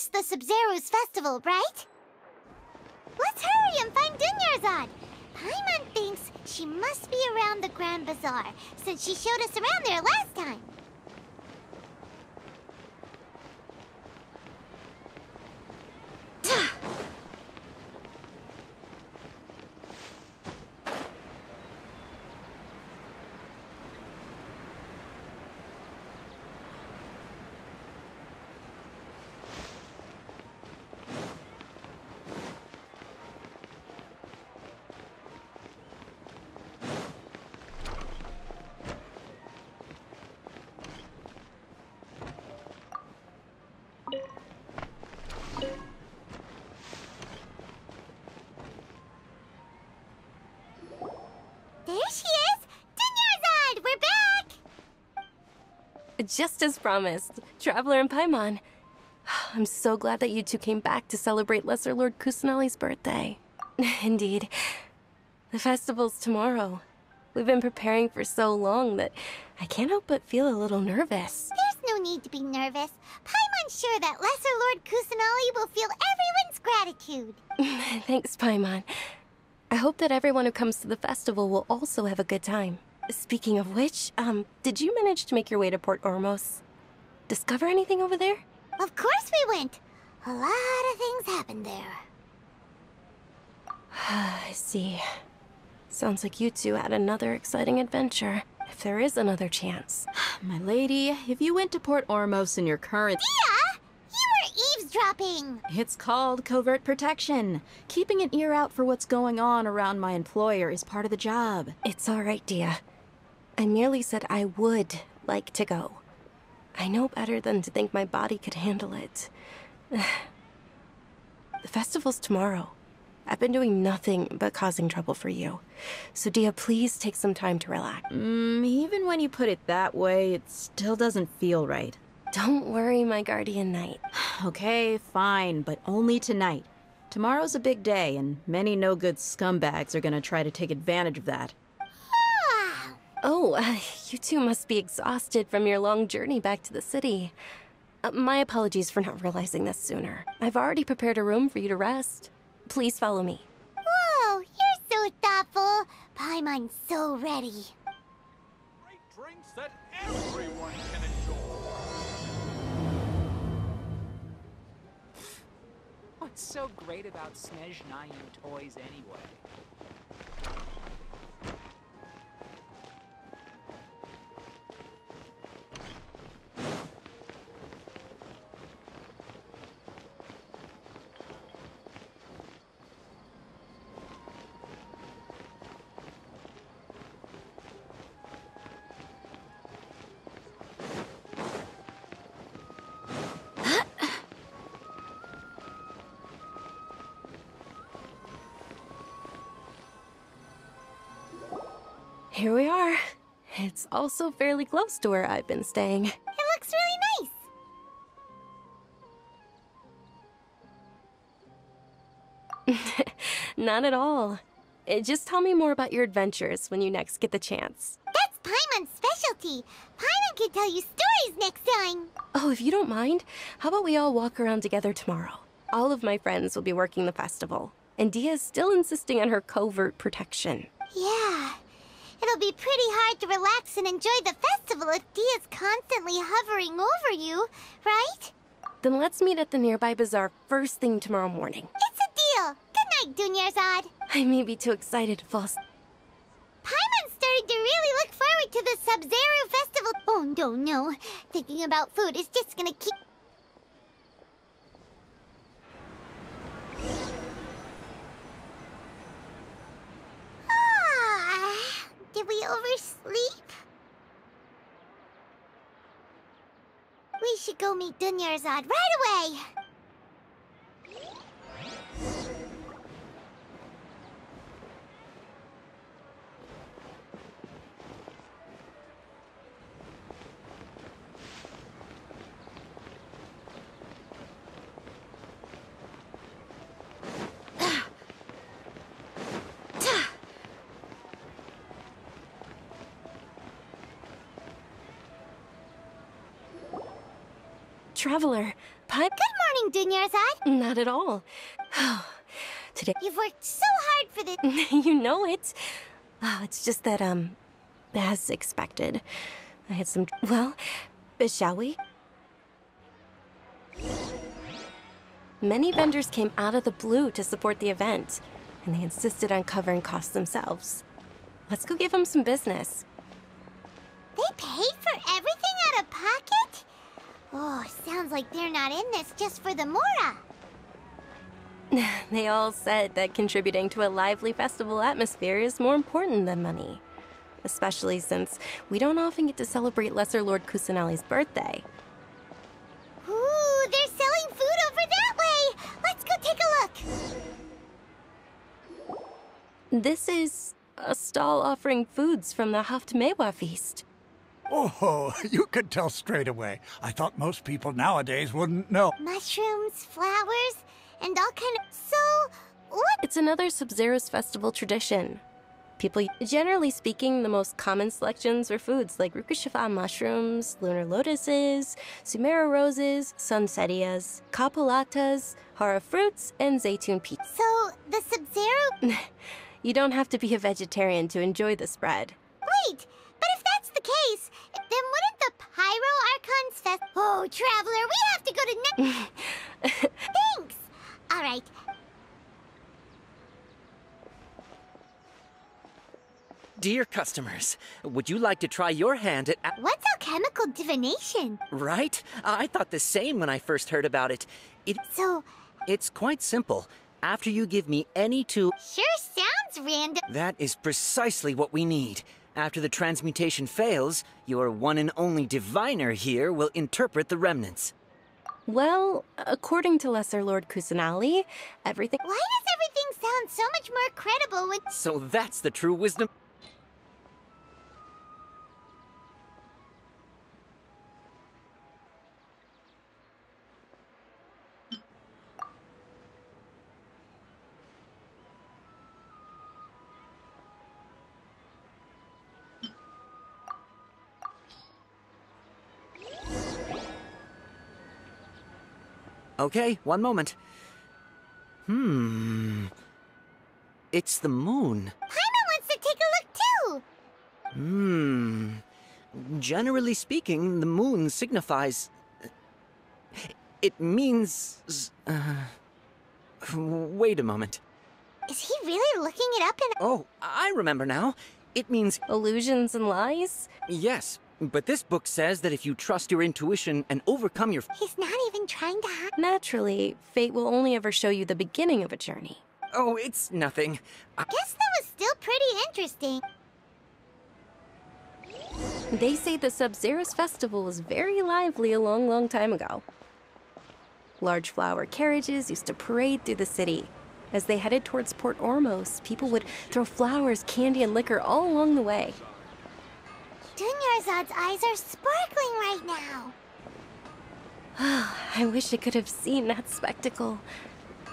missed the Sub-Zero's festival, right? Let's hurry and find Dunyarzad. Paimon thinks she must be around the Grand Bazaar, since she showed us around there last time. There she is! Dunyarzad! We're back! Just as promised, Traveler and Paimon. I'm so glad that you two came back to celebrate Lesser Lord Kusanali's birthday. Indeed. The festival's tomorrow. We've been preparing for so long that I can't help but feel a little nervous. There's no need to be nervous. Paimon's sure that Lesser Lord Kusanali will feel everyone's gratitude. Thanks, Paimon. I hope that everyone who comes to the festival will also have a good time. Speaking of which, did you manage to make your way to Port Ormos? Discover anything over there? Of course we went. A lot of things happened there. I see. Sounds like you two had another exciting adventure, if there is another chance. My lady, if you went to Port Ormos in your current— Dia! You were eavesdropping! It's called covert protection. Keeping an ear out for what's going on around my employer is part of the job. It's all right, Dia. I merely said I would like to go. I know better than to think my body could handle it. The festival's tomorrow. I've been doing nothing but causing trouble for you. So Dia, please take some time to relax. Even when you put it that way, it still doesn't feel right. Don't worry, my guardian knight. Okay, fine, but only tonight. Tomorrow's a big day, and many no-good scumbags are gonna try to take advantage of that. Oh, you two must be exhausted from your long journey back to the city. My apologies for not realizing this sooner. I've already prepared a room for you to rest. Please follow me. Whoa, you're so thoughtful. Paimon's so ready. Great drinks that everyone can enjoy. What's so great about Snezhnaya toys anyway? Here we are. It's also fairly close to where I've been staying. It looks really nice. Not at all. Just tell me more about your adventures when you next get the chance. That's Paimon's specialty. Paimon can tell you stories next time. Oh, if you don't mind, how about we all walk around together tomorrow? All of my friends will be working the festival, and Dia's still insisting on her covert protection. Yeah. It'll be pretty hard to relax and enjoy the festival if Dia's constantly hovering over you, right? Then let's meet at the nearby bazaar first thing tomorrow morning. It's a deal. Good night, Dunyarzad. I may be too excited to fall asleep. Paimon's starting to really look forward to the Sub-Zero festival. Oh, no. Thinking about food is just gonna keep... Did we oversleep? We should go meet Dunyarzad right away! Traveler, Paimon... Good morning, Dunyarzad. Not at all. Today... You've worked so hard for this. You know it. Oh, it's just that, as expected, I had some... Well, shall we? Many vendors came out of the blue to support the event, and they insisted on covering costs themselves. Let's go give them some business. They paid for everything out of pocket? Oh, sounds like they're not in this just for the Mora. They all said that contributing to a lively festival atmosphere is more important than money. Especially since we don't often get to celebrate Lesser Lord Kusanali's birthday. Ooh, they're selling food over that way! Let's go take a look! This is a stall offering foods from the Haftmewa feast. Oh, you could tell straight away. I thought most people nowadays wouldn't know. Mushrooms, flowers, and all kind of... So, what? It's another Sub-Zero's festival tradition. People, generally speaking, the most common selections are foods like Rukashifa mushrooms, lunar lotuses, Sumera roses, sunsetias, capulatas, hara fruits, and zaytun peas. So, the Sub-Zero... You don't have to be a vegetarian to enjoy the spread. Wait, but if that's the case, then wouldn't the Pyro Archon's fest... Oh, Traveler, we have to go to Thanks! Alright. Dear customers, would you like to try your hand at... What's alchemical divination? Right? I thought the same when I first heard about it. So... It's quite simple. After you give me any two... Sure sounds random. That is precisely what we need. After the transmutation fails, your one and only diviner here will interpret the remnants. Well, according to Lesser Lord Kusanali, everything... Why does everything sound so much more credible when... So that's the true wisdom... Okay, one moment. It's the moon. Paimon wants to take a look too! Generally speaking, the moon signifies... It means... Wait a moment. Is he really looking it up in... Oh, I remember now. It means... Illusions and lies? Yes, but this book says that if you trust your intuition and overcome your... He's not even trying to hide... Naturally, fate will only ever show you the beginning of a journey. Oh, it's nothing. Guess that was still pretty interesting. They say the Sub-Zero's festival was very lively a long, long time ago. Large flower carriages used to parade through the city. As they headed towards Port Ormos, people would throw flowers, candy, and liquor all along the way. Dunyarzad's eyes are sparkling right now. I wish I could have seen that spectacle.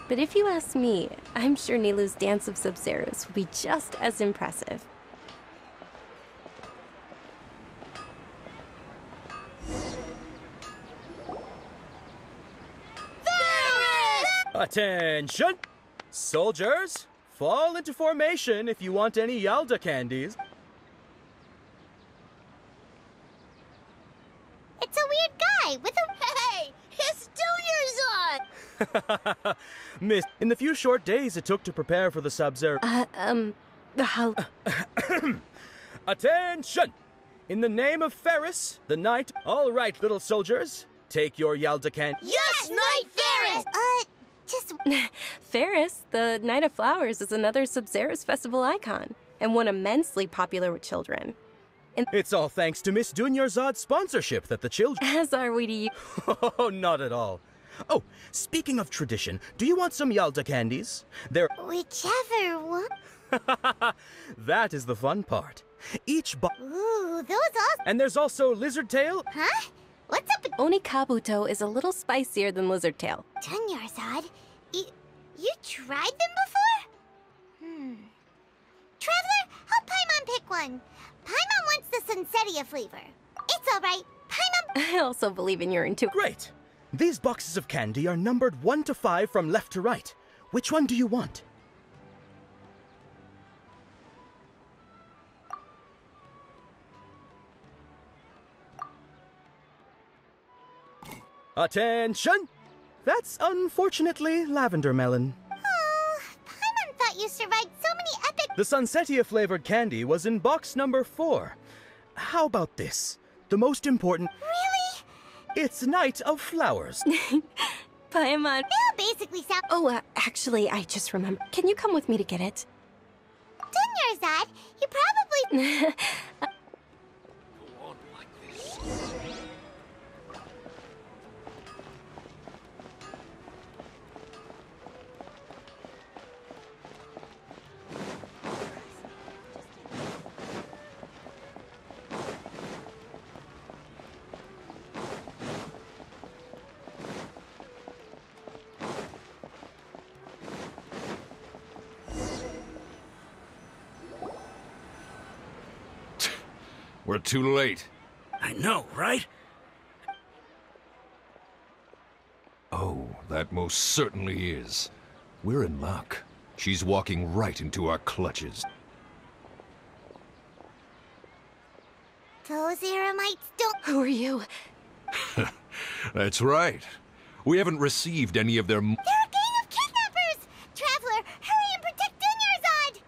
But if you ask me, I'm sure Nilu's Dance of Sub-Zeros will be just as impressive. Attention! Soldiers, fall into formation if you want any Yalda candies. It's a weird guy with a... Hey! It's Dunyarzad! Miss, in the few short days it took to prepare for the Sub-Zero... How... Attention! In the name of Ferris, the knight... All right, little soldiers, take your Yalda candy... Yes, Knight Ferris! Just... Ferris, the Knight of Flowers, is another Sub-Zero's festival icon, and one immensely popular with children. It's all thanks to Miss Dunyarzad's sponsorship that the children... As are we to you. Oh, not at all. Oh, speaking of tradition, do you want some Yalda candies? They're... Whichever one. That is the fun part. Each Ooh, those all... And there's also lizard tail. Huh? What's up with... Onikabuto is a little spicier than lizard tail. Dunyarzad? You tried them before? Traveler, help Paimon pick one. Paimon wants the Sunsetia flavor. It's alright. Paimon... I also believe in your intuition. Great. These boxes of candy are numbered 1 to 5 from left to right. Which one do you want? Attention! That's unfortunately lavender melon. Oh, Paimon thought you survived so many epic— The Sunsetia-flavored candy was in box number 4. How about this? The most important— Really? It's Night of Flowers. Paimon. Now basically sound— Oh, actually, I just remembered. Can you come with me to get it? Dunyarzad, you probably— Go on like this. We're too late. I know, right? Oh, that most certainly is. We're in luck. She's walking right into our clutches. Those Eremites don't— Who are you? That's right. We haven't received any of their... They're a gang of kidnappers! Traveler, hurry and protect Dunyarzad!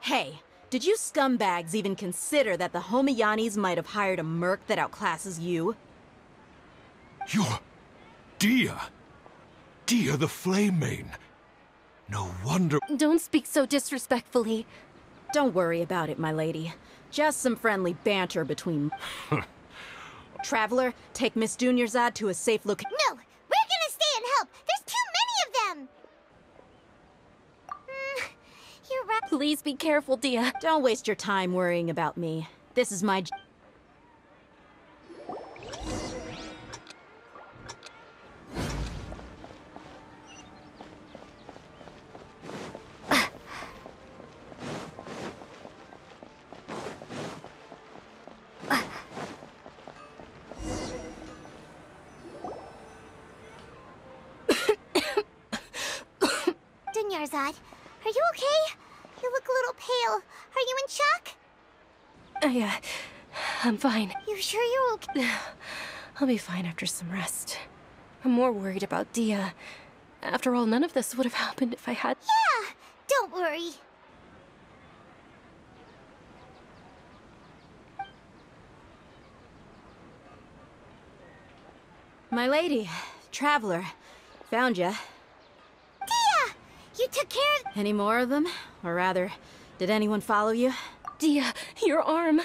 Hey, did you scumbags even consider that the Homiyanis might have hired a merc that outclasses you? You're... Dia! Dia the Flame Main! No wonder... Don't speak so disrespectfully. Don't worry about it, my lady. Just some friendly banter between... Traveler, take Miss Dunyarzad to a safe location. No! We're gonna stay and help! There's too many of them! You're right. Please be careful, Dia. Don't waste your time worrying about me. This is my... Dunyarzad, are you okay? You look a little pale. Are you in shock? I'm fine. You sure you're okay? I'll be fine after some rest. I'm more worried about Dia. After all, none of this would have happened if I had... Yeah! Don't worry. My lady, Traveler, found ya. Dia! You took care of— Any more of them? Or rather, did anyone follow you? Dia, your arm.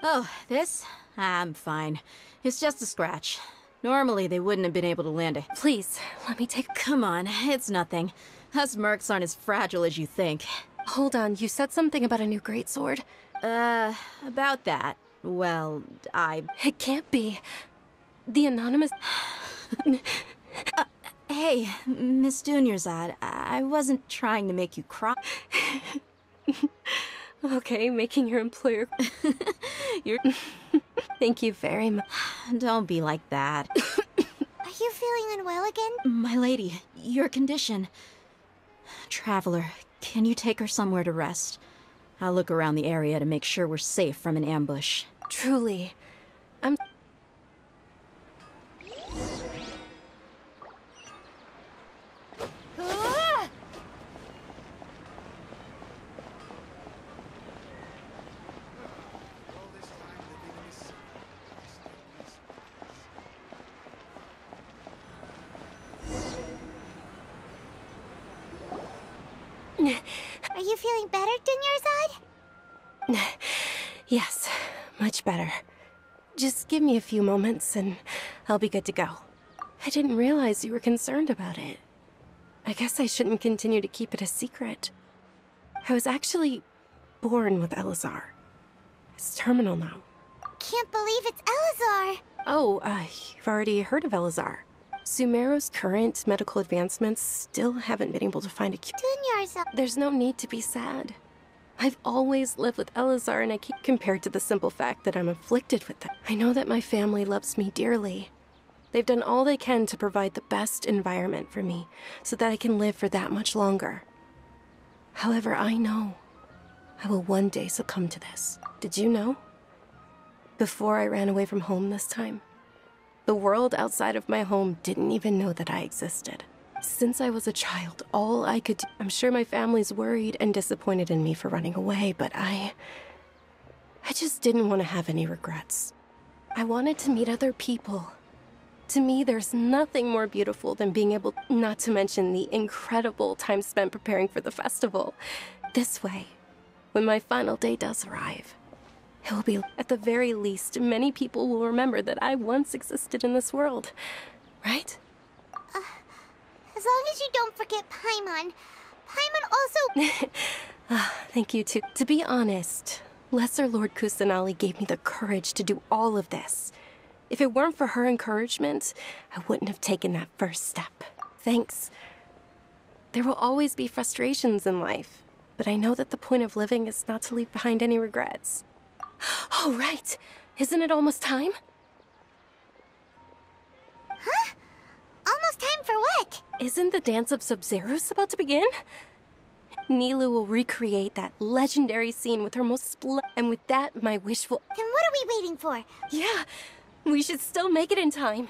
Oh, this? I'm fine. It's just a scratch. Normally, they wouldn't have been able to land it. Please, let me take... Come on, it's nothing. Us mercs aren't as fragile as you think. Hold on, you said something about a new greatsword. About that. Well, It can't be. The anonymous... Hey, Miss Dunyarzad, I wasn't trying to make you cry. Okay, making your employer... You're... Thank you very much. Don't be like that. Are you feeling unwell again? My lady, your condition... Traveler, can you take her somewhere to rest? I'll look around the area to make sure we're safe from an ambush. Truly. I'm... Are you feeling better, Dunyarzad? Yes, much better. Just give me a few moments and I'll be good to go. I didn't realize you were concerned about it. I guess I shouldn't continue to keep it a secret. I was actually born with Elazar. It's terminal now. Can't believe it's Elazar! Oh, you've already heard of Elazar. Sumeru's current medical advancements still haven't been able to find a cure. Dunyarzad... There's no need to be sad. I've always lived with Elazar, and I keep compared to the simple fact that I'm afflicted with them. I know that my family loves me dearly. They've done all they can to provide the best environment for me so that I can live for that much longer. However, I know I will one day succumb to this. Did you know? Before I ran away from home this time, the world outside of my home didn't even know that I existed. Since I was a child, all I could do— I'm sure my family's worried and disappointed in me for running away, but I just didn't want to have any regrets. I wanted to meet other people. To me, there's nothing more beautiful than being able— not to mention the incredible time spent preparing for the festival. This way, when my final day does arrive, it will be— at the very least, many people will remember that I once existed in this world. Right? As long as you don't forget Paimon. Paimon also— Thank you, too. To be honest, Lesser Lord Kusanali gave me the courage to do all of this. If it weren't for her encouragement, I wouldn't have taken that first step. Thanks. There will always be frustrations in life, but I know that the point of living is not to leave behind any regrets. Oh, right. Isn't it almost time? Huh? Almost time for what? Isn't the Dance of Sub-Zeros about to begin? Nilou will recreate that legendary scene with her most and with that, my wishful— Then what are we waiting for? Yeah, we should still make it in time.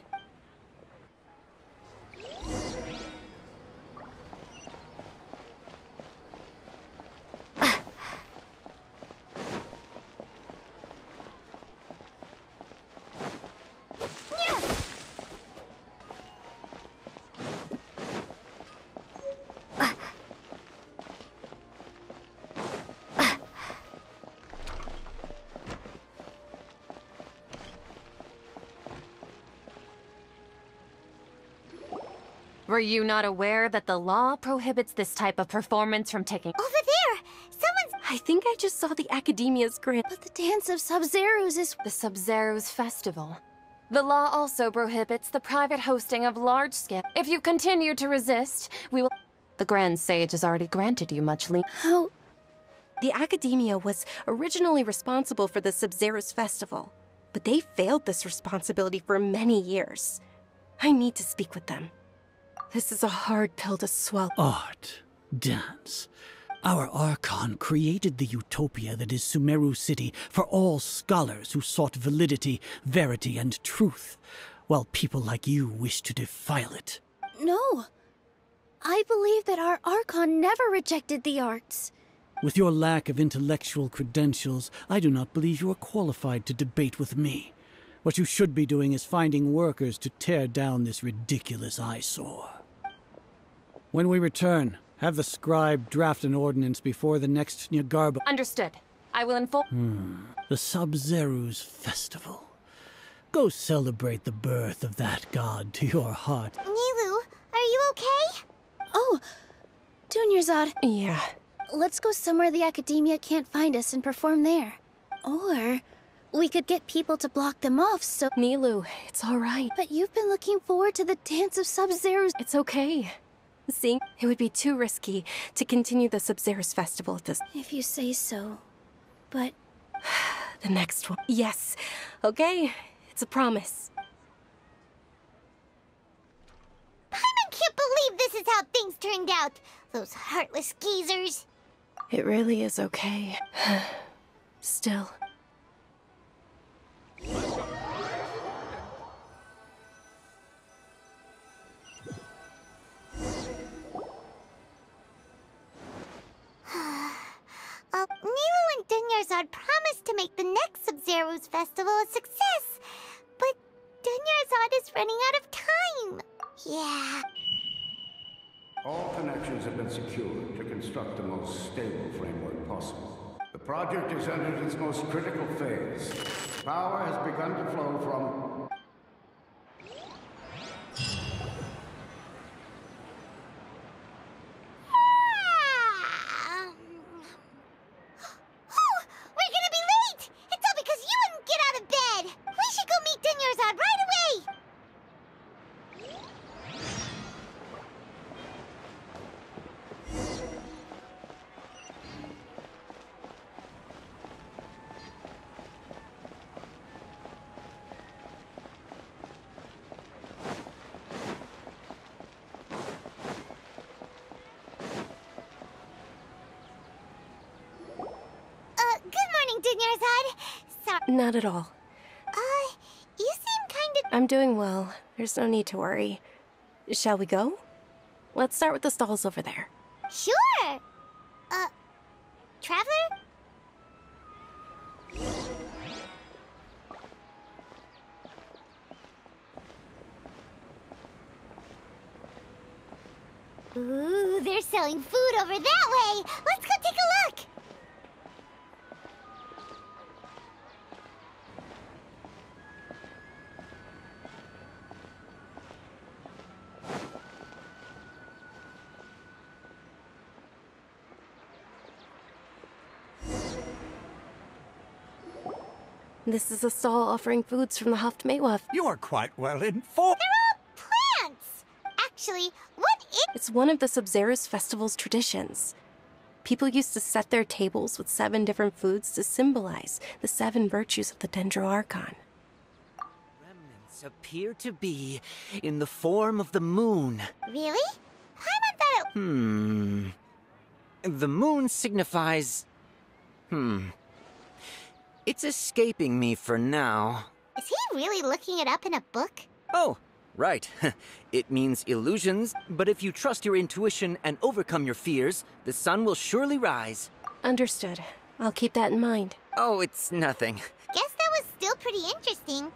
Were you not aware that the law prohibits this type of performance from taking— Over there! Someone's— I think I just saw the Academia's grand— But the Dance of Sub-Zeros is— the Sub-Zeros festival. The law also prohibits the private hosting of large-scale— If you continue to resist, we will— The Grand Sage has already granted you much leave. How— The Academia was originally responsible for the Sub-Zeros festival, but they failed this responsibility for many years. I need to speak with them. This is a hard pill to swallow. Art, dance. Our Archon created the utopia that is Sumeru City for all scholars who sought validity, verity, and truth, while people like you wish to defile it. No. I believe that our Archon never rejected the arts. With your lack of intellectual credentials, I do not believe you are qualified to debate with me. What you should be doing is finding workers to tear down this ridiculous eyesore. When we return, have the scribe draft an ordinance before the next Nyagarba— Understood. I will inform— The Sub-Zeros Festival. Go celebrate the birth of that god to your heart. Nilou, are you okay? Oh, Dunyarzad. Yeah. Let's go somewhere the Academia can't find us and perform there. Or we could get people to block them off, so— Nilou, it's all right. But you've been looking forward to the Dance of Sub-Zeros. It's okay. See, it would be too risky to continue the Sub-Zeros festival at this— If you say so. But— The next one. Yes. Okay, it's a promise. Paimon can't believe this is how things turned out. Those heartless geezers. It really is okay. Still. Nilou and Dunyarzad promised to make the next Sub-Zeros festival a success. But Dunyarzad is running out of time. Yeah. All connections have been secured to construct the most stable framework possible. The project is entered its most critical phase. Power has begun to flow from— Oh, we're gonna be late! It's all because you wouldn't get out of bed! We should go meet Dunyarzad right away! Dunyarzad. Sorry. Not at all. You seem kind of... I'm doing well. There's no need to worry. Shall we go? Let's start with the stalls over there. Sure! Traveler? Ooh, they're selling food over that way! Let's go take a look! This is a stall offering foods from the Haft Maywath. You are quite well informed. They're all plants! Actually, what is... It's one of the Sub-Zerus festival's traditions. People used to set their tables with 7 different foods to symbolize the 7 virtues of the Dendro Archon. Remnants appear to be in the form of the moon. Really? Paimon thought it... The moon signifies... It's escaping me for now. Is he really looking it up in a book? Oh, right. It means illusions, but if you trust your intuition and overcome your fears, the sun will surely rise. Understood. I'll keep that in mind. Oh, it's nothing. Guess that was still pretty interesting.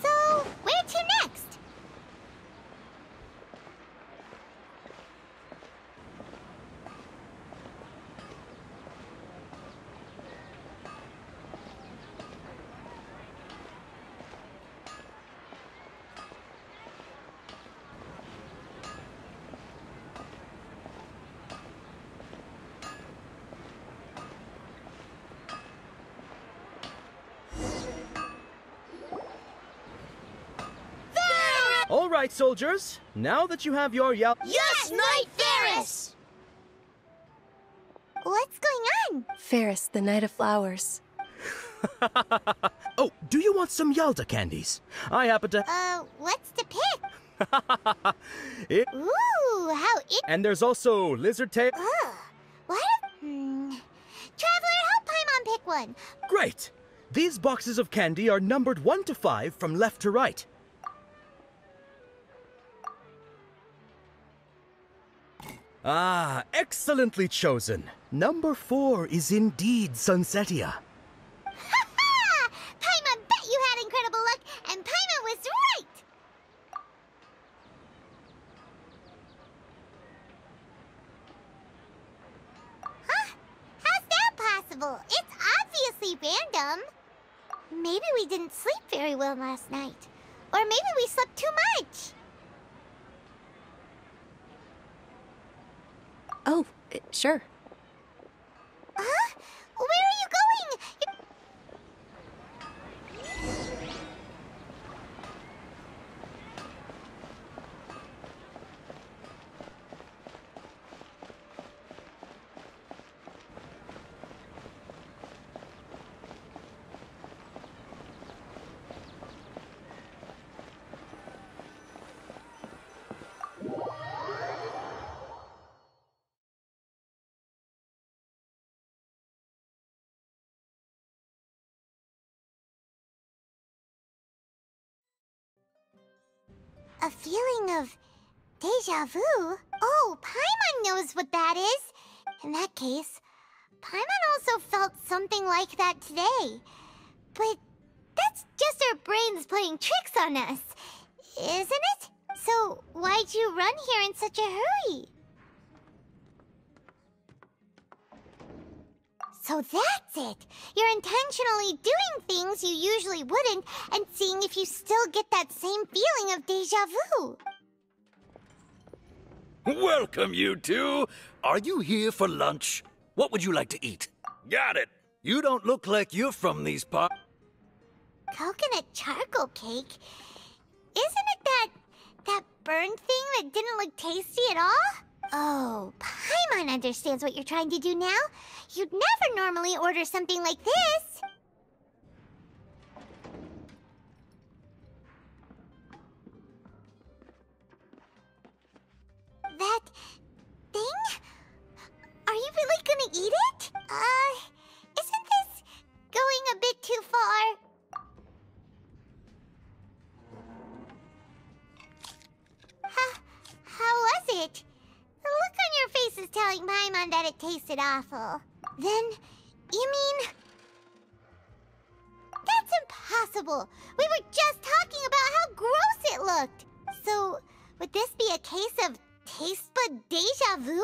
So, where to next? All right, soldiers. Now that you have your Yes, Knight Ferris! What's going on? Ferris, the Knight of Flowers. Oh, do you want some Yalda candies? I happen to... What's to pick? Ooh, how it... And there's also lizard tail... Ugh, what? Traveler, help Paimon pick one. Great! These boxes of candy are numbered 1 to 5 from left to right. Ah, excellently chosen. Number 4 is indeed Sunsetia. Ha-ha! Paimon bet you had incredible luck, and Paimon was right! Huh? How's that possible? It's obviously random. Maybe we didn't sleep very well last night. Or maybe we slept too much. Oh, sure. Huh? Where are you going? A feeling of deja vu? Oh, Paimon knows what that is. In that case, Paimon also felt something like that today. But that's just our brains playing tricks on us, isn't it? So why'd you run here in such a hurry? So that's it! You're intentionally doing things you usually wouldn't and seeing if you still get that same feeling of deja vu. Welcome, you two. Are you here for lunch? What would you like to eat? Got it. You don't look like you're from these parts. Coconut charcoal cake? Isn't it that burned thing that didn't look tasty at all? Oh, Paimon understands what you're trying to do now. You'd never normally order something like this. That thing? Are you eat it? Isn't this going a bit too far? How was it? The look on your face is telling Paimon that it tasted awful. Then, you mean... That's impossible! We were just talking about how gross it looked! So, would this be a case of taste bud deja vu?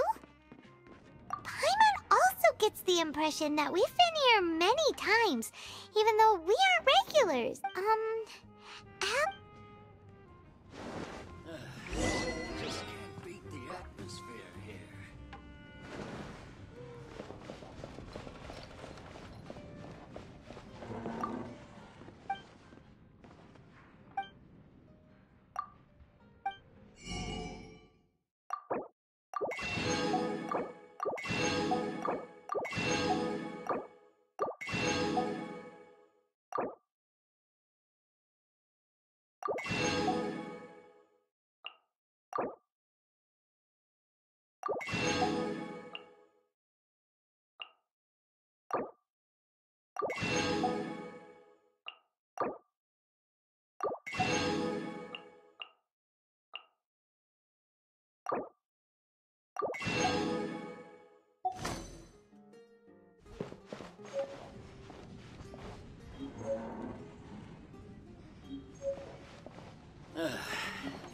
Paimon also gets the impression that we've been here many times, even though we aren't regulars. Just can't beat the atmosphere here.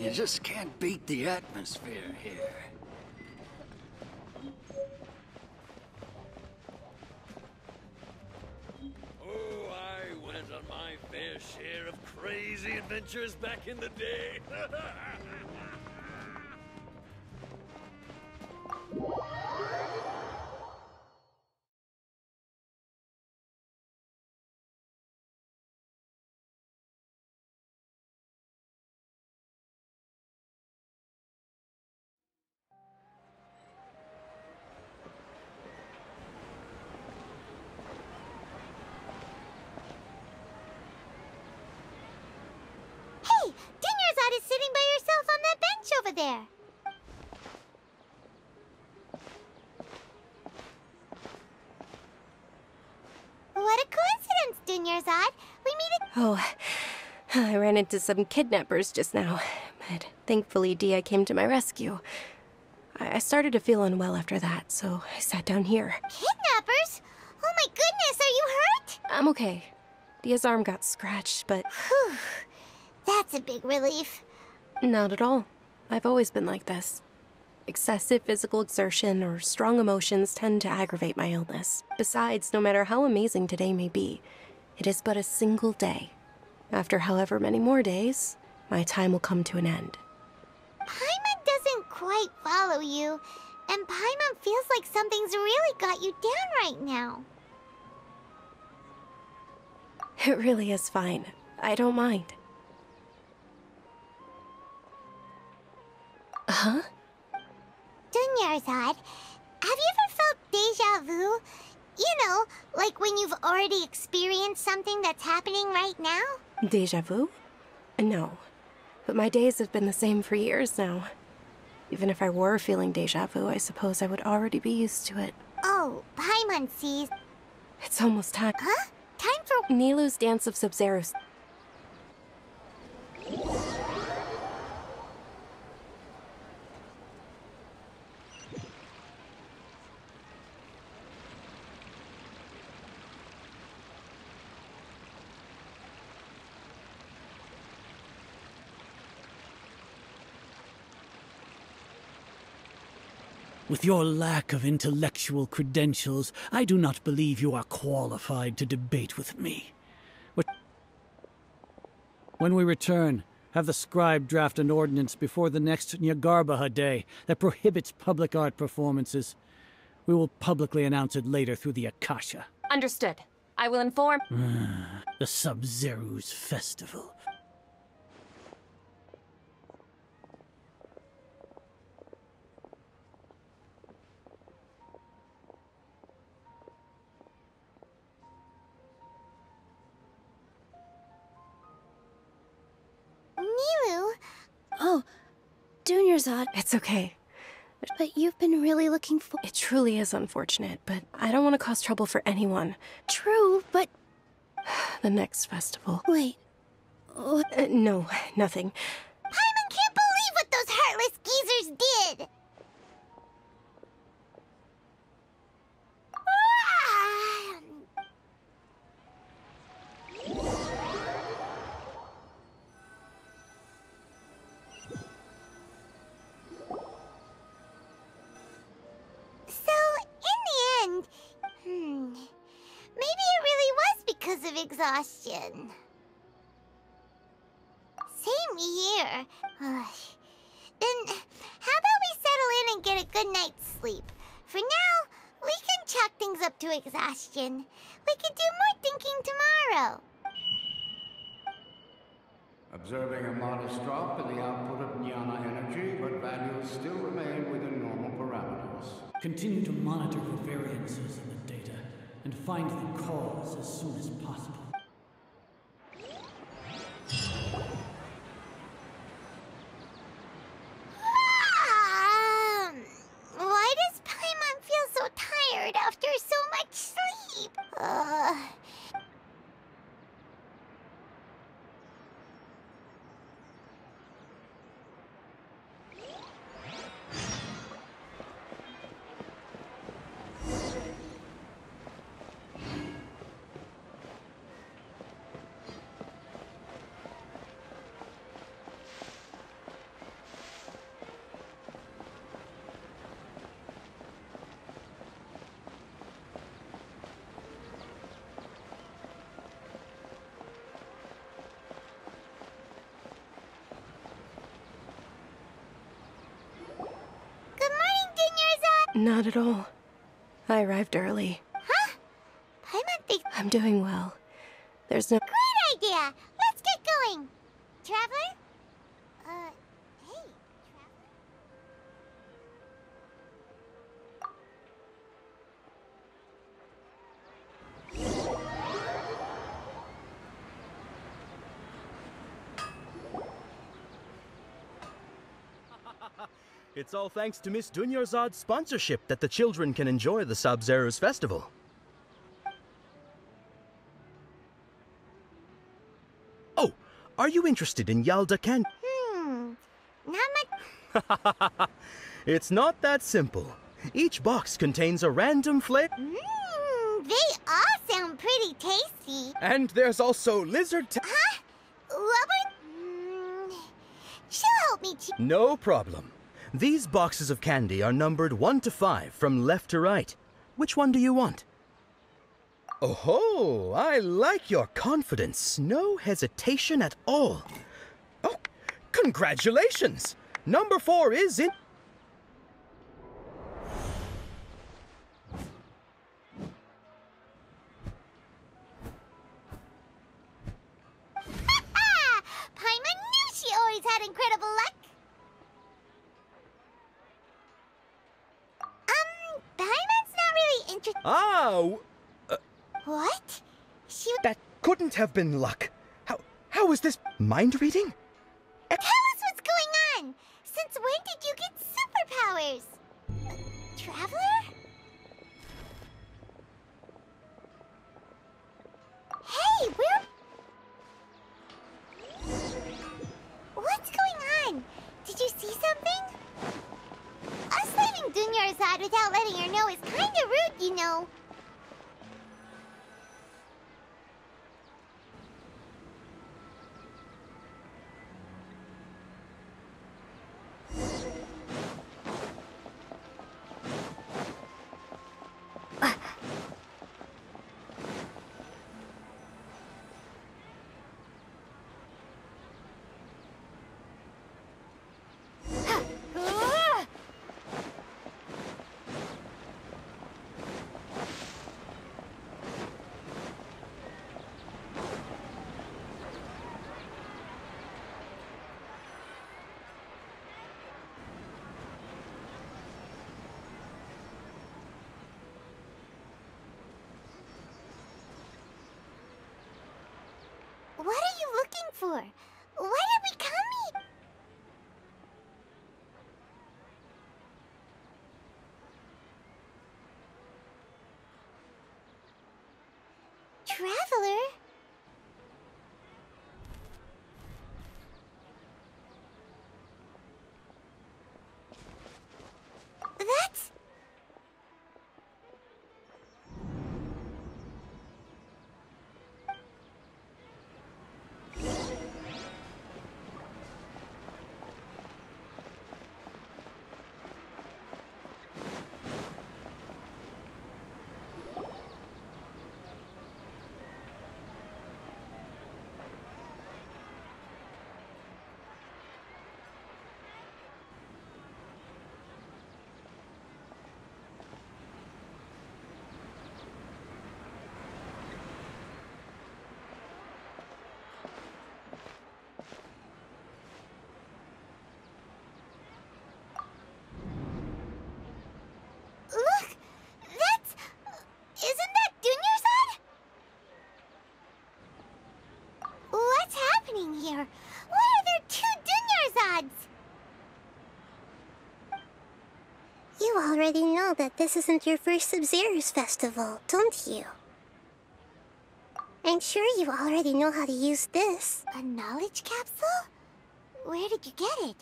You just can't beat the atmosphere here. Oh, I went on my fair share of crazy adventures back in the day. Hey! Dinnerside is sitting by yourself on that bench over there! What a coincidence, Dinnerside! We meet at— Oh, I ran into some kidnappers just now, but thankfully Dia came to my rescue. I started to feel unwell after that, so I sat down here. Kidnappers? Oh my goodness, are you hurt? I'm okay. Dia's arm got scratched, but... Whew. That's a big relief. Not at all. I've always been like this. Excessive physical exertion or strong emotions tend to aggravate my illness. Besides, no matter how amazing today may be, it is but a single day. After however many more days, my time will come to an end. Paimon doesn't quite follow you, and Paimon feels like something's really got you down right now. It really is fine. I don't mind. Huh? Dunyarzad, have you ever felt deja vu? You know, like when you've already experienced something that's happening right now? Deja vu? No. But my days have been the same for years now. Even if I were feeling deja vu, I suppose I would already be used to it. Oh, Paimon sees. It's almost time. Huh? Time for Nilou's Dance of Sub-Zeros. With your lack of intellectual credentials, I do not believe you are qualified to debate with me. When we return, have the scribe draft an ordinance before the next Nyagarbaha Day that prohibits public art performances. We will publicly announce it later through the Akasha. Understood. I will inform... The Sub-Zero's Festival. Nilou? Oh, Dunyarzad. It's okay. But you've been really looking for... It truly is unfortunate, but I don't want to cause trouble for anyone. True, but... The next festival. Wait. No, nothing. Paimon can't believe what those heartless geezers did! So, in the end, maybe it really was because of exhaustion. Same here. Then, how about we settle in and get a good night's sleep? For now, we can chalk things up to exhaustion. We can do more thinking tomorrow. Observing a modest drop in the output of jnana energy, but values still remain within normal parameters. Continue to monitor for variances in the data and find the cause as soon as possible. Why does Paimon feel so tired after so much sleep? Not at all. I arrived early. Huh? Paimon thinks... I'm doing well. There's no... Great idea! Let's get going! Traveler? Hey, It's all thanks to Miss Dunyarzad's sponsorship that the children can enjoy the Sub-Zero's festival. Oh, are you interested in Yalda Can? not much... It's not that simple. Each box contains a random flavor. They all sound pretty tasty. And there's also lizard... Huh? Rubber? She'll help me No problem. These boxes of candy are numbered 1 to 5 from left to right. Which one do you want? Oh, I like your confidence. No hesitation at all. Oh, congratulations! Number 4 is in... Paimon knew she always had incredible luck. Paimon's not really interested. What? That couldn't have been luck. How is this mind reading? Tell us what's going on. Since when did you get superpowers? Traveler? Hey, what's going on? Did you see something? Us leaving Dunyarzad without letting her know is kinda rude, you know. What are you looking for? Why did we come here? that this isn't your first Sub-Zero's festival, don't you? I'm sure you already know how to use this. A knowledge capsule? Where did you get it?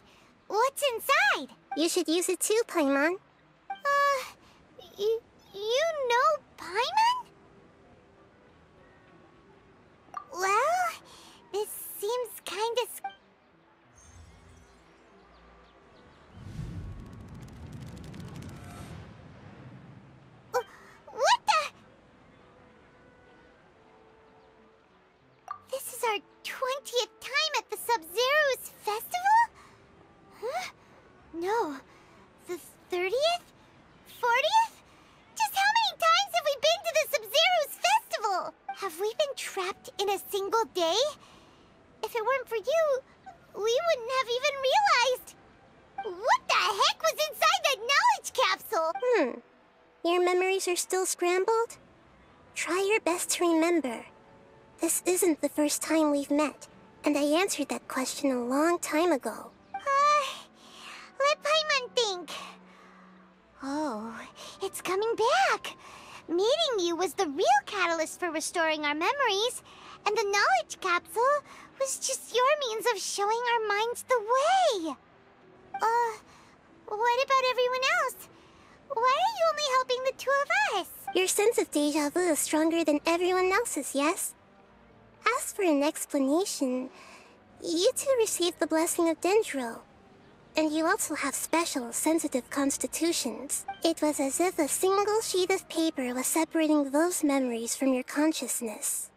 What's inside? You should use it too, Paimon. You know Paimon? Well, this seems kinda what the? This is our 20th time at the Sub-Zero's festival? Huh? No. The 30th? 40th? Just how many times have we been to the Sub-Zero's festival? Have we been trapped in a single day? If it weren't for you, we wouldn't have even realized. What the heck was inside that knowledge capsule? Your memories are still scrambled? Try your best to remember. This isn't the first time we've met, and I answered that question a long time ago. Let Paimon think. Oh, it's coming back. Meeting you was the real catalyst for restoring our memories, and the knowledge capsule was just your means of showing our minds the way. What about everyone else? Why are you only helping the two of us? Your sense of deja vu is stronger than everyone else's, yes? As for an explanation, you two received the blessing of Dendro. And you also have special, sensitive constitutions. It was as if a single sheet of paper was separating those memories from your consciousness.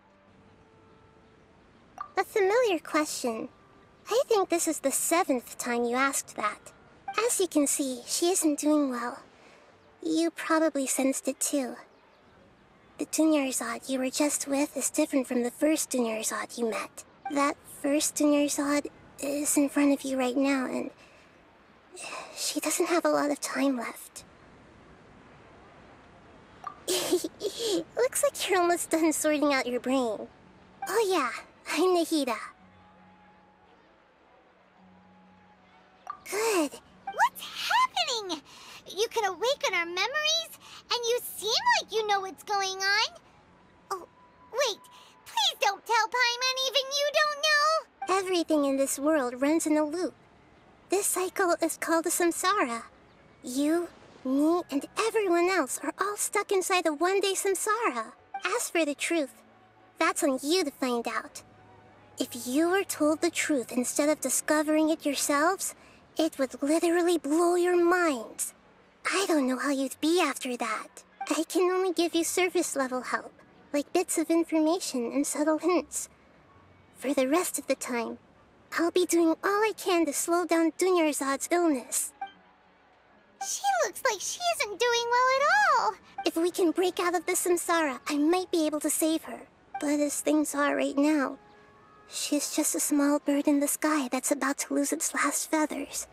A familiar question. I think this is the 7th time you asked that. As you can see, she isn't doing well. You probably sensed it too. The Dunyarzad you were just with is different from the first Dunyarzad you met. That first Dunyarzad is in front of you right now, and she doesn't have a lot of time left. Looks like you're almost done sorting out your brain. Oh yeah, I'm Nahida. Good. What's happening? You can awaken our memories, and you seem like you know what's going on. Oh, wait. Please don't tell Paimon even you don't know. Everything in this world runs in a loop. This cycle is called a samsara. You, me, and everyone else are all stuck inside a one-day samsara. As for the truth, that's on you to find out. If you were told the truth instead of discovering it yourselves, it would literally blow your minds. I don't know how you'd be after that. I can only give you surface-level help, like bits of information and subtle hints. For the rest of the time, I'll be doing all I can to slow down Dunyarzad's illness. She looks like she isn't doing well at all. If we can break out of the samsara, I might be able to save her. But as things are right now, she's just a small bird in the sky that's about to lose its last feathers.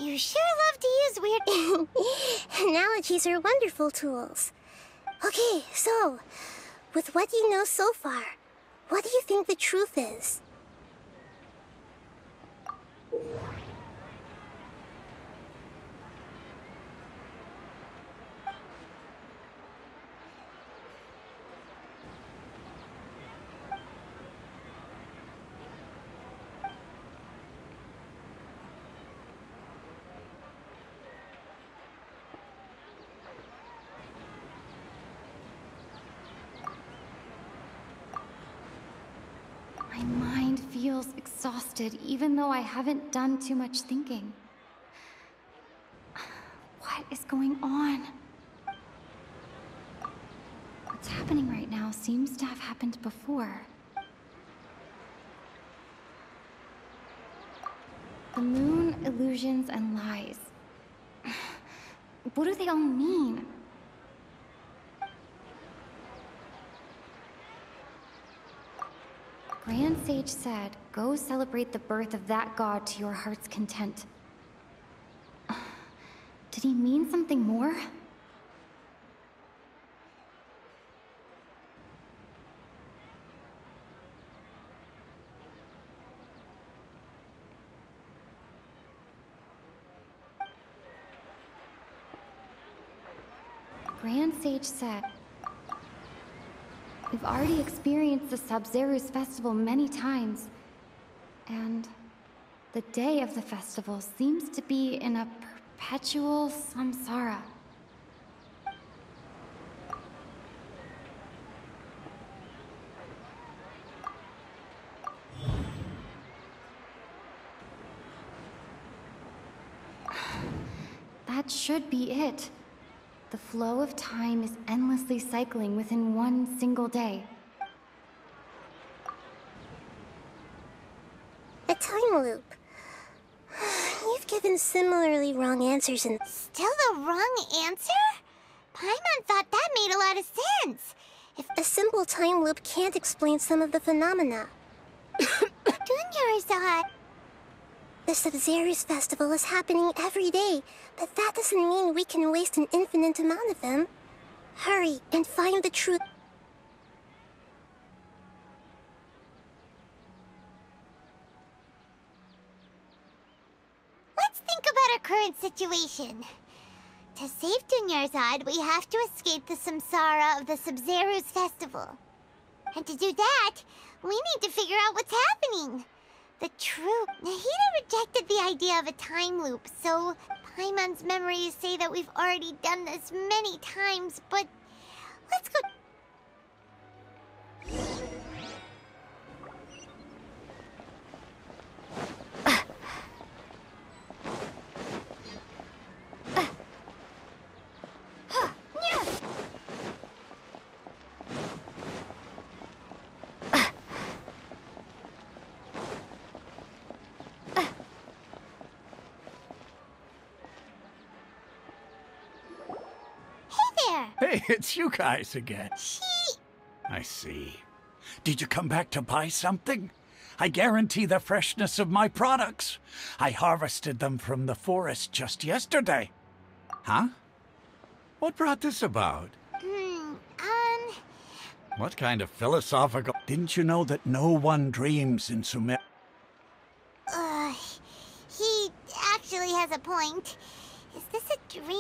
You sure love to use weird... Analogies are wonderful tools. Okay, so, with what you know so far, what do you think the truth is? My mind feels exhausted, even though I haven't done too much thinking. What is going on? What's happening right now seems to have happened before. The moon, illusions, and lies. What do they all mean? Grand Sage said, go celebrate the birth of that god to your heart's content. Did he mean something more? Grand Sage said, we've already experienced the Sub-Zeru's festival many times, and the day of the festival seems to be in a perpetual samsara. That should be it. The flow of time is endlessly cycling within one single day. A time loop. You've given similarly wrong answers and... Still the wrong answer? Paimon thought that made a lot of sense. If a simple time loop can't explain some of the phenomena. Dunyarzad. The Sub-Zeru's festival is happening every day, but that doesn't mean we can waste an infinite amount of them. Hurry and find the truth. Let's think about our current situation. To save Dunyarzad, we have to escape the samsara of the Sub-Zeru's festival. And to do that, we need to figure out what's happening. The truth. Nahida rejected the idea of a time loop, so Paimon's memories say that we've already done this many times, but let's go. Hey, it's you guys again. I see. Did you come back to buy something? I guarantee the freshness of my products. I harvested them from the forest just yesterday. Huh? What brought this about? What kind of philosophical... Didn't you know that no one dreams in Sumer? He actually has a point. Is this a dream?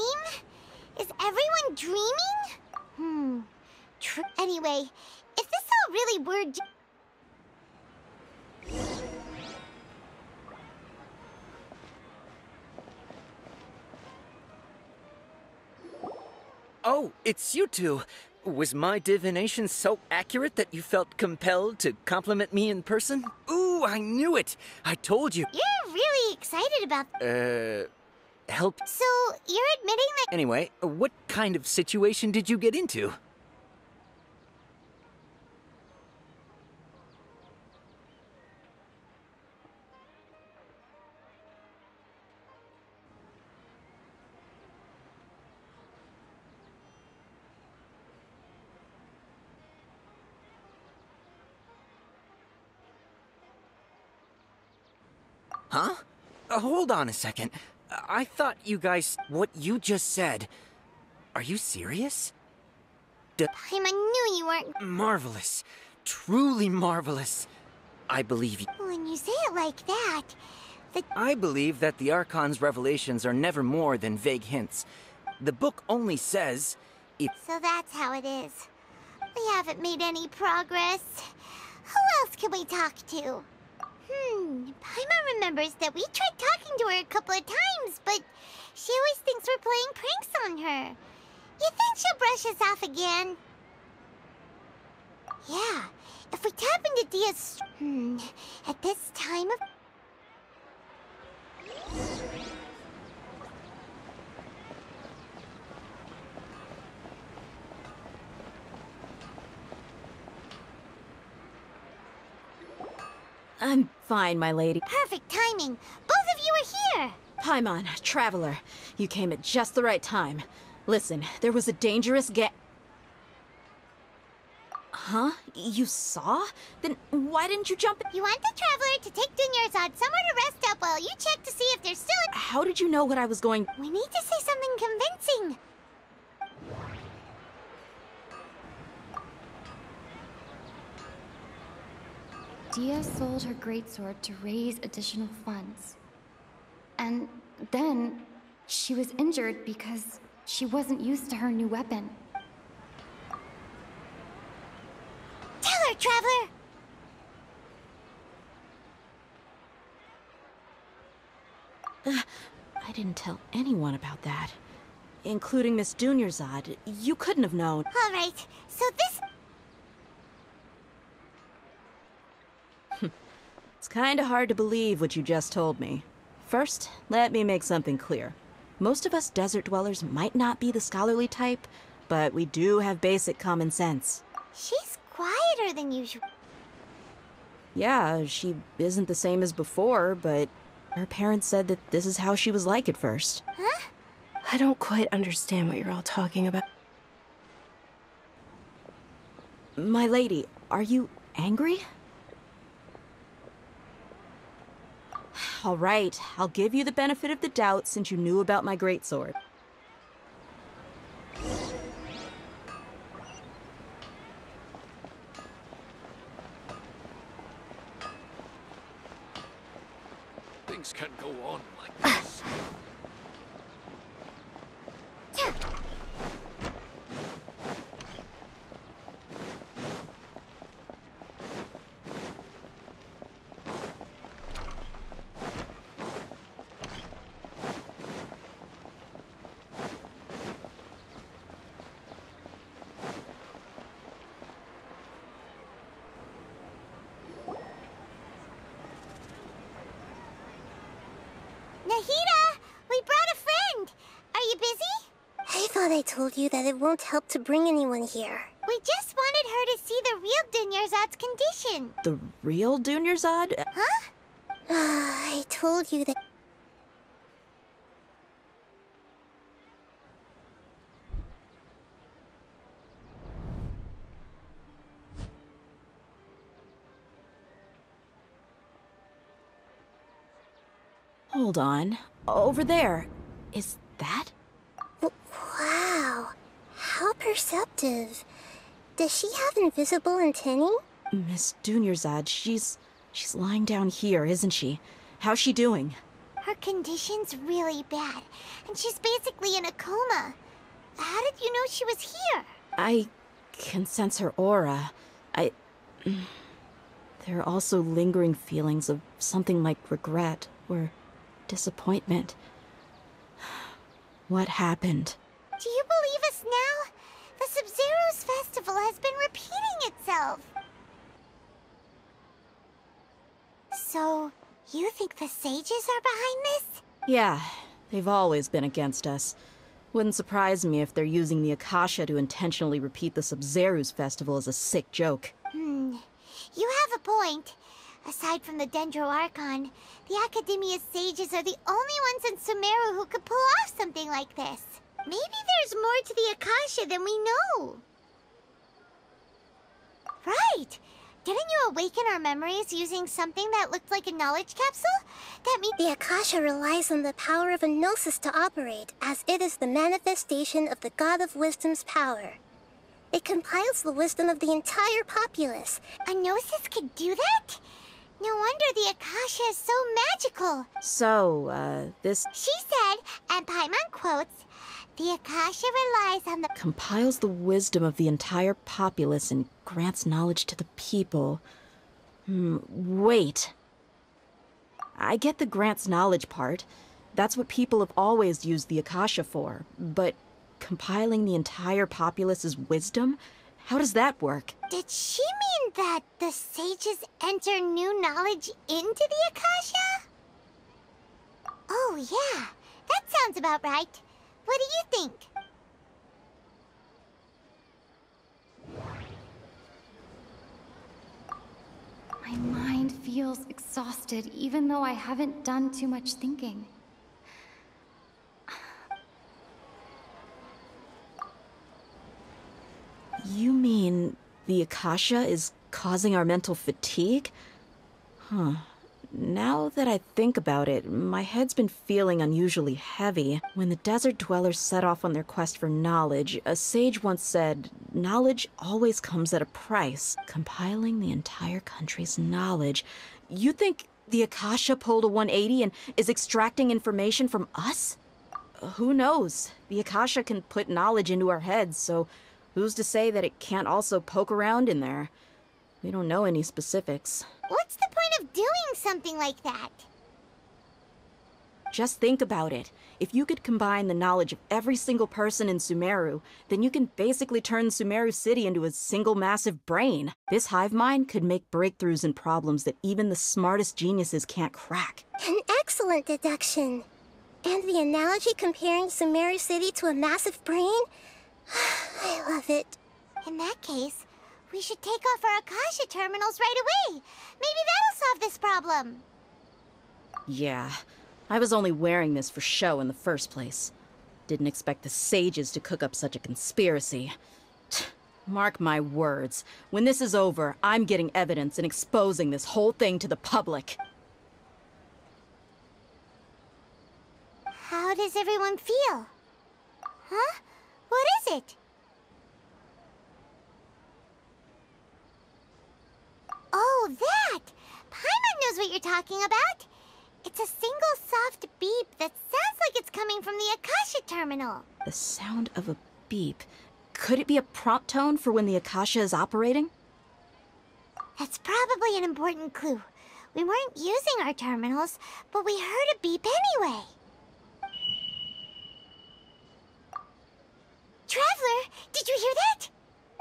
Is everyone dreaming? Anyway, if this all really were... Oh, it's you two. Was my divination so accurate that you felt compelled to compliment me in person? Ooh, I knew it! I told you. You're really excited about... Help. So, you're admitting that... Anyway, what kind of situation did you get into? Huh? Hold on a second. I thought you guys... What you just said... Are you serious? I knew you weren't... Marvelous. Truly marvelous. I believe you. When you say it like that, I believe that the Archon's revelations are never more than vague hints. The book only says... So that's how it is. We haven't made any progress. Who else can we talk to? Paimon remembers that we tried talking to her a couple of times, but she always thinks we're playing pranks on her. You think she'll brush us off again? Yeah, if we tap into Dia's... at this time of... I'm fine, my lady. Perfect timing. Both of you are here. Paimon, Traveler, you came at just the right time. Listen, there was a dangerous Huh? You saw? Then why didn't you jump in? You want the Traveler to take Dunyarzad somewhere to rest up while you check to see if there's still... How did you know what I was going... We need to say something convincing. Dia sold her greatsword to raise additional funds. And then she was injured because she wasn't used to her new weapon. Tell her, Traveler! I didn't tell anyone about that. Including Miss Dunyarzad. You couldn't have known. Alright, so this... It's kinda hard to believe what you just told me. First, let me make something clear. Most of us desert dwellers might not be the scholarly type, but we do have basic common sense. She's quieter than usual. Yeah, she isn't the same as before, but her parents said that this is how she was like at first. Huh? I don't quite understand what you're all talking about. My lady, are you angry? All right, I'll give you the benefit of the doubt since you knew about my greatsword. Things can't go on like this. Nahida! We brought a friend! Are you busy? I thought I told you that it won't help to bring anyone here. We just wanted her to see the real Dunyarzad's condition. The real Dunyarzad? Huh? I told you that... Hold on. Over there. Is that? Wow. How perceptive. Does she have invisible antennae? Miss Dunyarzad, she's lying down here, isn't she? How's she doing? Her condition's really bad, and she's basically in a coma. How did you know she was here? I can sense her aura. There are also lingering feelings of something like regret or disappointment. What happened? Do you believe us now? The Sub-Zero's festival has been repeating itself. So, you think the sages are behind this? Yeah, they've always been against us. Wouldn't surprise me if they're using the Akasha to intentionally repeat the Sub-Zero's festival as a sick joke. You have a point. Aside from the Dendro Archon, the Academia's sages are the only ones in Sumeru who could pull off something like this. Maybe there's more to the Akasha than we know. Right! Didn't you awaken our memories using something that looked like a knowledge capsule? That means the Akasha relies on the power of a Gnosis to operate, as it is the manifestation of the God of Wisdom's power. It compiles the wisdom of the entire populace. A Gnosis could do that? No wonder the Akasha is so magical. So, this... She said, and Paimon quotes, the Akasha relies on the... compiles the wisdom of the entire populace and grants knowledge to the people. Wait. I get the grants knowledge part. That's what people have always used the Akasha for. But compiling the entire populace's wisdom? How does that work? Did she mean that the sages enter new knowledge into the Akasha? Oh yeah, that sounds about right. What do you think? My mind feels exhausted, even though I haven't done too much thinking. You mean the Akasha is causing our mental fatigue? Huh. Now that I think about it, my head's been feeling unusually heavy. When the desert dwellers set off on their quest for knowledge, a sage once said, knowledge always comes at a price. Compiling the entire country's knowledge. You think the Akasha pulled a 180 and is extracting information from us? who knows? The Akasha can put knowledge into our heads, so who's to say that it can't also poke around in there? We don't know any specifics. What's the point of doing something like that? Just think about it. If you could combine the knowledge of every single person in Sumeru, then you can basically turn Sumeru City into a single massive brain. This hive mind could make breakthroughs in problems that even the smartest geniuses can't crack. An excellent deduction. And the analogy comparing Sumeru City to a massive brain? I love it. In that case, we should take off our Akasha terminals right away. Maybe that'll solve this problem. Yeah, I was only wearing this for show in the first place. Didn't expect the sages to cook up such a conspiracy. Mark my words, when this is over, I'm getting evidence and exposing this whole thing to the public. How does everyone feel? Huh? What is it? Oh, that! Paimon knows what you're talking about. It's a single soft beep that sounds like it's coming from the Akasha terminal. The sound of a beep. Could it be a prompt tone for when the Akasha is operating? That's probably an important clue. We weren't using our terminals, but we heard a beep anyway. Traveler, did you hear that?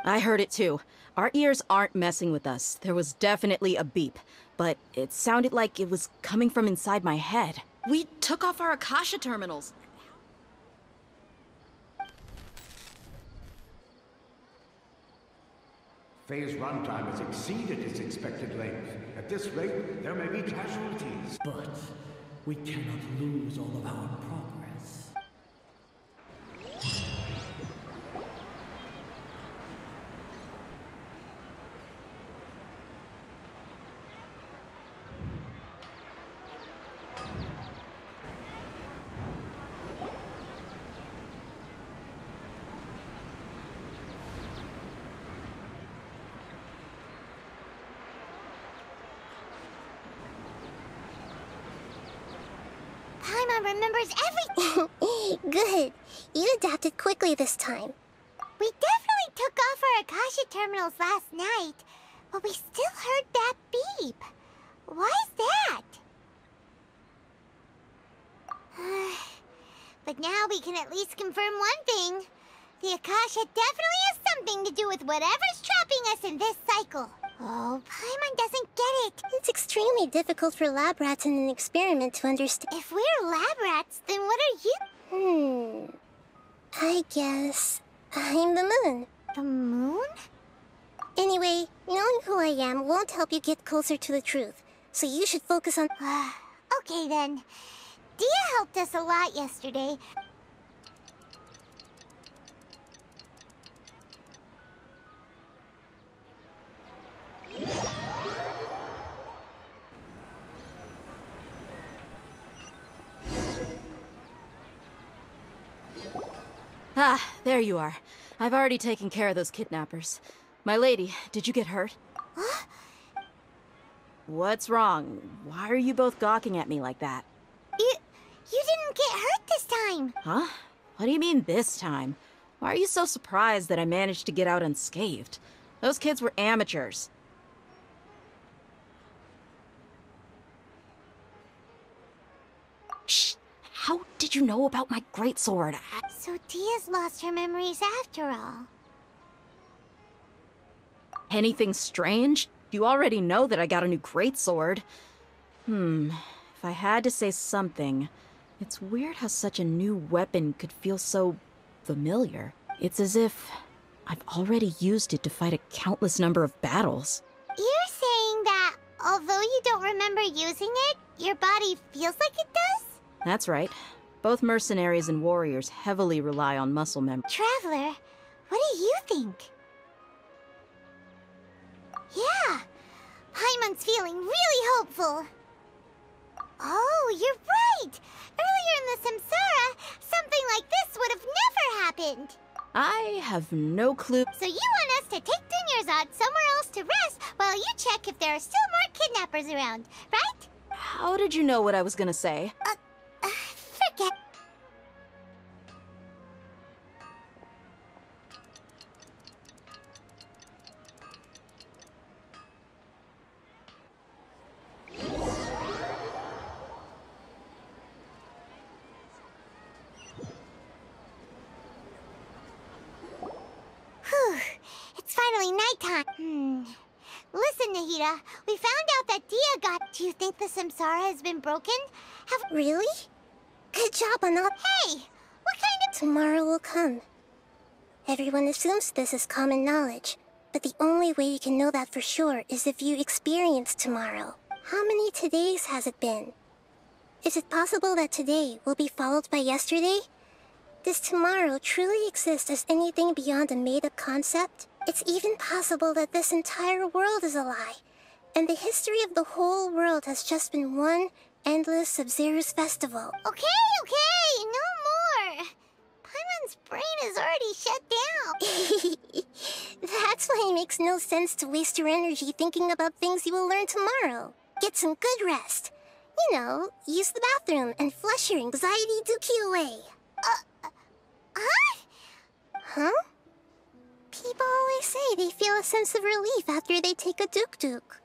I heard it too. Our ears aren't messing with us. There was definitely a beep, but it sounded like it was coming from inside my head. We took off our Akasha terminals. Phase runtime has exceeded its expected length. At this rate, there may be casualties. But we cannot lose all of our progress. Paimon remembers everything. Good. You adapted quickly this time. We definitely took off our Akasha terminals last night, but we still heard that beep. Why is that? But now we can at least confirm one thing. The Akasha definitely has something to do with whatever's trapping us in this cycle. Oh, Paimon doesn't get it. It's extremely difficult for lab rats in an experiment to understand. If we're lab rats, then what are you? I guess I'm the moon. The moon? Anyway, knowing who I am won't help you get closer to the truth. So you should focus on... Okay then. Dia helped us a lot yesterday. Ah, there you are. I've already taken care of those kidnappers. My lady, did you get hurt? Huh? What's wrong? Why are you both gawking at me like that? You didn't get hurt this time. Huh? What do you mean this time? Why are you so surprised that I managed to get out unscathed? Those kids were amateurs. Shh! How did you know about my greatsword? So Dia's lost her memories after all. Anything strange? You already know that I got a new greatsword. If I had to say something, it's weird how such a new weapon could feel so familiar. It's as if I've already used it to fight a countless number of battles. You're saying that although you don't remember using it, your body feels like it does? That's right. Both mercenaries and warriors heavily rely on muscle memory. Traveler, what do you think? Yeah, Paimon's feeling really hopeful. Oh, you're right! Earlier in the Samsara, something like this would have never happened. I have no clue. So you want us to take Dunyarzad somewhere else to rest while you check if there are still more kidnappers around, right? How did you know what I was gonna say? Forget. anytime. Listen, Nahida, we found out that Dia got... Do you think the Samsara has been broken? Really? Good job on all... Hey! What kind of... Tomorrow will come. Everyone assumes this is common knowledge, but the only way you can know that for sure is if you experience tomorrow. How many todays has it been? Is it possible that today will be followed by yesterday? Does tomorrow truly exist as anything beyond a made-up concept? It's even possible that this entire world is a lie, and the history of the whole world has just been one endless Sub-Zero's festival. Okay, no more. Paimon's brain is already shut down. That's why it makes no sense to waste your energy thinking about things you will learn tomorrow. Get some good rest. You know, use the bathroom and flush your anxiety dookie away. Huh? People always say they feel a sense of relief after they take a duk-duk.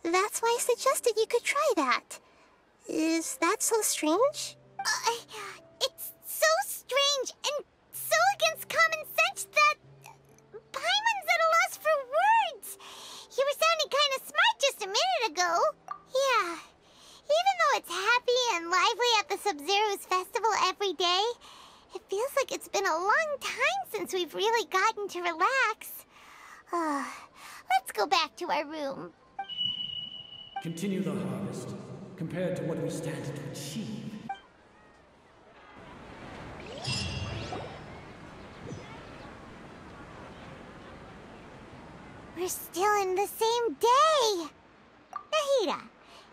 That's why I suggested you could try that. Is that so strange? It's so strange and so against common sense that... Paimon's at a loss for words. You were sounding kind of smart just a minute ago. Yeah. Even though it's happy and lively at the Sub-Zero's festival every day, it feels like it's been a long time since we've really gotten to relax. Let's go back to our room. Continue the harvest, compared to what we stand to achieve. We're still in the same day! Nahida,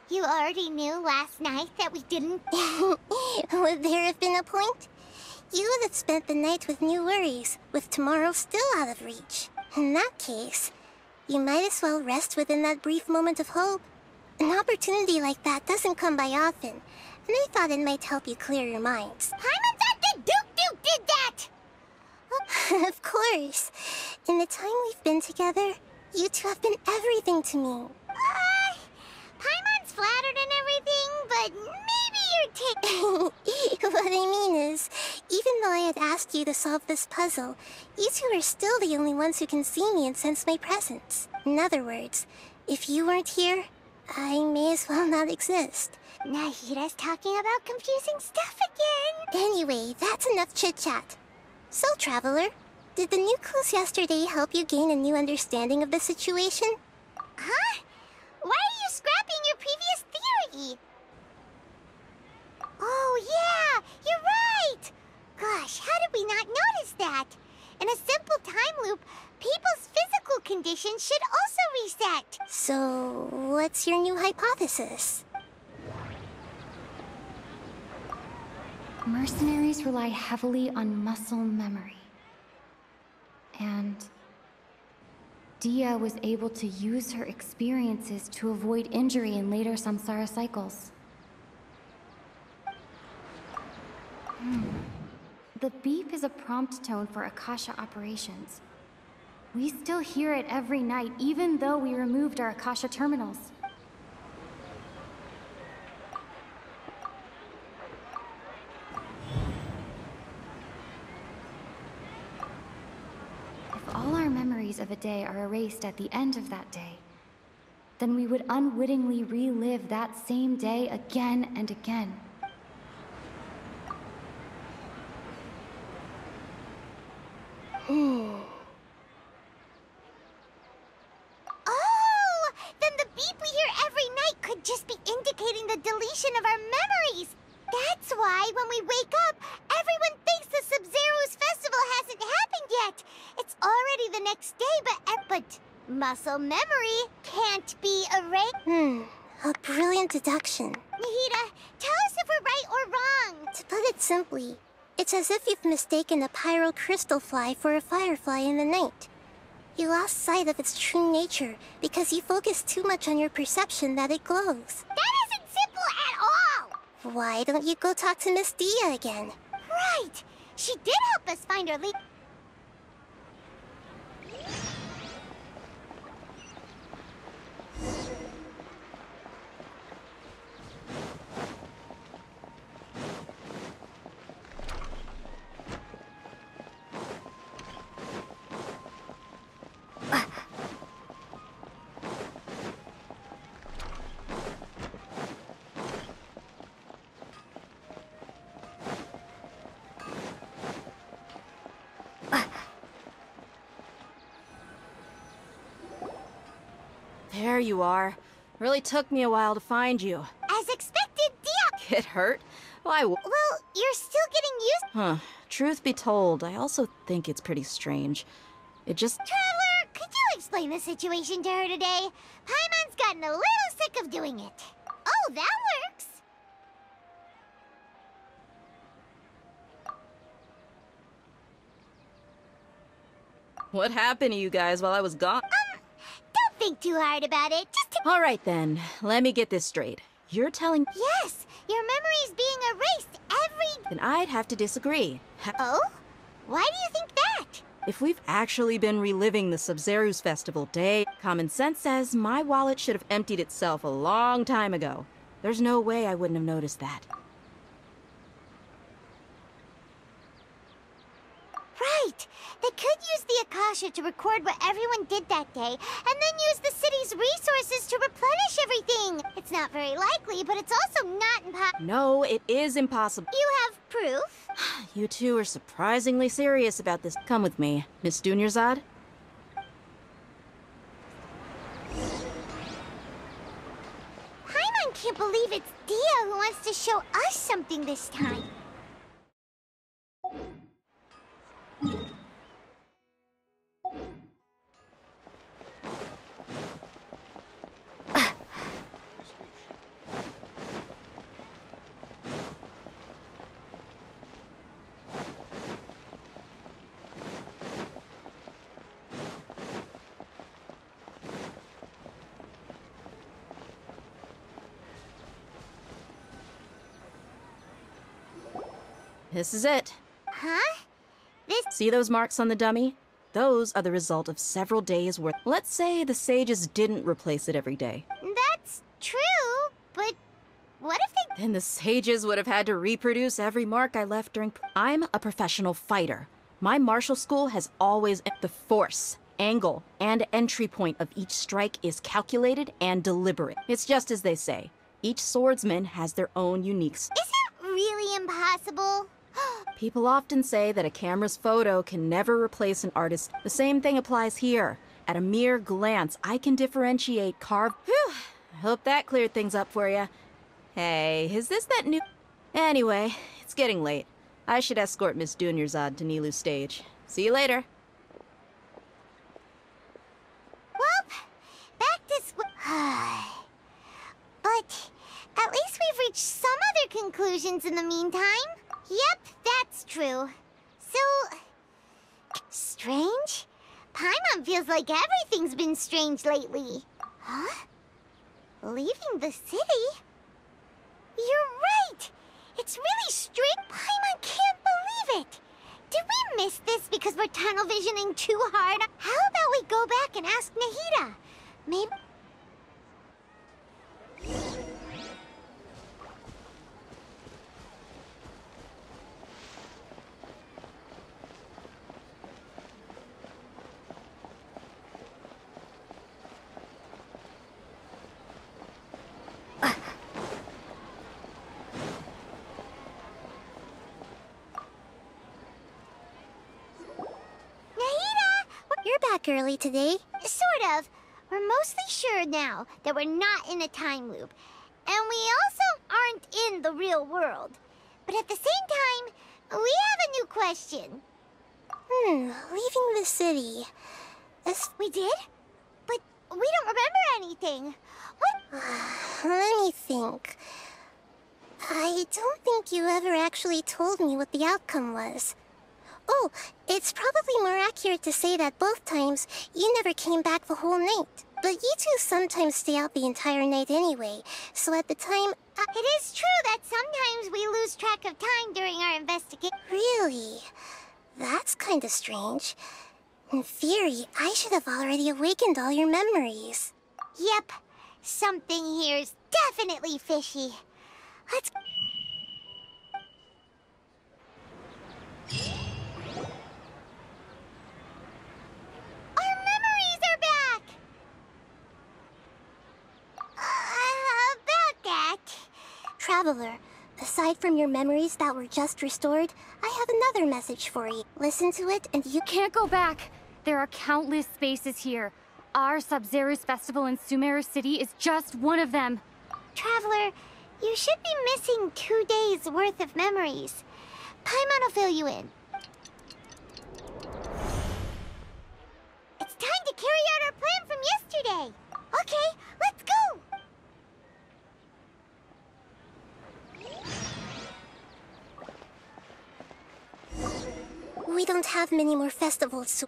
you already knew last night that we didn't... Would there have been a point? You would have spent the night with new worries, with tomorrow still out of reach. In that case, you might as well rest within that brief moment of hope. An opportunity like that doesn't come by often, and I thought it might help you clear your minds. Paimon thought the Duke did that! Of course. In the time we've been together, you two have been everything to me. Paimon's flattered and everything, but maybe you're taking... What I mean is, even though I had asked you to solve this puzzle, you two are still the only ones who can see me and sense my presence. In other words, if you weren't here, I may as well not exist. Nahida's talking about confusing stuff again. Anyway, that's enough chit-chat. So, Traveler, did the new clues yesterday help you gain a new understanding of the situation? Huh? Why are you scrapping your previous theory? Oh, yeah! You're right! Gosh, how did we not notice that? In a simple time loop, people's physical condition should also reset. So, what's your new hypothesis? Mercenaries rely heavily on muscle memory. And Dia was able to use her experiences to avoid injury in later samsara cycles. The beep is a prompt tone for Akasha operations. We still hear it every night, even though we removed our Akasha terminals. If all our memories of a day are erased at the end of that day, then we would unwittingly relive that same day again and again. Oh! Then the beep we hear every night could just be indicating the deletion of our memories! That's why, when we wake up, everyone thinks the Sub-Zero's festival hasn't happened yet! It's already the next day, but muscle memory can't be erased. A brilliant deduction. Nahida, tell us if we're right or wrong! To put it simply, it's as if you've mistaken a pyro crystal fly for a firefly in the night. You lost sight of its true nature because you focused too much on your perception that it glows. That isn't simple at all! Why don't you go talk to Miss Dia again? Right! She did help us find her lead. There you are. Really took me a while to find you. As expected, Dia! Get hurt? Why? Well, you're still getting used— Huh. Truth be told, I also think it's pretty strange. It just— Traveler, could you explain the situation to her today? Paimon's gotten a little sick of doing it. Oh, that works! What happened to you guys while I was gone? Don't think too hard about it. Just— Alright then, let me get this straight. You're telling— Yes, your memory's being erased every— Then I'd have to disagree. Oh? Why do you think that? If we've actually been reliving the Sub-Zeru's festival day, common sense says my wallet should have emptied itself a long time ago. There's no way I wouldn't have noticed that. Right! They could use the Akasha to record what everyone did that day, and then use the city's resources to replenish everything! It's not very likely, but it's also not impossible. No, it is impossible. You have proof? You two are surprisingly serious about this. Come with me, Miss Dunyarzad. Paimon can't believe it's Dia who wants to show us something this time. This is it. Huh? See those marks on the dummy? Those are the result of several days' worth. Let's say the sages didn't replace it every day. That's true, but what if they— Then the sages would have had to reproduce every mark I left during— I'm a professional fighter. My martial school has always— The force, angle, and entry point of each strike is calculated and deliberate. It's just as they say. Each swordsman has their own unique— Is it really impossible? People often say that a camera's photo can never replace an artist. The same thing applies here. At a mere glance, I can differentiate carved— Whew! I hope that cleared things up for you. Hey, is this that new— Anyway, it's getting late. I should escort Miss Dunyarzad to Nilu's stage. See you later. Well, back this way. But at least we've reached some other conclusions in the meantime. Yep, that's true. So— strange? Paimon feels like everything's been strange lately. Huh? Leaving the city? You're right! It's really strange. Paimon can't believe it! Did we miss this because we're tunnel visioning too hard? How about we go back and ask Nahida? Maybe— You're back early today. Sort of. We're mostly sure now that we're not in a time loop. And we also aren't in the real world. But at the same time, we have a new question. Leaving the city. We did? But we don't remember anything. What? Let me think. I don't think you ever actually told me what the outcome was. Oh, it's probably more accurate to say that both times you never came back the whole night. But you two sometimes stay out the entire night anyway, so at the time— It is true that sometimes we lose track of time during our investigation. Really? That's kind of strange. In theory, I should have already awakened all your memories. Yep. Something here's definitely fishy. Let's— Our memories are back! About that... Traveler, aside from your memories that were just restored, I have another message for you. Listen to it and you— Can't go back. There are countless spaces here. Our Sub-Zero's festival in Sumeru City is just one of them. Traveler, you should be missing 2 days worth of memories. Paimon will fill you in. It's time to carry out our plan from yesterday. Okay, let's go. We don't have many more festivals, so...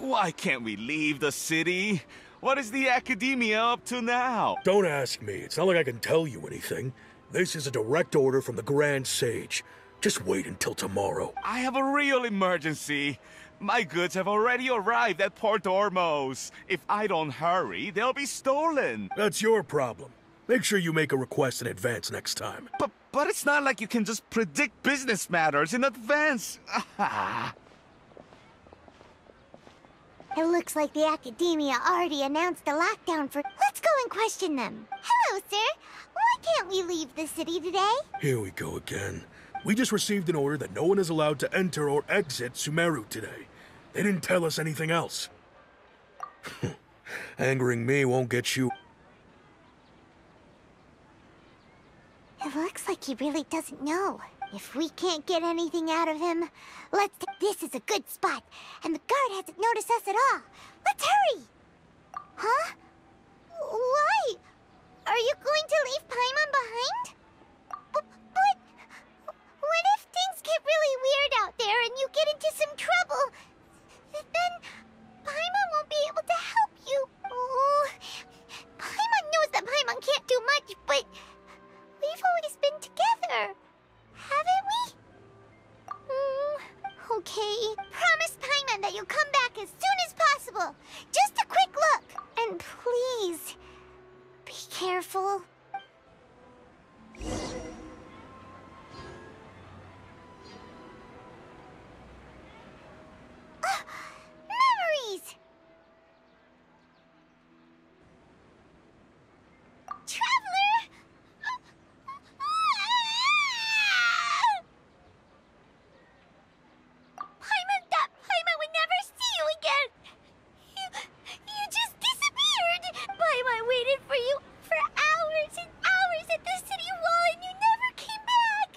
Why can't we leave the city? What is the Academia up to now? Don't ask me. It's not like I can tell you anything. This is a direct order from the Grand Sage. Just wait until tomorrow. I have a real emergency. My goods have already arrived at Port Ormos. If I don't hurry, they'll be stolen. That's your problem. Make sure you make a request in advance next time. But it's not like you can just predict business matters in advance. It looks like the Academia already announced a lockdown for... Let's go and question them. Hello, sir. Why can't we leave the city today? Here we go again. We just received an order that no one is allowed to enter or exit Sumeru today. They didn't tell us anything else. Angering me won't get you... It looks like he really doesn't know. If we can't get anything out of him, let's... This is a good spot, and the guard hasn't noticed us at all. Let's hurry! Huh? Why? Are you going to leave Paimon behind? But... What if things get really weird out there and you get into some trouble? Then Paimon won't be able to help you. Oh, Paimon knows that Paimon can't do much, but we've always been together. Haven't we? Okay. Promise Paimon that you'll come back as soon as possible. Just a quick look. And please, be careful. Memories! Traveler! Paimon would never see you again! You just disappeared! Paimon waited for you for hours and hours at the city wall and you never came back!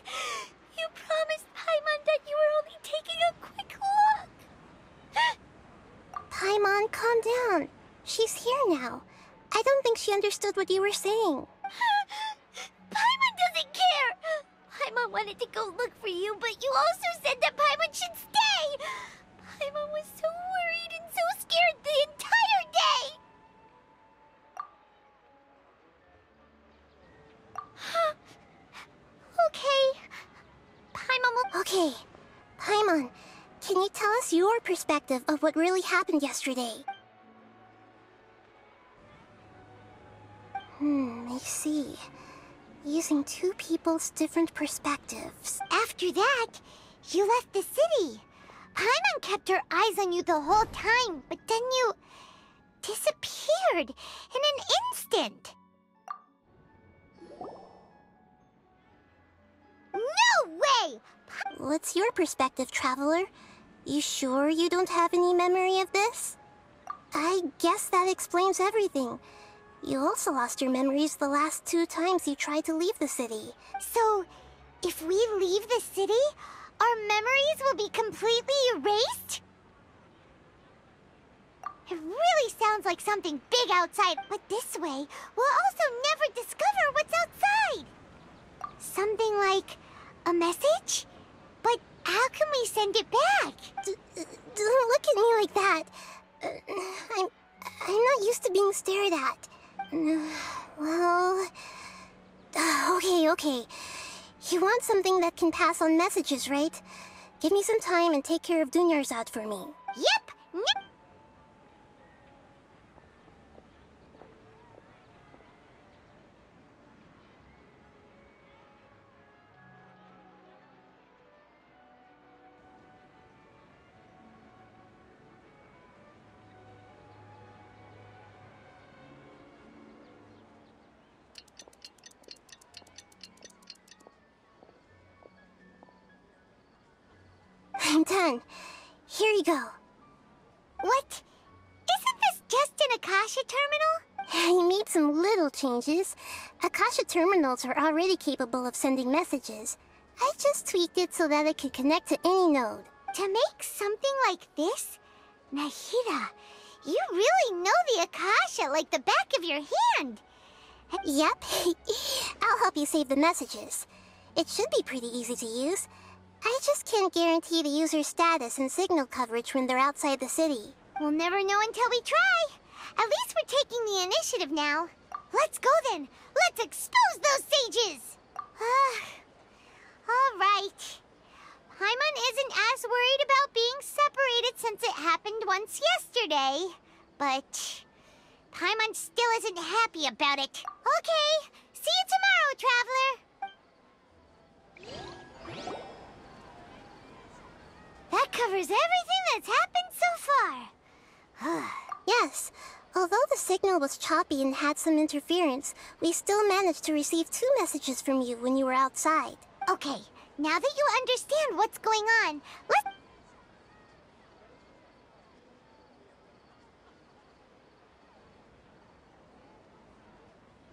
You promised Paimon that you were only taking a quick look! Paimon, calm down. She's here now. I don't think she understood what you were saying. Paimon doesn't care! Paimon wanted to go look for you, but you also said that Paimon should stay! Paimon was so worried and so scared the entire day! Okay. Paimon will... Okay. Paimon, can you tell us your perspective of what really happened yesterday? I see. Using two people's different perspectives. After that, you left the city. Paimon kept her eyes on you the whole time, but then you... disappeared in an instant. No way! What's your perspective, Traveler? You sure you don't have any memory of this? I guess that explains everything. You also lost your memories the last 2 times you tried to leave the city. So, if we leave the city, our memories will be completely erased? It really sounds like something big outside, but this way, we'll also never discover what's outside. Something like a message? But how can we send it back? Don't look at me like that. I'm not used to being stared at. Well... Okay. You want something that can pass on messages, right? Give me some time and take care of Dunyarzad for me. Yep. Yep. I'm done. Here you go. What? Isn't this just an Akasha terminal? I made some little changes. Akasha terminals are already capable of sending messages. I just tweaked it so that it could connect to any node. To make something like this? Nahida, you really know the Akasha like the back of your hand. Yep. I'll help you save the messages. It should be pretty easy to use. I just can't guarantee the user's status and signal coverage when they're outside the city. We'll never know until we try. At least we're taking the initiative now. Let's go then. Let's expose those sages. All right. Paimon isn't as worried about being separated since it happened once yesterday. But Paimon still isn't happy about it. Okay. See you tomorrow, Traveler. That covers everything that's happened so far. Yes. Although the signal was choppy and had some interference, we still managed to receive 2 messages from you when you were outside. Okay, now that you understand what's going on, let's...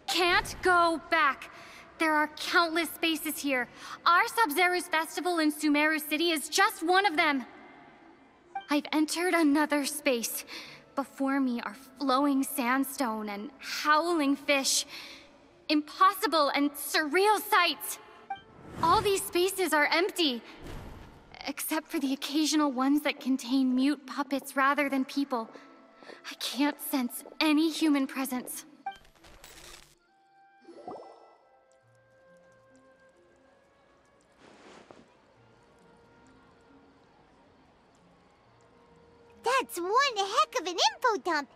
Can't go back. There are countless spaces here. Our Sub-Zero's festival in Sumeru City is just one of them. I've entered another space. Before me are flowing sandstone and howling fish. Impossible and surreal sights. All these spaces are empty, except for the occasional ones that contain mute puppets rather than people. I can't sense any human presence. That's one heck of an info dump.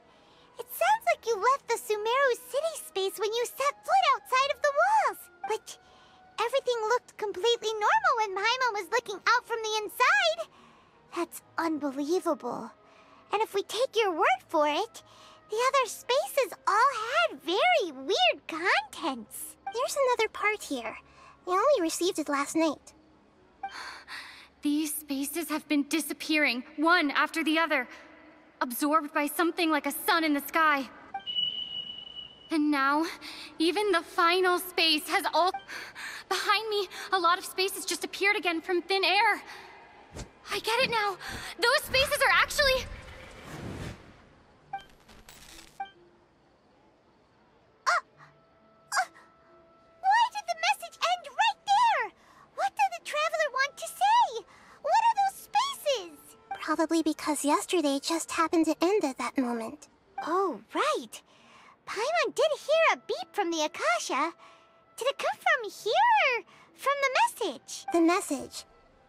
It sounds like you left the Sumeru City space when you set foot outside of the walls. But everything looked completely normal when Paimon was looking out from the inside. That's unbelievable. And if we take your word for it, the other spaces all had very weird contents. There's another part here. We only received it last night. These spaces have been disappearing, one after the other, absorbed by something like a sun in the sky. And now, even the final space has all... Behind me, a lot of spaces just appeared again from thin air. I get it now. Those spaces are actually... Why did the message end right there? What did the Traveler want to say? What are those spaces? Probably because yesterday just happened to end at that moment. Oh, right. Paimon did hear a beep from the Akasha. Did it come from here or from the message? The message.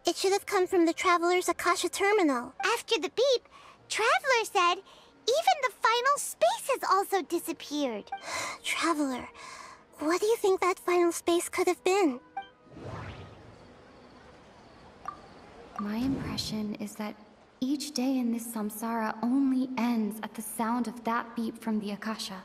It should have come from the Traveler's Akasha terminal. After the beep, Traveler said even the final spaces also disappeared. Traveler, what do you think that final space could have been? My impression is that each day in this samsara only ends at the sound of that beep from the Akasha.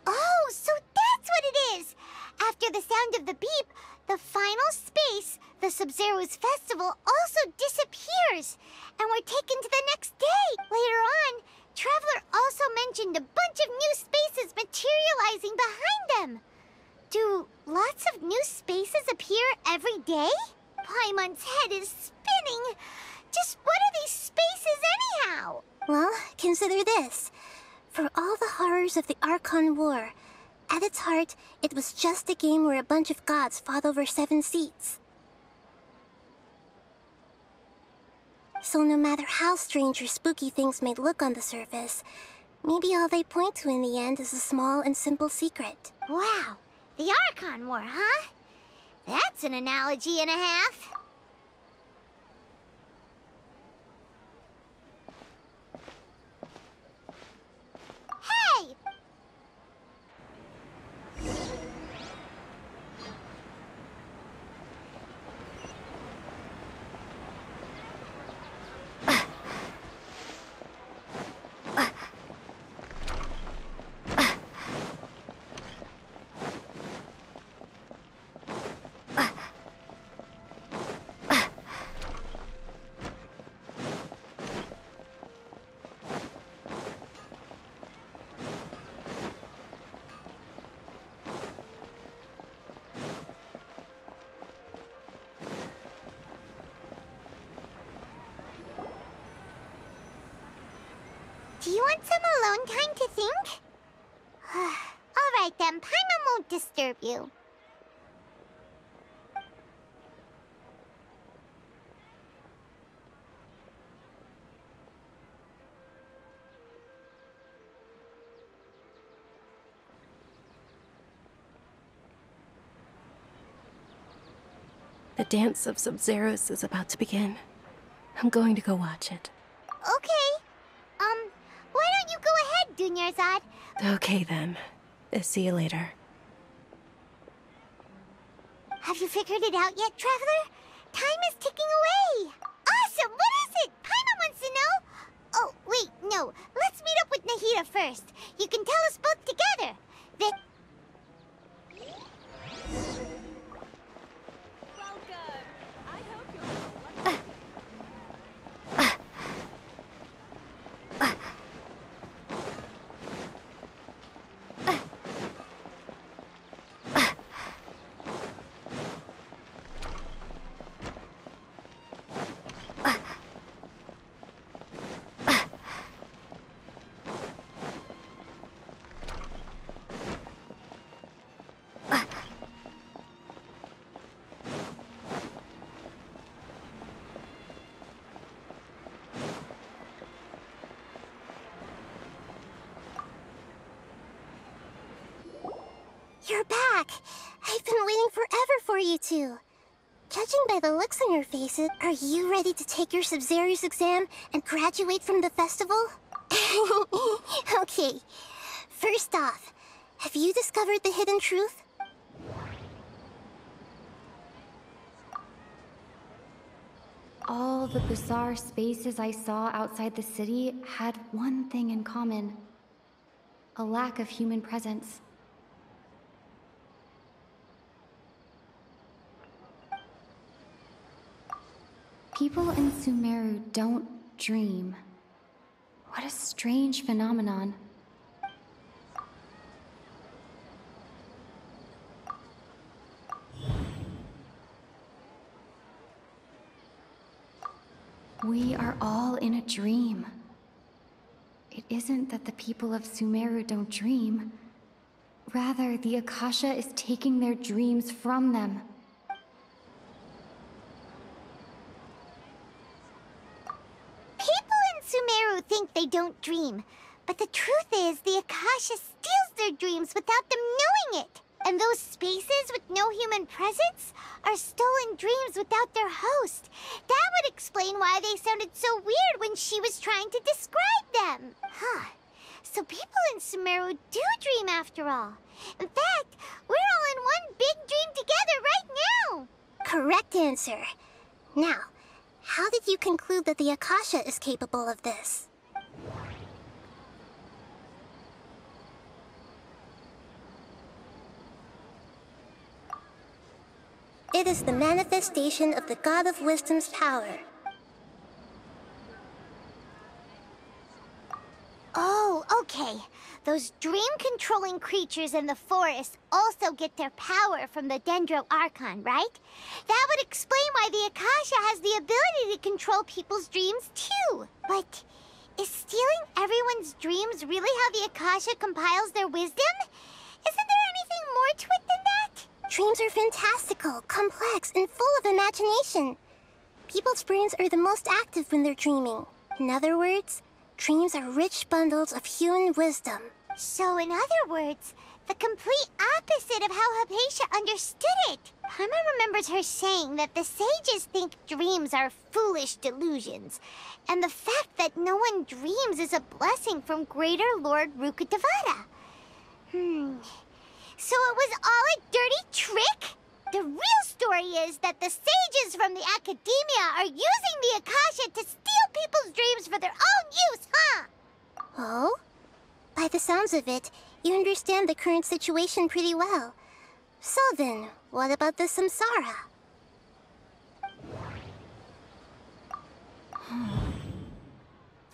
Oh, so that's what it is! After the sound of the beep, the final space, the Sub-Zero's festival, also disappears, and we're taken to the next day. Later on, Traveler also mentioned a bunch of new spaces materializing behind them. Do lots of new spaces appear every day? Paimon's head is spinning. Just what are these spaces anyhow? Well, consider this. For all the horrors of the Archon War, at its heart, it was just a game where a bunch of gods fought over 7 seats. So no matter how strange or spooky things may look on the surface, maybe all they point to in the end is a small and simple secret. Wow, The Archon War, huh? That's an analogy and a half. Hey! Do you want some alone time to think? Alright then, Paimon won't disturb you. The dance of Sub-Zeros is about to begin. I'm going to go watch it. Okay. Why don't you go ahead, Dunyarzad? Okay then. See you later. Have you figured it out yet, Traveler? Time is ticking away! Awesome! What is it? Paimon wants to know! Oh, wait, no. Let's meet up with Nahida first. You can tell us both together. You're back! I've been waiting forever for you two. Judging by the looks on your faces, are you ready to take your Sub-Zero's exam and graduate from the festival? Okay. First off, have you discovered the hidden truth? All the bizarre spaces I saw outside the city had one thing in common: a lack of human presence. People in Sumeru don't dream. What a strange phenomenon. We are all in a dream. It isn't that the people of Sumeru don't dream. Rather, the Akasha is taking their dreams from them. People in Sumeru think they don't dream, but the truth is the Akasha steals their dreams without them knowing it. And those spaces with no human presence are stolen dreams without their host. That would explain why they sounded so weird when she was trying to describe them. Huh. So people in Sumeru do dream after all. In fact, we're all in one big dream together right now. Correct answer. Now, how did you conclude that the Akasha is capable of this? It is the manifestation of the God of Wisdom's power. Oh, okay. Those dream-controlling creatures in the forest also get their power from the Dendro Archon, right? That would explain why the Akasha has the ability to control people's dreams, too. But is stealing everyone's dreams really how the Akasha compiles their wisdom? Isn't there anything more to it than that? Dreams are fantastical, complex, and full of imagination. People's brains are the most active when they're dreaming. In other words, dreams are rich bundles of human wisdom. So in other words, The complete opposite of how Hypatia understood it. Paimon remembers her saying that the sages think dreams are foolish delusions, and the fact that no one dreams is a blessing from Greater Lord Rukkhadevata. So it was all a dirty trick? The real story is that the sages from the academia are using the Akasha to steal people's dreams for their own use, huh? Oh? By the sounds of it, you understand the current situation pretty well. So then, what about the samsara?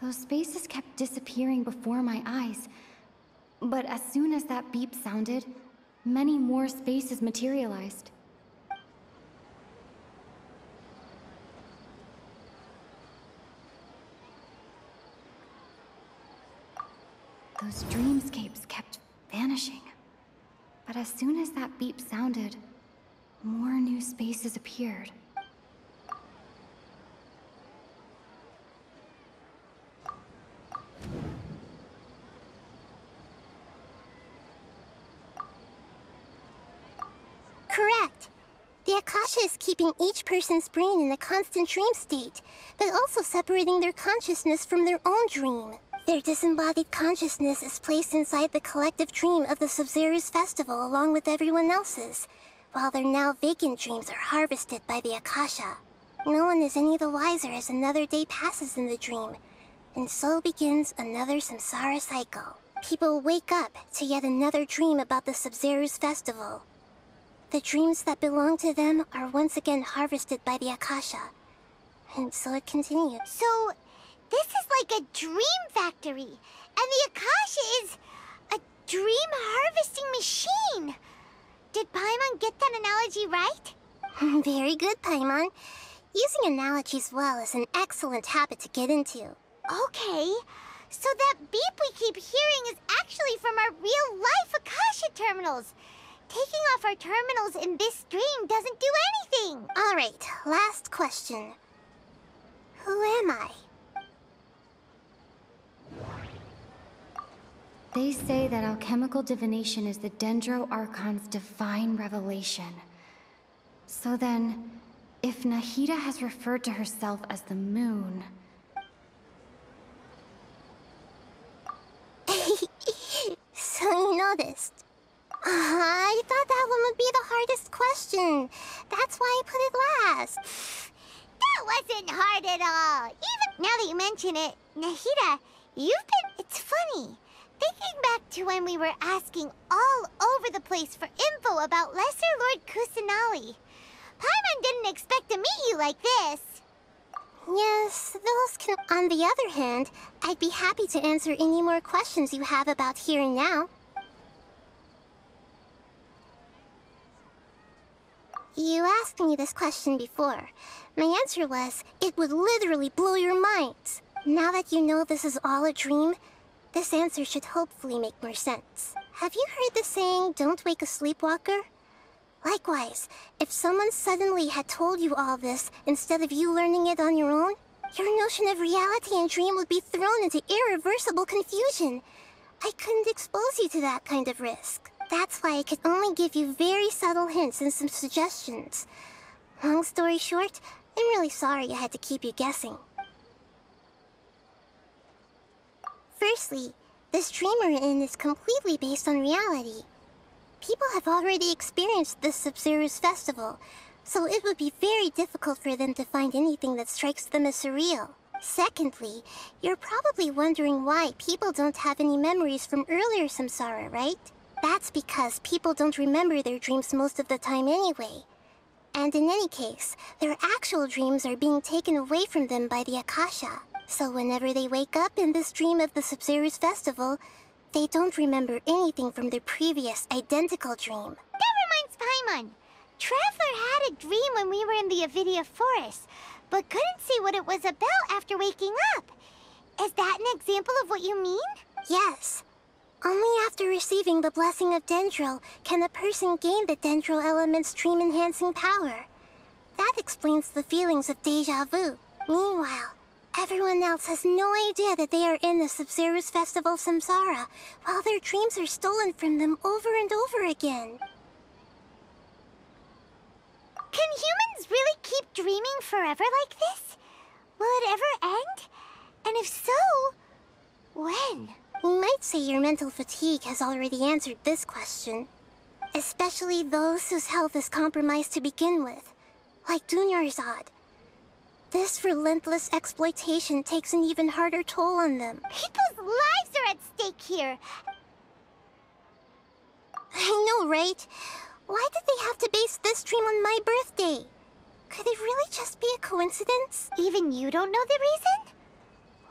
Those spaces kept disappearing before my eyes. But as soon as that beep sounded, many more spaces materialized. Those dreamscapes kept vanishing. But as soon as that beep sounded, more new spaces appeared. Correct. The Akasha is keeping each person's brain in a constant dream state, but also separating their consciousness from their own dream. Their disembodied consciousness is placed inside the collective dream of the Sub-Zero's festival along with everyone else's, while their now vacant dreams are harvested by the Akasha. No one is any the wiser as another day passes in the dream, and so begins another samsara cycle. People wake up to yet another dream about the Sub-Zero's festival. The dreams that belong to them are once again harvested by the Akasha, and so it continues. So, this is like a dream factory, and the Akasha is a dream harvesting machine. Did Paimon get that analogy right? Very good, Paimon. Using analogies well is an excellent habit to get into. Okay, so that beep we keep hearing is actually from our real-life Akasha terminals. Taking off our terminals in this dream doesn't do anything. All right, last question. Who am I? They say that alchemical divination is the Dendro Archon's divine revelation. So then, if Nahida has referred to herself as the moon... So you noticed. I thought that one would be the hardest question. That's why I put it last. That wasn't hard at all. Even now that you mention it, Nahida, it's funny. Thinking back to when we were asking all over the place for info about Lesser Lord Kusanali. Paimon didn't expect to meet you like this. Yes, those can... On the other hand, I'd be happy to answer any more questions you have about here and now. You asked me this question before. My answer was, it would literally blow your minds. Now that you know this is all a dream, this answer should hopefully make more sense. Have you heard the saying, don't wake a sleepwalker? Likewise, if someone suddenly had told you all this instead of you learning it on your own, your notion of reality and dream would be thrown into irreversible confusion. I couldn't expose you to that kind of risk. That's why I could only give you very subtle hints and some suggestions. Long story short, I'm really sorry I had to keep you guessing. Firstly, this dream we're in is completely based on reality. People have already experienced this Sub-Zero's festival, so it would be very difficult for them to find anything that strikes them as surreal. Secondly, you're probably wondering why people don't have any memories from earlier samsara, right? That's because people don't remember their dreams most of the time anyway. And in any case, their actual dreams are being taken away from them by the Akasha. So whenever they wake up in this dream of the Sub-Zero's festival, they don't remember anything from their previous identical dream. That reminds Paimon. Traveler had a dream when we were in the Avidia forest, but couldn't see what it was about after waking up. Is that an example of what you mean? Yes. Only after receiving the blessing of Dendro can a person gain the Dendro element's dream-enhancing power. That explains the feelings of déjà vu. Meanwhile, Everyone else has no idea that they are in the Sub-Zero's Festival Samsara, while their dreams are stolen from them over and over again. Can humans really keep dreaming forever like this? Will it ever end? And if so, when? You might say your mental fatigue has already answered this question. Especially those whose health is compromised to begin with, like Dunyarzad. This relentless exploitation takes an even harder toll on them. People's lives are at stake here. I know, right? Why did they have to base this dream on my birthday? Could it really just be a coincidence? Even you don't know the reason?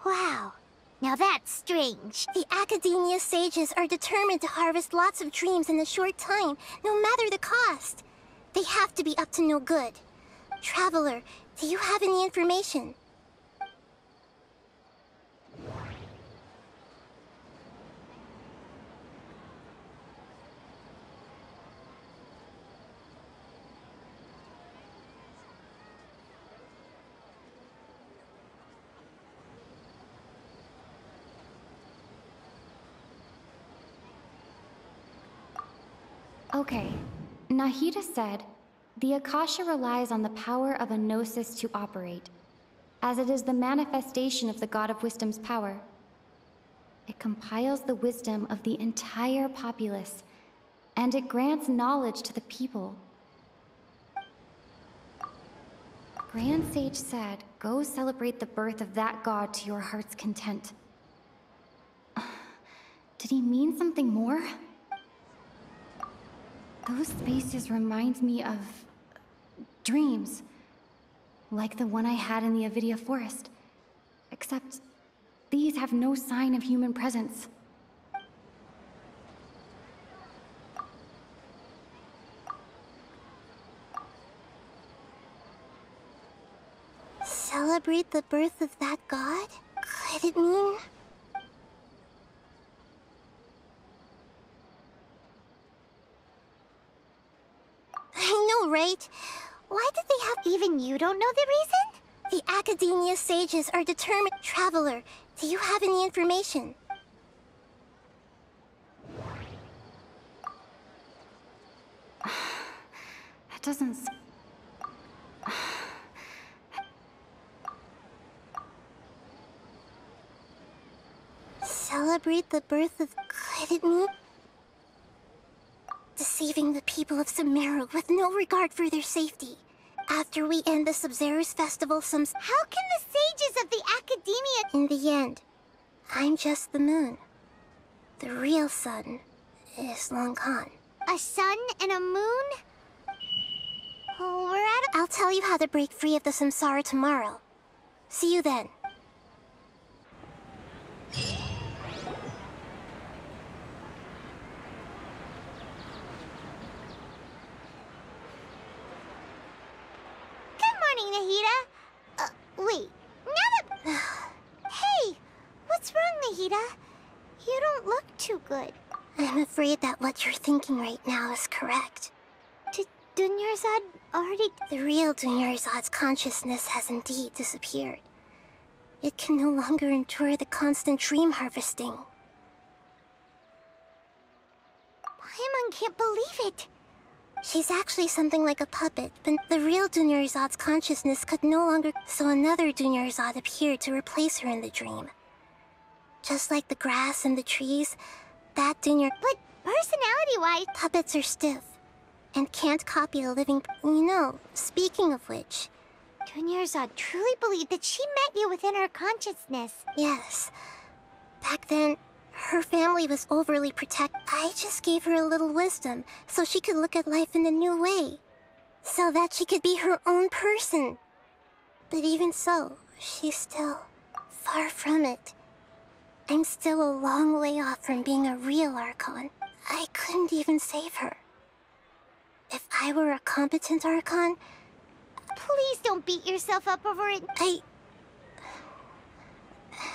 Wow. Now that's strange. The Academia sages are determined to harvest lots of dreams in a short time, no matter the cost. They have to be up to no good. Traveler, do you have any information? Okay. Nahida said, the Akasha relies on the power of a gnosis to operate, as it is the manifestation of the God of Wisdom's power. It compiles the wisdom of the entire populace, and it grants knowledge to the people. Grand Sage said, go celebrate the birth of that god to your heart's content. Did he mean something more? Those spaces remind me of dreams, like the one I had in the Avidia Forest. Except, these have no sign of human presence. Celebrate the birth of that god? Could it mean... I know, right? Why did they have... Even you don't know the reason? The Academia sages are determined... Traveler, do you have any information? That doesn't... Celebrate the birth of... Could it mean... Deceiving the people of Sumeru with no regard for their safety. After we end the Sub-Zero's festival, How can the sages of the Academia... In the end, I'm just the moon. The real sun is long gone. A sun and a moon? Oh, we're at I'll tell you how to break free of the samsara tomorrow. See you then. Nahida. Wait. Now that... Hey! What's wrong, Nahida? You don't look too good. I'm afraid that what you're thinking right now is correct. Did Dunyarzad already... The real Dunyarzad's consciousness has indeed disappeared. It can no longer endure the constant dream harvesting. Paimon can't believe it. She's actually something like a puppet, but the real Dunyarzad's consciousness could no longer... So another Dunyarzad appeared to replace her in the dream. Just like the grass and the trees, that Dunyar... But personality-wise... Puppets are stiff, and can't copy a living... You know, speaking of which... Dunyarzad truly believed that she met you within her consciousness. Yes. Back then... Her family was overly protected. I just gave her a little wisdom, so she could look at life in a new way. So that she could be her own person. But even so, she's still far from it. I'm still a long way off from being a real Archon. I couldn't even save her. If I were a competent Archon... Please don't beat yourself up over it.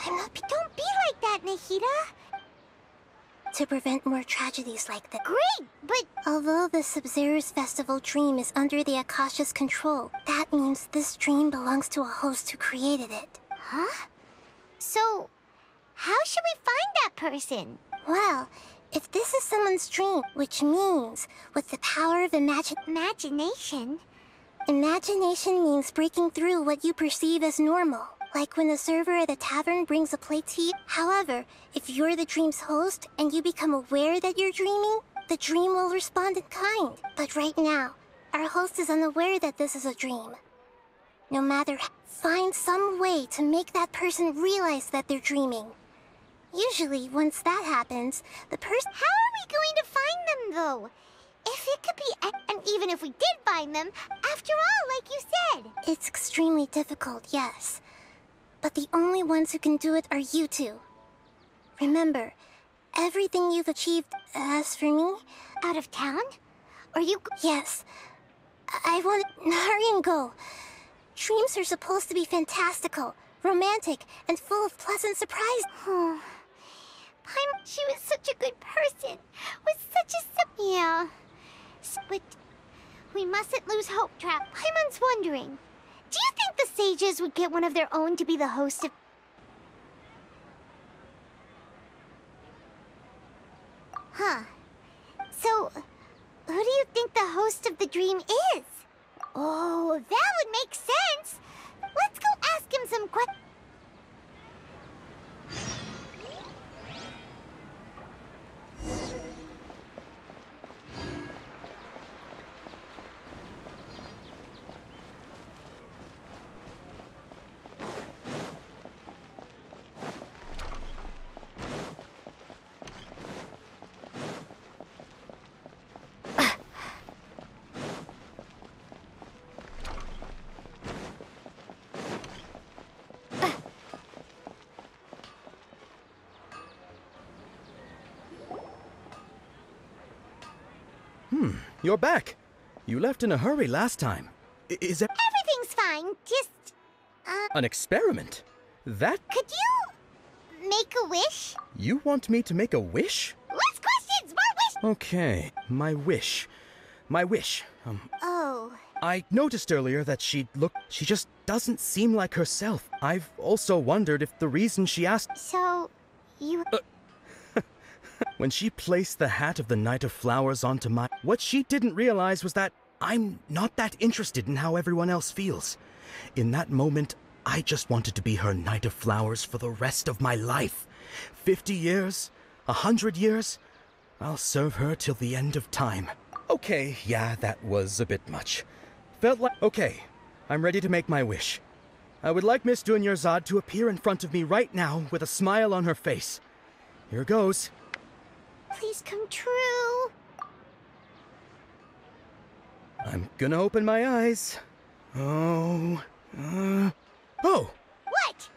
I'm not... Don't be like that, Nahida. To prevent more tragedies like that. Great, but... Although the Sub-Zero's festival dream is under the Akasha's control, that means this dream belongs to a host who created it. Huh? So, how should we find that person? Well, if this is someone's dream, which means with the power of imagination. Imagination means breaking through what you perceive as normal. Like when the server at a tavern brings a plate to you. However, if you're the dream's host and you become aware that you're dreaming, the dream will respond in kind. But right now, our host is unaware that this is a dream. No matter, find some way to make that person realize that they're dreaming. Usually, once that happens, the person— How are we going to find them, though? If it could be— and even if we did find them, after all, like you said. It's extremely difficult, yes. But the only ones who can do it are you two. Remember, everything you've achieved— as for me— Out of town? Or you— Yes. I want— Hurry and go. Dreams are supposed to be fantastical, romantic, and full of pleasant surprises. Paimon, she was such a good person. Was such a— Yeah. But we mustn't lose hope, Trap. Paimon's wondering, do you think the sages would get one of their own to be the host of— Huh. So, who do you think the host of the dream is? Oh, that would make sense. Let's go ask him some questions. You're back. You left in a hurry last time. Is it— Everything's fine, just— an experiment? That— Could you make a wish? You want me to make a wish? Less questions, more wish! Okay, my wish. My wish. Oh. I noticed earlier that she just doesn't seem like herself. I've also wondered if the reason she asked— So, you— When she placed the hat of the Knight of Flowers onto my— What she didn't realize was that I'm not that interested in how everyone else feels. In that moment, I just wanted to be her Knight of Flowers for the rest of my life. 50 years? 100 years? I'll serve her till the end of time. Okay, yeah, that was a bit much. Felt like— Okay, I'm ready to make my wish. I would like Miss Dunyarzad to appear in front of me right now with a smile on her face. Here goes. Please come true. I'm gonna open my eyes. Oh. What?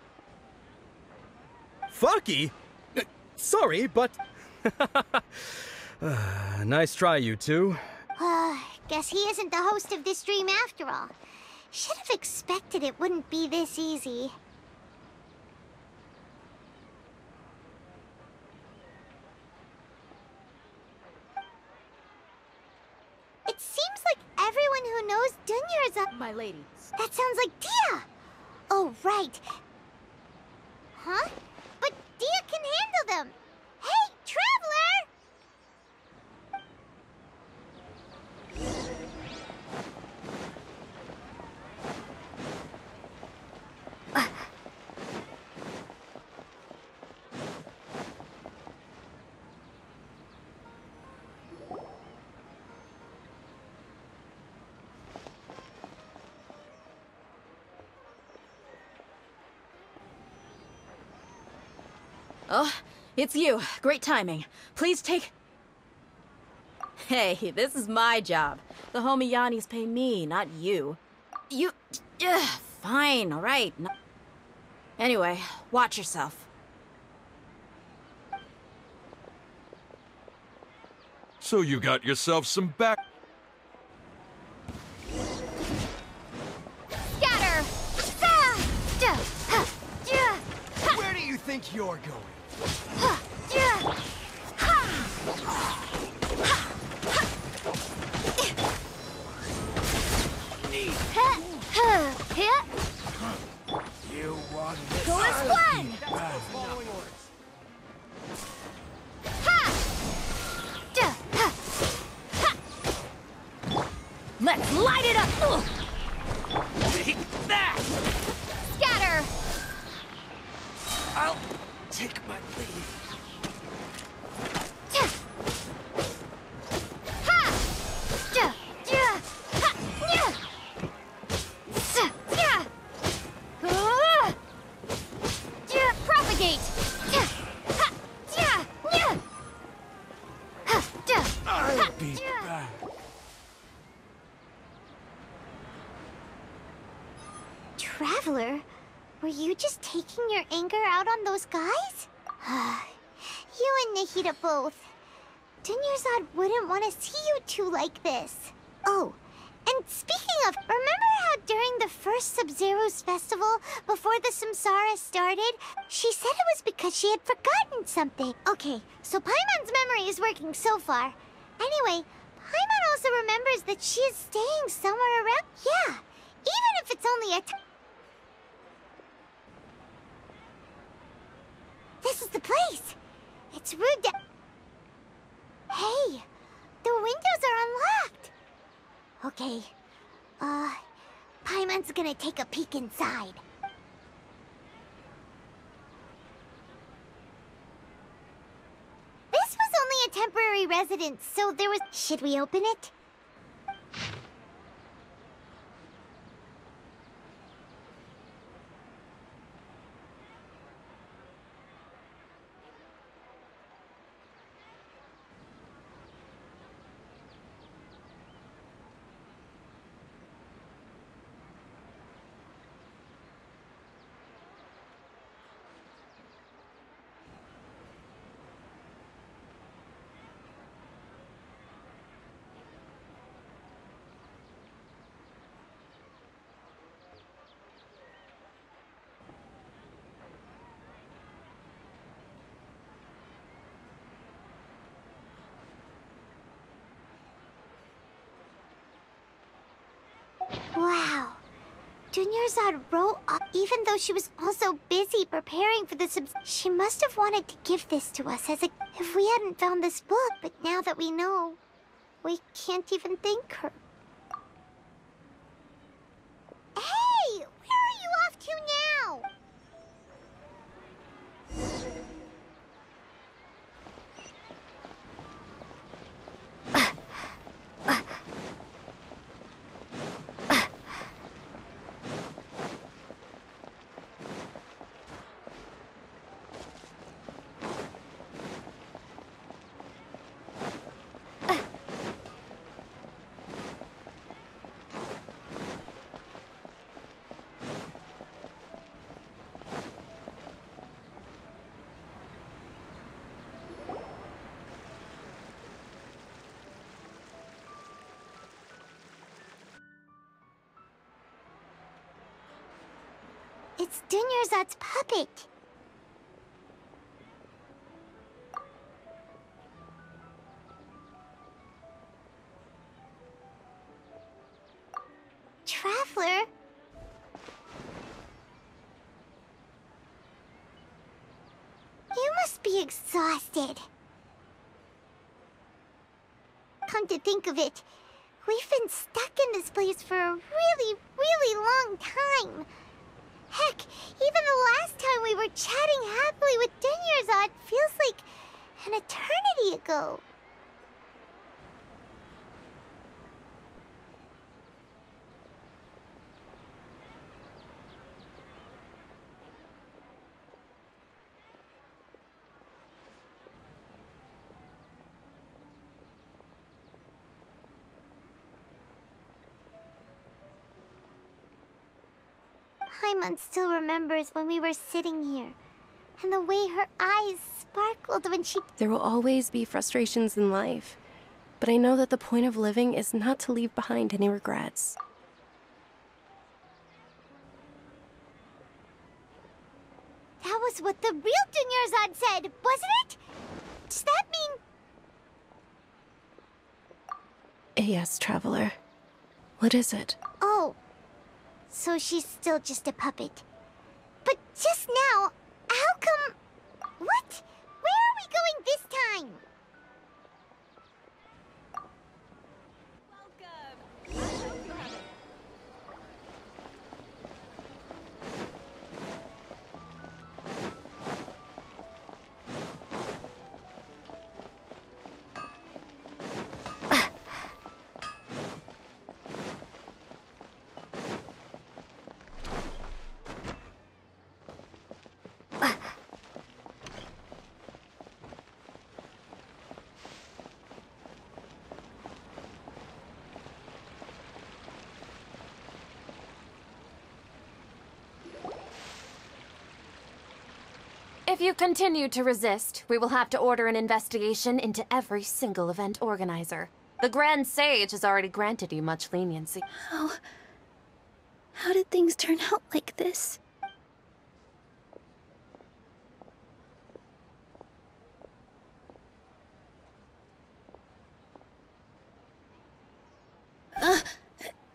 Fucky? Sorry, but... Nice try, you two. Guess he isn't the host of this dream after all. Should have expected it wouldn't be this easy. It seems like everyone who knows Dunyarzad— My lady. That sounds like Dia! Oh, right. Huh? But Dia can handle them! Hey, Traveler! Oh, it's you. Great timing. Please take... Hey, this is my job. The homie Yanni's pay me, not you. You... fine, all right. Anyway, watch yourself. So you got yourself some back... Scatter! Where do you think you're going? You Go as planned! Let's light it up! Ugh. Take that! Scatter! I'll take my leave. Propagate! I'll be back. Traveler, were you just taking your anger out on those guys? You and Nahida both. Dunyarzad wouldn't want to see you two like this. Oh, and speaking of, remember how during the first Sub-Zero's festival, before the Samsara started, she said it was because she had forgotten something. Okay, so Paimon's memory is working so far. Anyway, Paimon also remembers that she is staying somewhere around. Yeah, even if it's only a This is the place! It's rude to... Hey! The windows are unlocked! Okay, Paimon's gonna take a peek inside. This was only a temporary residence, so there was... Should we open it? Wow. Dunyarzad wrote up even though she was also busy preparing for the She must have wanted to give this to us as a... If we hadn't found this book, but now that we know, we can't even thank her. Hey! Where are you off to now? It's Dunyarzad's puppet. Traveler? You must be exhausted. Come to think of it, we've been stuck in this place for a really, really long time. Heck, even the last time we were chatting happily with Dunyarzad feels like an eternity ago. Paimon still remembers when we were sitting here, and the way her eyes sparkled when she... There will always be frustrations in life, but I know that the point of living is not to leave behind any regrets. That was what the real Dunyarzad said, wasn't it? Does that mean... Yes, Traveler. What is it? Oh, so she's still just a puppet. But just now, how come... What? Where are we going this time? If you continue to resist, we will have to order an investigation into every single event organizer. The Grand Sage has already granted you much leniency. How did things turn out like this?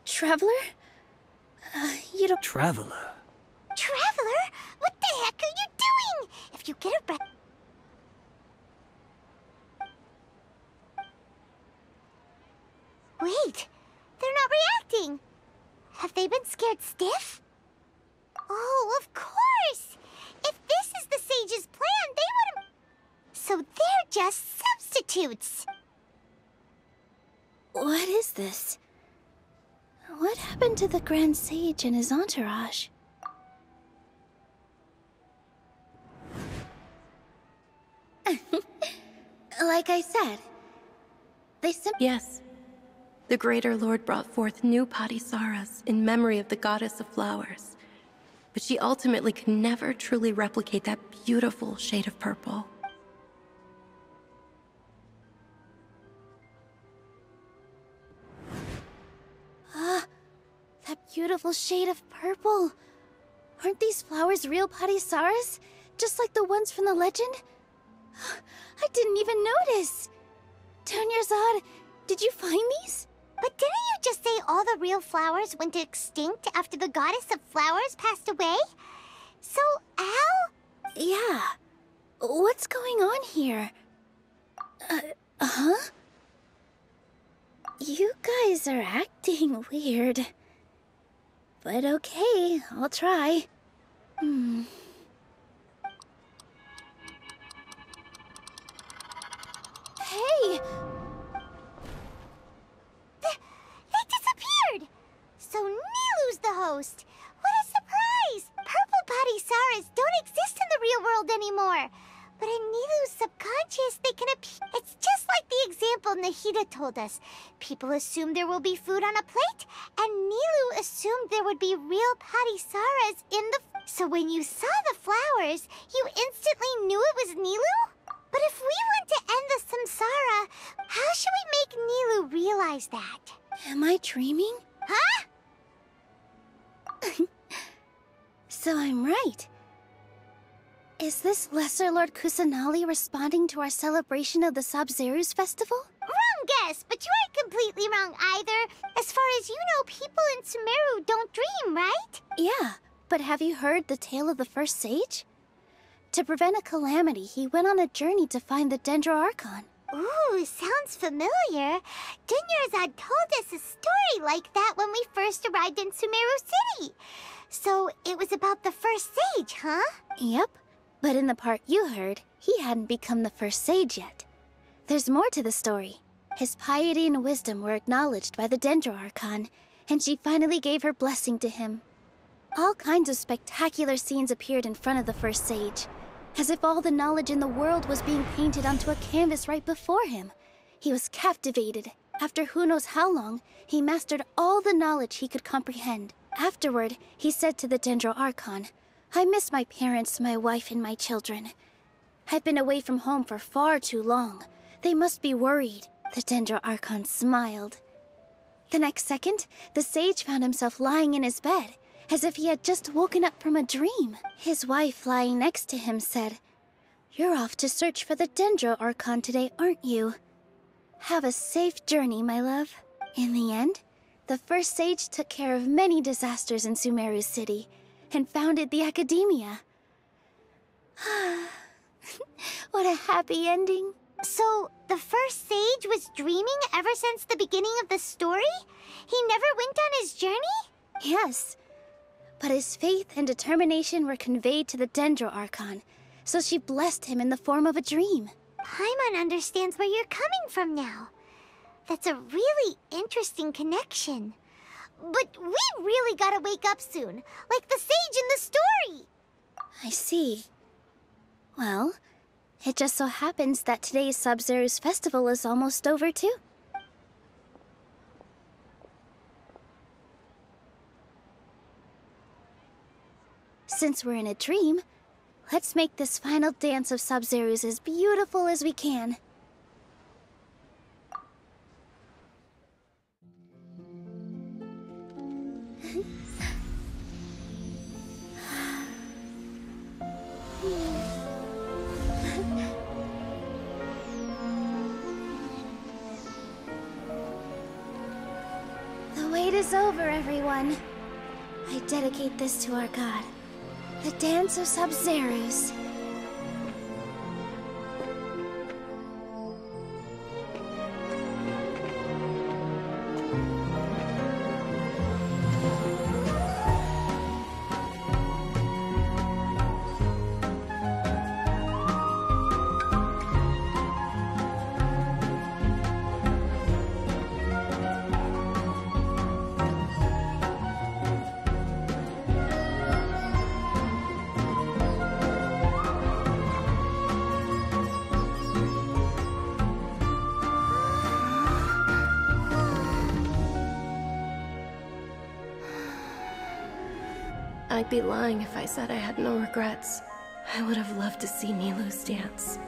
Traveler? You don't... Traveler? Traveler? What the heck are you doing? If you get a breath... Wait, they're not reacting. Have they been scared stiff? Oh, of course! If this is the Sage's plan, they wouldn't... So they're just substitutes. What is this? What happened to the Grand Sage and his entourage? Like I said, they Yes. The Greater Lord brought forth new Patisaras in memory of the Goddess of Flowers. But she ultimately could never truly replicate that beautiful shade of purple. That beautiful shade of purple. Aren't these flowers real Patisaras? Just like the ones from the legend? I didn't even notice. Dunyarzad, did you find these? But didn't you just say all the real flowers went extinct after the Goddess of Flowers passed away? So, how? Yeah. What's going on here? Huh? You guys are acting weird. But okay, I'll try. Hey! They disappeared! So Nilu's the host! What a surprise! Purple Patisaras don't exist in the real world anymore! But in Nilu's subconscious, they can appear. It's just like the example Nahida told us. People assume there will be food on a plate, and Nilu assumed there would be real Patisaras in the... So when you saw the flowers, you instantly knew it was Nilu? But if we want to end the samsara, how should we make Nilu realize that? Am I dreaming? Huh? So I'm right. Is this Lesser Lord Kusanali responding to our celebration of the Sabzeruz festival? Wrong guess, but you aren't completely wrong either. As far as you know, people in Sumeru don't dream, right? Yeah, but have you heard the tale of the first sage? To prevent a calamity, he went on a journey to find the Dendro Archon. Ooh, sounds familiar. Dunyarzad told us a story like that when we first arrived in Sumeru City. So it was about the first sage, huh? Yep. But in the part you heard, he hadn't become the first sage yet. There's more to the story. His piety and wisdom were acknowledged by the Dendro Archon, and she finally gave her blessing to him. All kinds of spectacular scenes appeared in front of the first sage, as if all the knowledge in the world was being painted onto a canvas right before him. He was captivated. After who knows how long, he mastered all the knowledge he could comprehend. Afterward, he said to the Dendro Archon, "I miss my parents, my wife, and my children. I've been away from home for far too long. They must be worried." The Dendro Archon smiled. The next second, the sage found himself lying in his bed, as if he had just woken up from a dream. His wife, lying next to him, said, "You're off to search for the Dendro Archon today, aren't you? Have a safe journey, my love." In the end, the first sage took care of many disasters in Sumeru City, and founded the Academia. What a happy ending. So, the first sage was dreaming ever since the beginning of the story? He never went on his journey? Yes. But his faith and determination were conveyed to the Dendro Archon, so she blessed him in the form of a dream. Paimon understands where you're coming from now. That's a really interesting connection. But we really gotta wake up soon, like the sage in the story! I see. Well, it just so happens that today's Sub-Zero's festival is almost over, too. Since we're in a dream, let's make this final dance of Sub-Zero's as beautiful as we can. The wait is over, everyone. I dedicate this to our god, the Dance of Sub-Zeros. I'd be lying if I said I had no regrets. I would have loved to see Nilou's dance.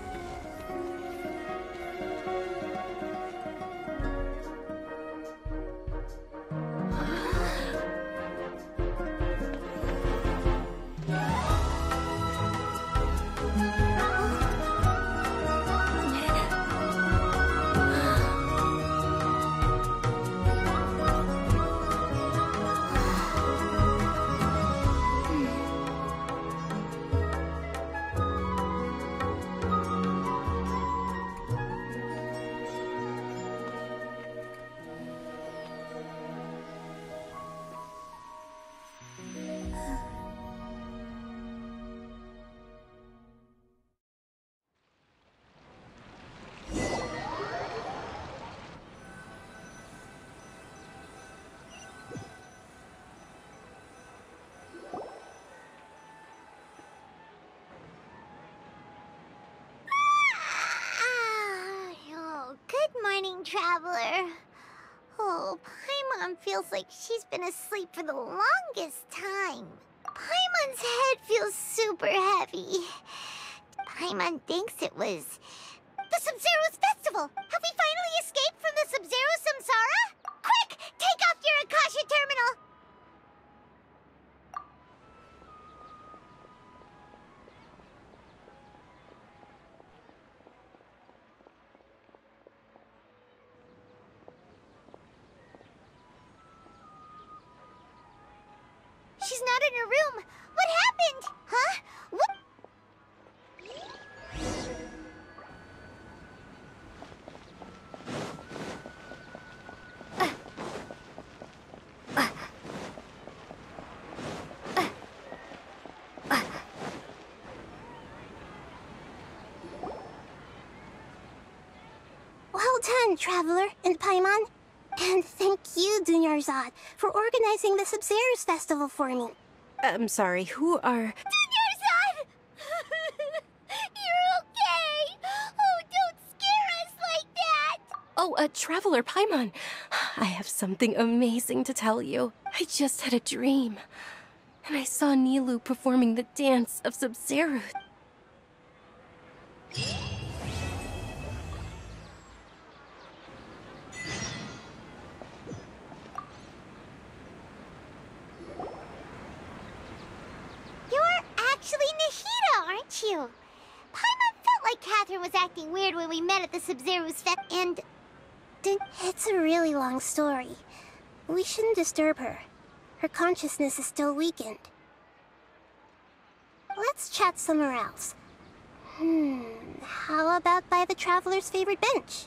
Traveler. Oh, Paimon feels like she's been asleep for the longest time. Paimon's head feels super heavy. Paimon thinks it was the Sub-Zero's festival. Have we finally escaped from the Sub-Zero Samsara? Quick, take off your Akasha terminal! She's not in her room. What happened? Huh? What? Well done, Traveler and Paimon. And thank you, Dunyarzad, for organizing the Sub-Zero's festival for me. I'm sorry, who are... Dunyarzad! You're okay! Oh, don't scare us like that! Oh, Traveler Paimon. I have something amazing to tell you. I just had a dream. And I saw Nilou performing the dance of Sub-Zero. You. Paimon felt like Catherine was acting weird when we met at the Sub-Zero's fest, and... It's a really long story. We shouldn't disturb her. Her consciousness is still weakened. let's chat somewhere else. How about by the Traveler's favorite bench?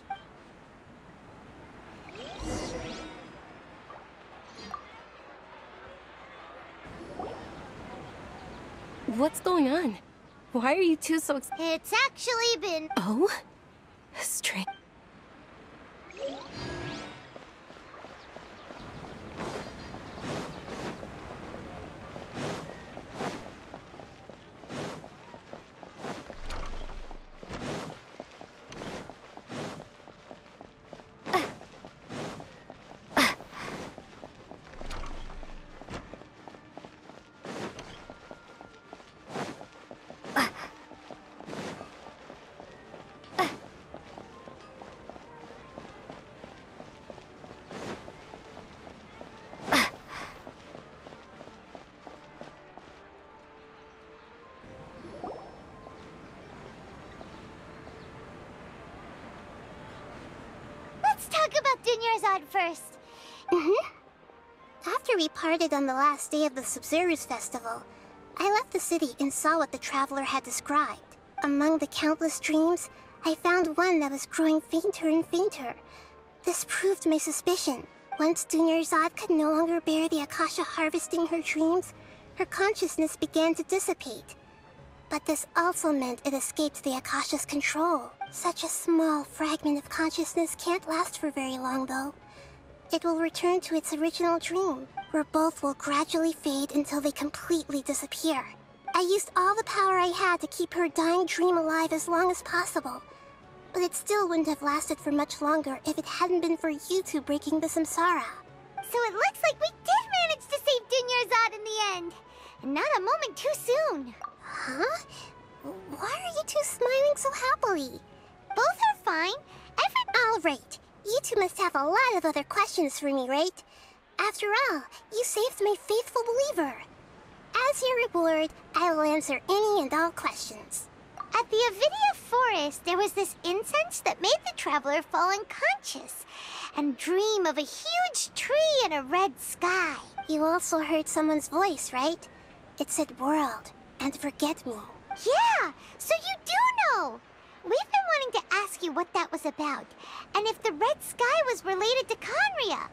What's going on? Why are you two so It's actually been... Oh? Strange. Let's talk about Dunyarzad first. After we parted on the last day of the Subzerus festival, I left the city and saw what the Traveler had described. Among the countless dreams, I found one that was growing fainter and fainter. This proved my suspicion. Once Dunyarzad could no longer bear the Akasha harvesting her dreams, her consciousness began to dissipate. But this also meant it escaped the Akasha's control. Such a small fragment of consciousness can't last for very long, though. It will return to its original dream, where both will gradually fade until they completely disappear. I used all the power I had to keep her dying dream alive as long as possible. But it still wouldn't have lasted for much longer if it hadn't been for you two breaking the samsara. So it looks like we did manage to save Dunyarzad in the end. And not a moment too soon. Huh? Why are you two smiling so happily? Both are fine. All right. You two must have a lot of other questions for me, right? After all, you saved my faithful believer. As your reward, I will answer any and all questions. At the Avidia forest, there was this incense that made the Traveler fall unconscious and dream of a huge tree and a red sky. You also heard someone's voice, right? It said world and forget me. Yeah, so you do know. We've been wanting to ask you what that was about, and if the red sky was related to Conria.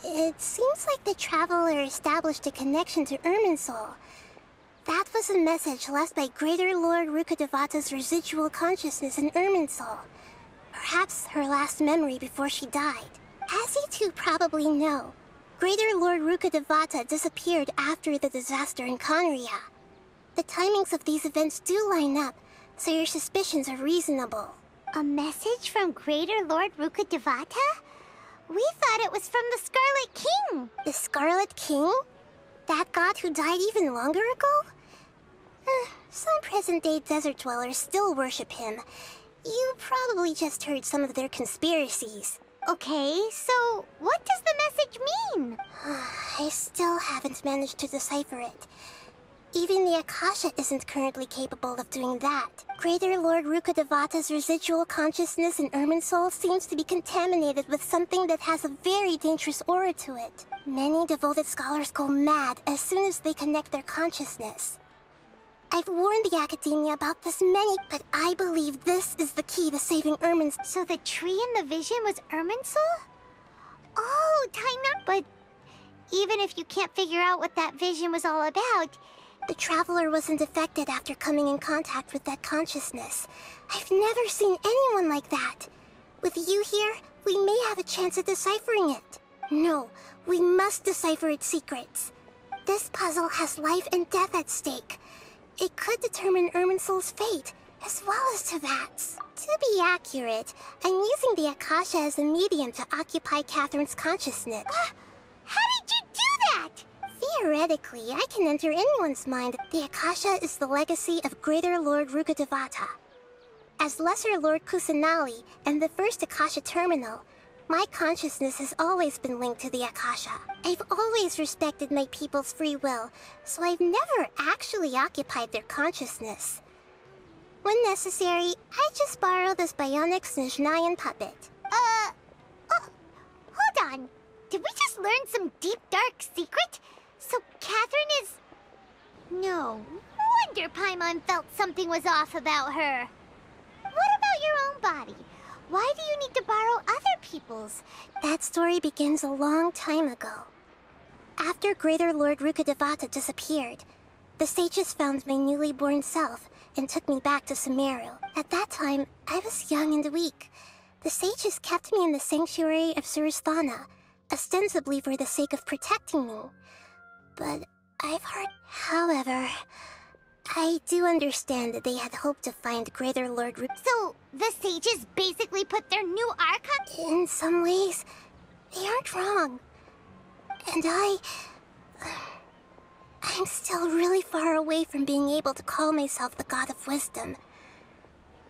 It seems like the Traveler established a connection to Irminsul. That was a message left by Greater Lord Rukkhadevata's residual consciousness in Irminsul. Perhaps her last memory before she died. As you two probably know, Greater Lord Rukkhadevata disappeared after the disaster in Conria. The timings of these events do line up, so your suspicions are reasonable. A message from Greater Lord Rukkhadevata? We thought it was from the Scarlet King. The Scarlet King? That god who died even longer ago? Some present-day desert dwellers still worship him. You probably just heard some of their conspiracies. Okay, so what does the message mean? I still haven't managed to decipher it. Even the Akasha isn't currently capable of doing that. Greater Lord Rukkhadevata's residual consciousness in Irminsul seems to be contaminated with something that has a very dangerous aura to it. Many devoted scholars go mad as soon as they connect their consciousness. I've warned the Academia about this but I believe this is the key to saving Irminsul. So the tree in the vision was Irminsul? Oh, time up. But even if you can't figure out what that vision was all about, the Traveler wasn't affected after coming in contact with that consciousness. I've never seen anyone like that. With you here, we may have a chance at deciphering it. No, we must decipher its secrets. This puzzle has life and death at stake. It could determine Irminsul's fate, as well as Tevat's. To be accurate, I'm using the Akasha as a medium to occupy Catherine's consciousness. How did you do that? Theoretically, I can enter anyone's mind. The Akasha is the legacy of Greater Lord Rukkhadevata. As Lesser Lord Kusanali and the first Akasha terminal, my consciousness has always been linked to the Akasha. I've always respected my people's free will, so I've never actually occupied their consciousness. When necessary, I just borrow this bionic Snezhnayan puppet. Hold on. Did we just learn some deep, dark secret? So Catherine is... No wonder Paimon felt something was off about her. What about your own body? Why do you need to borrow other people's? That story begins a long time ago. After Greater Lord Rukkhadevata disappeared, the sages found my newly born self and took me back to Sumeru. At that time, I was young and weak. The sages kept me in the sanctuary of Surasthana, ostensibly for the sake of protecting me. But I've heard... However, I do understand that they had hoped to find Greater Lord So, the sages basically put their new Archon? In some ways, they aren't wrong. And I'm still really far away from being able to call myself the God of Wisdom.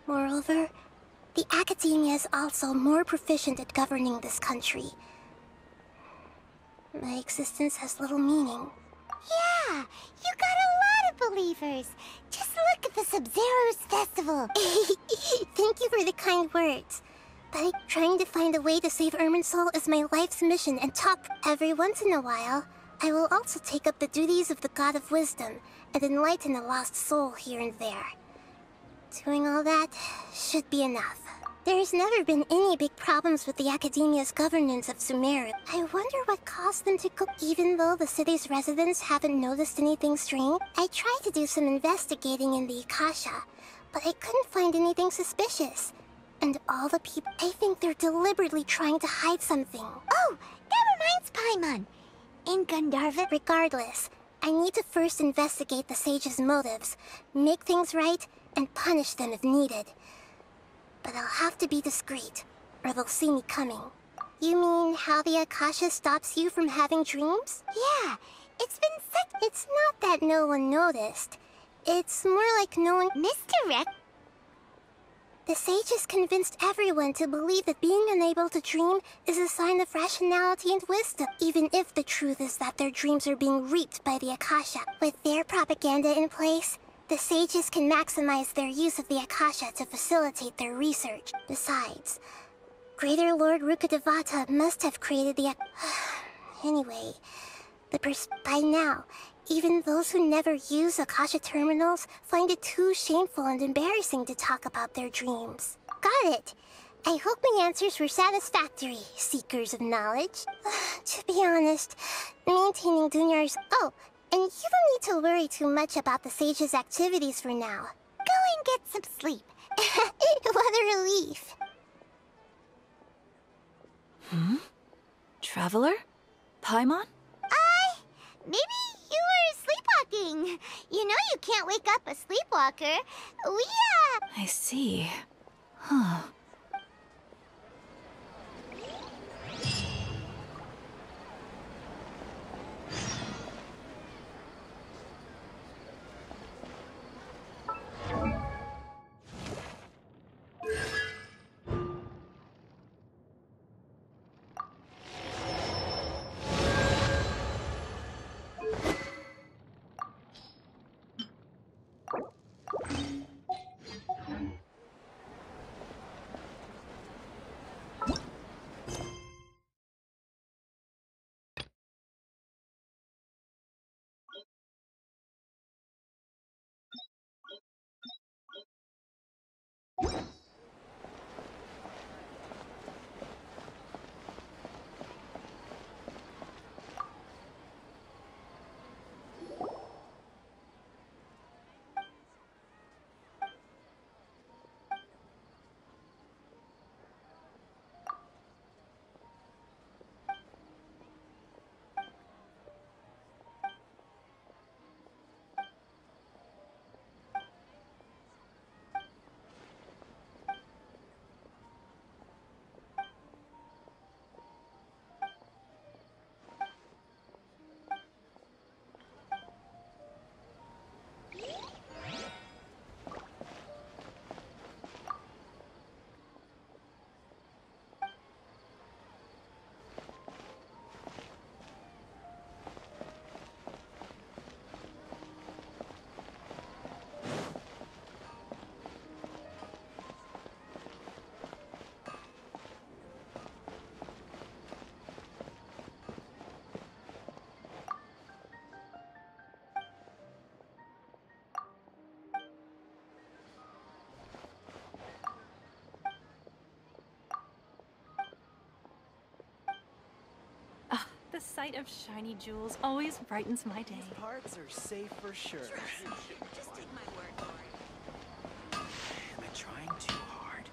Moreover, the Academia is also more proficient at governing this country. My existence has little meaning. Yeah, you got a lot of believers. Just look at the Sub-Zero's festival. Thank you for the kind words. But trying to find a way to save Irminsul is my life's mission and top. Every once in a while, I will also take up the duties of the God of Wisdom and enlighten a lost soul here and there. Doing all that should be enough. There's never been any big problems with the Academia's governance of Sumeru. I wonder what caused them to go. Even though the city's residents haven't noticed anything strange, I tried to do some investigating in the Akasha, but I couldn't find anything suspicious. And all the people, I think they're deliberately trying to hide something. Oh, that reminds Paimon. In Gandharva... Regardless, I need to first investigate the sages' motives, make things right, and punish them if needed. But I'll have to be discreet, or they'll see me coming. You mean how the Akasha stops you from having dreams? Yeah, it's been such... It's not that no one noticed. It's more like no one... Misdirect? The sages convinced everyone to believe that being unable to dream is a sign of rationality and wisdom, even if the truth is that their dreams are being reaped by the Akasha. With their propaganda in place, the sages can maximize their use of the Akasha to facilitate their research. Besides, Greater Lord Rukkhadevata must have created the... Anyway, by now, even those who never use Akasha terminals find it too shameful and embarrassing to talk about their dreams. Got it! I hope my answers were satisfactory, seekers of knowledge. To be honest, maintaining Dunyar's... Oh, and you don't need to worry too much about the sage's activities for now. Go and get some sleep. What a relief. Traveler? Paimon? Maybe you were sleepwalking. You know you can't wake up a sleepwalker. I see. Huh. The sight of shiny jewels always brightens my day. These parts are safe for sure. Just take my word for it. Am I trying too hard?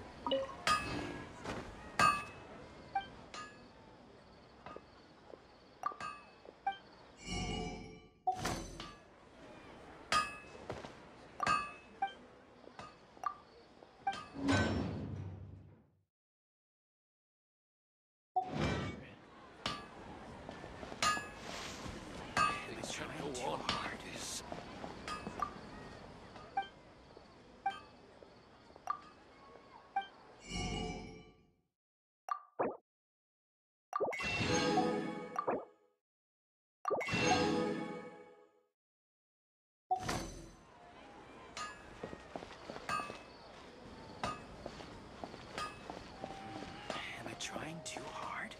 Am I trying too hard?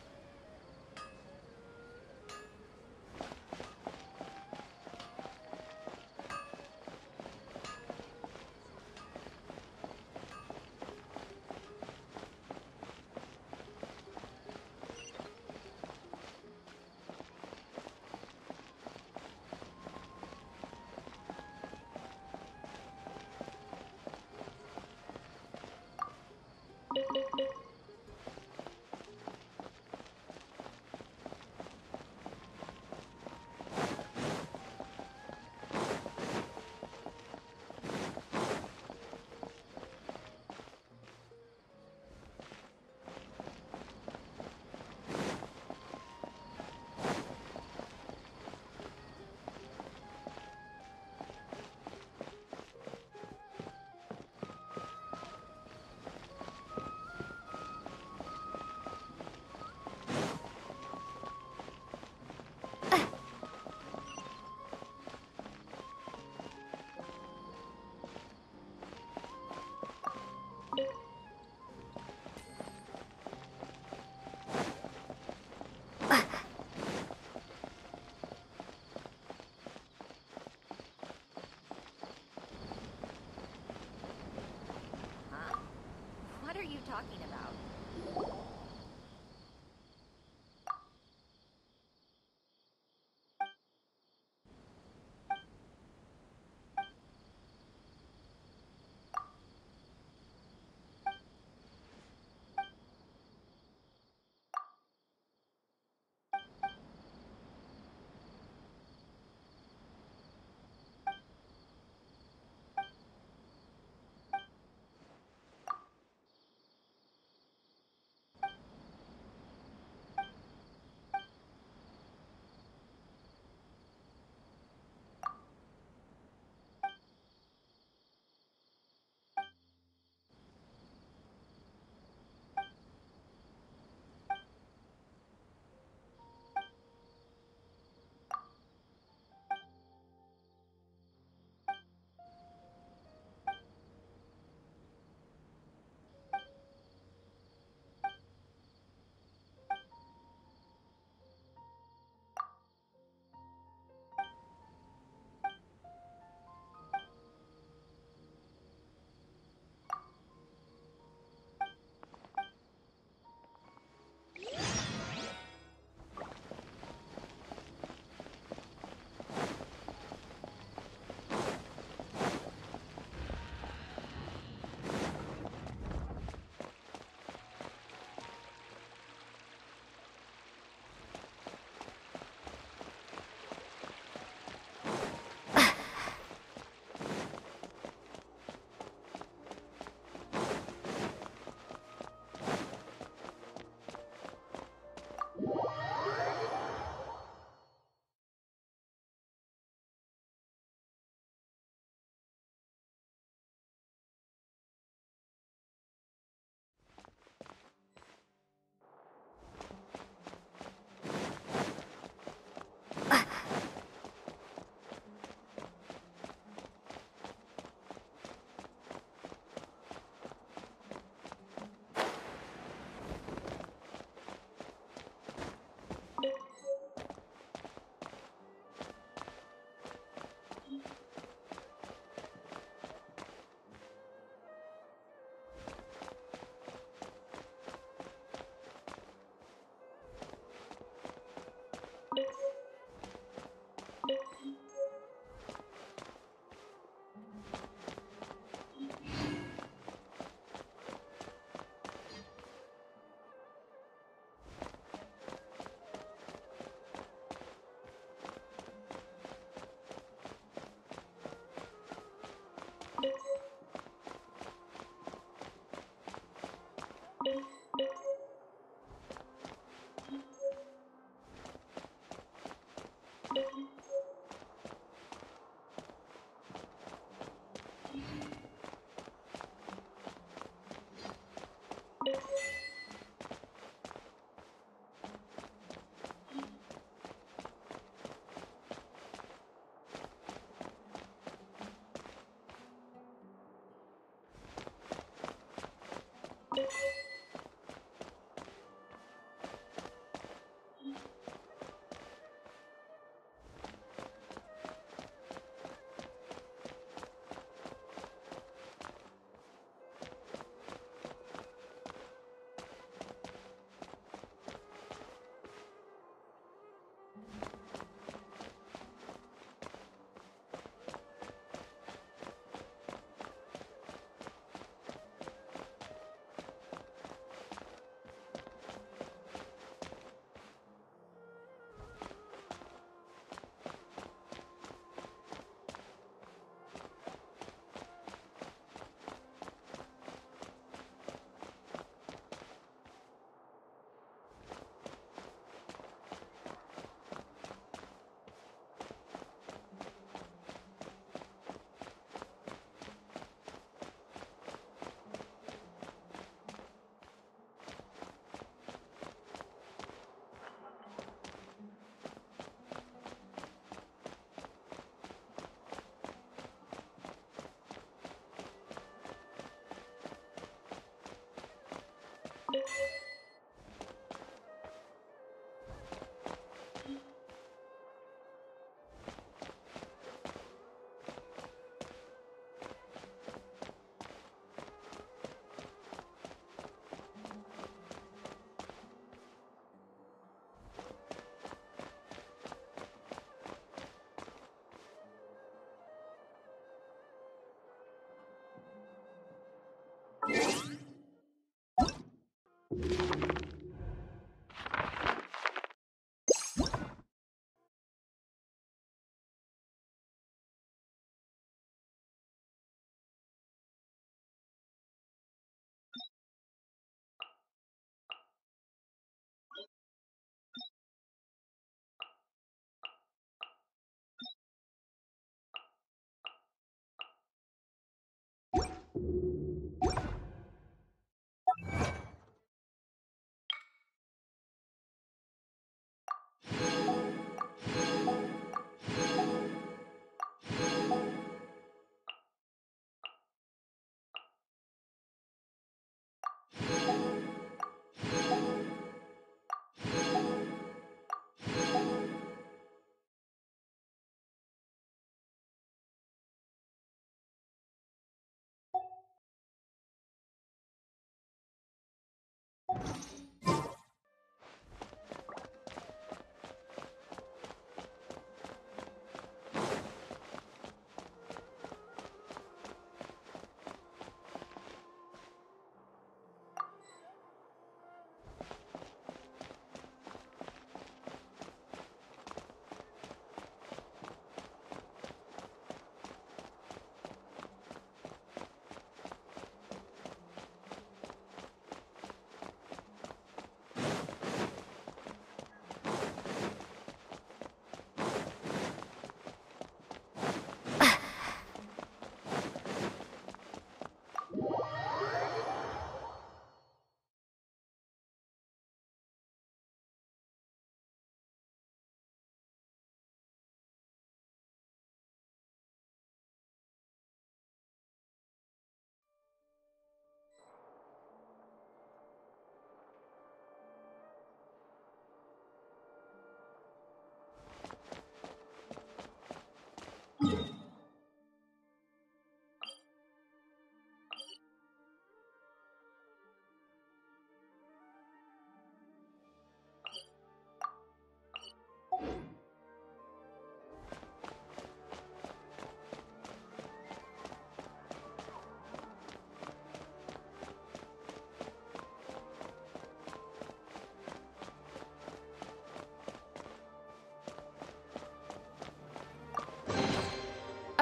What are you talking about?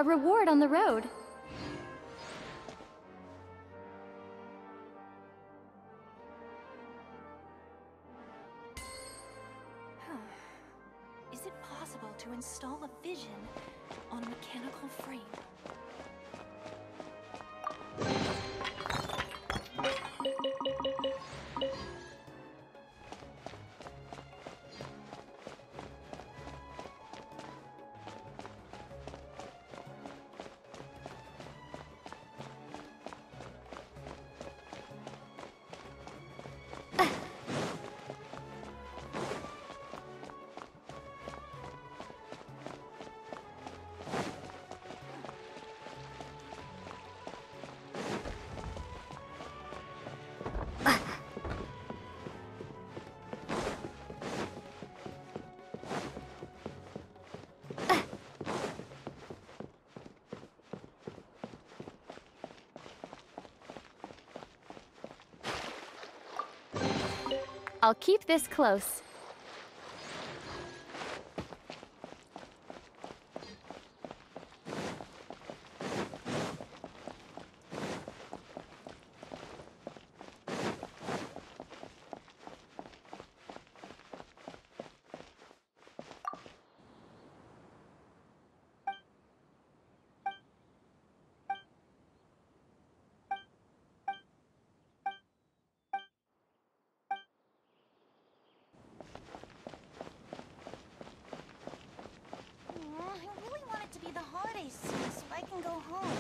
A reward on the road. to install a vision on a mechanical frame. I'll keep this close. Aw, I really want it to be the holidays soon so I can go home.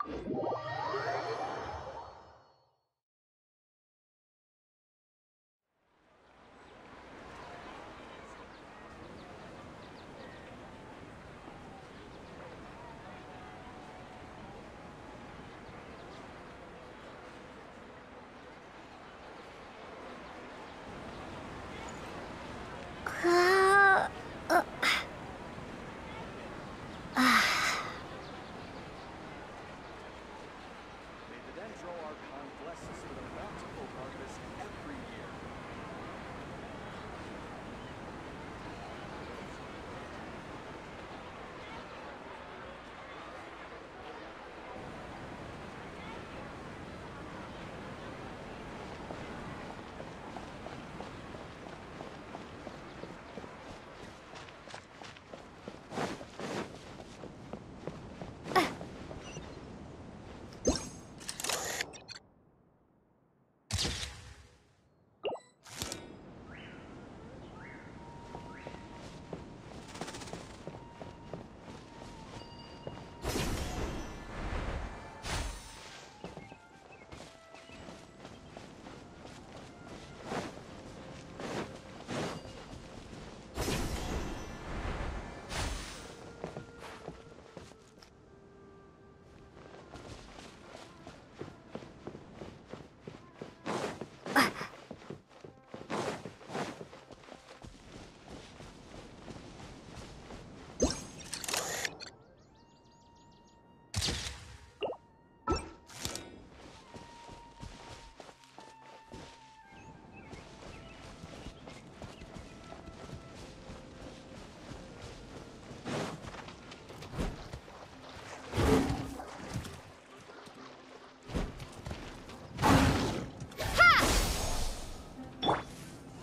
May the Dendro Archon bless us with a bountiful harvest every year.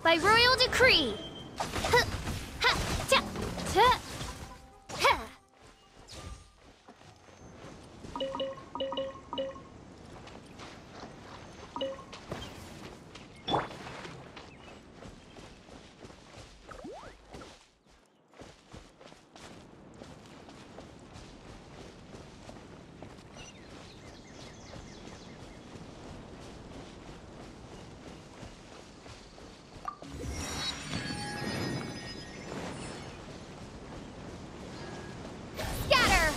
By royal decree. Huh, ha, ta, ta, ha. Scatter!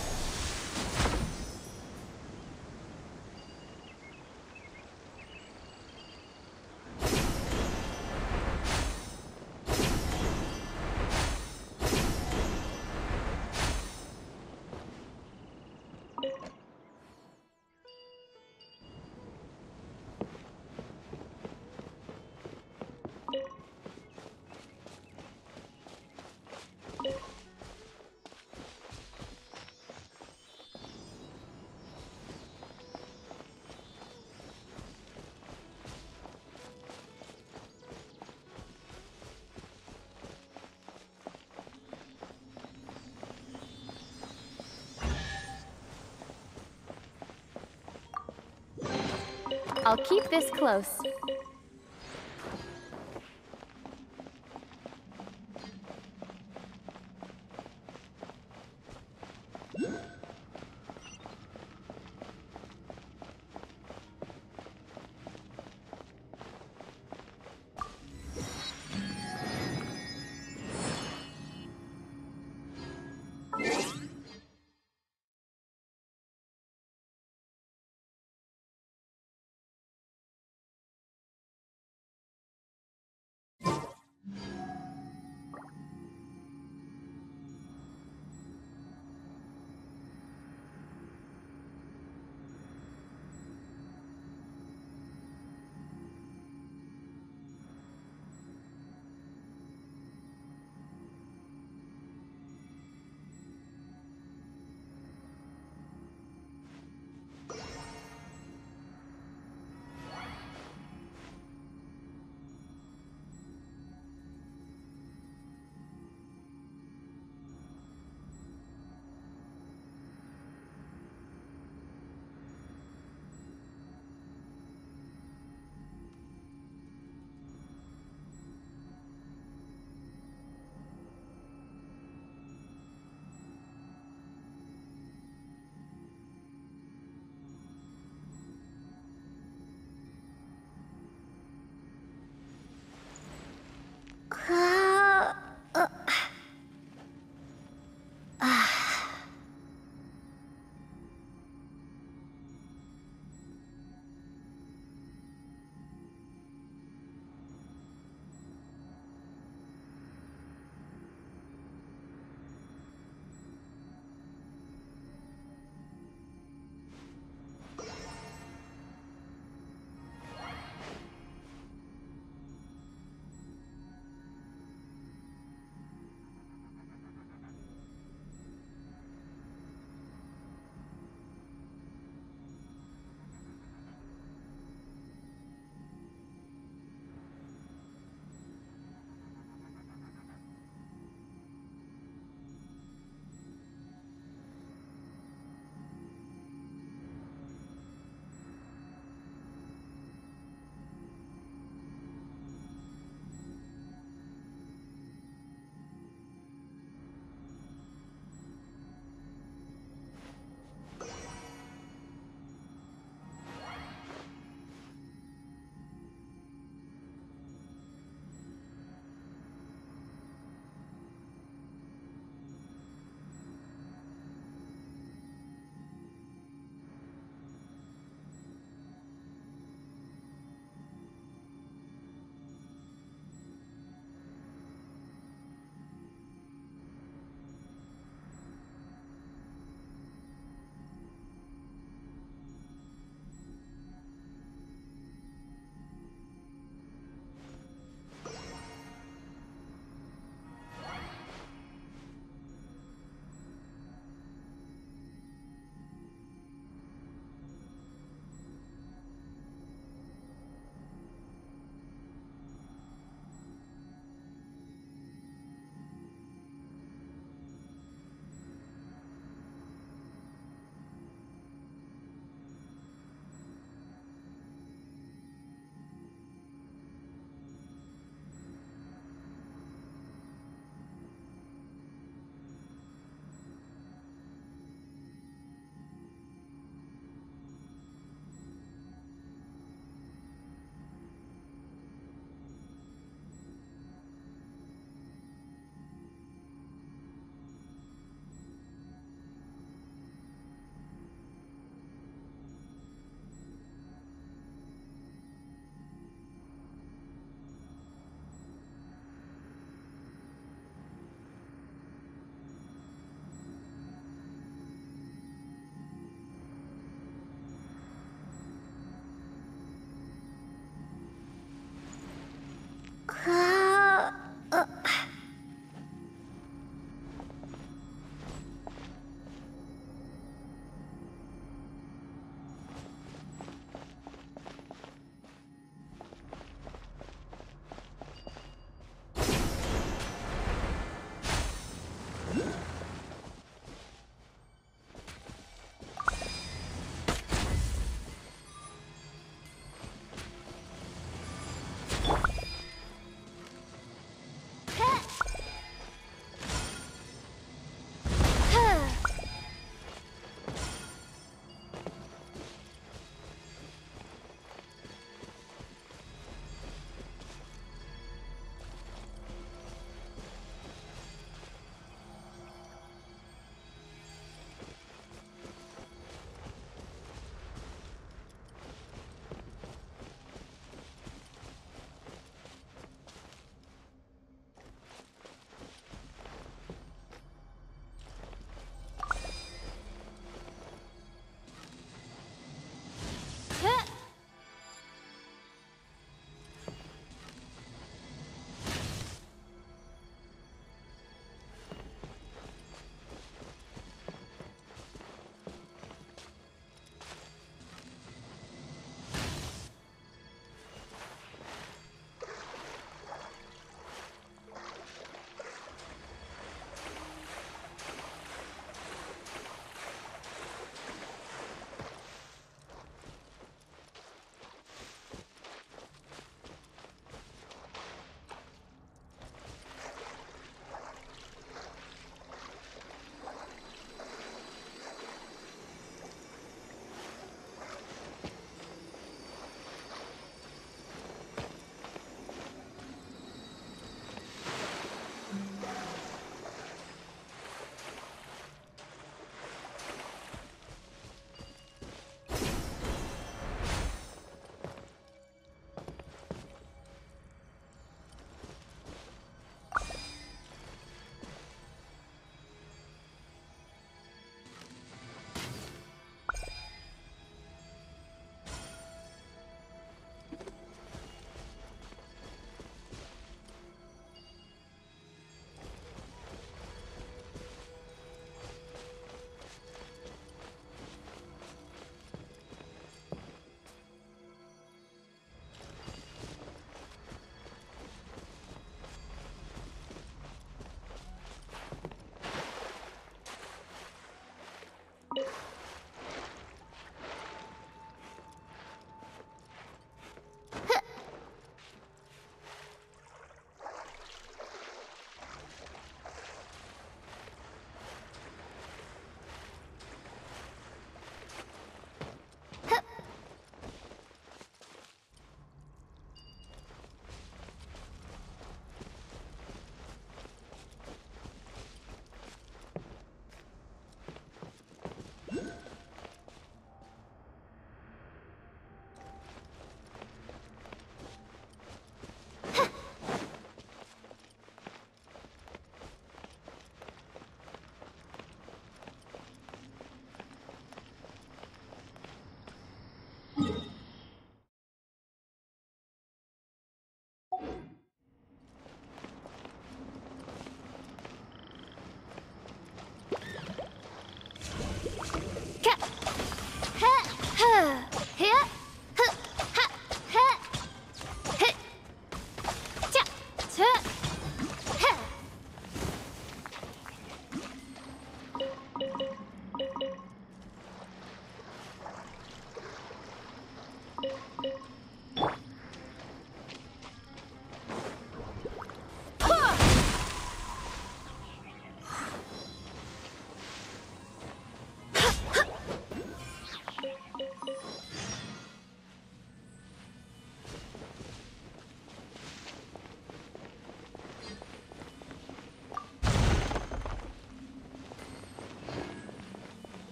I'll keep this close.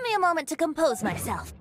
me a moment to compose myself.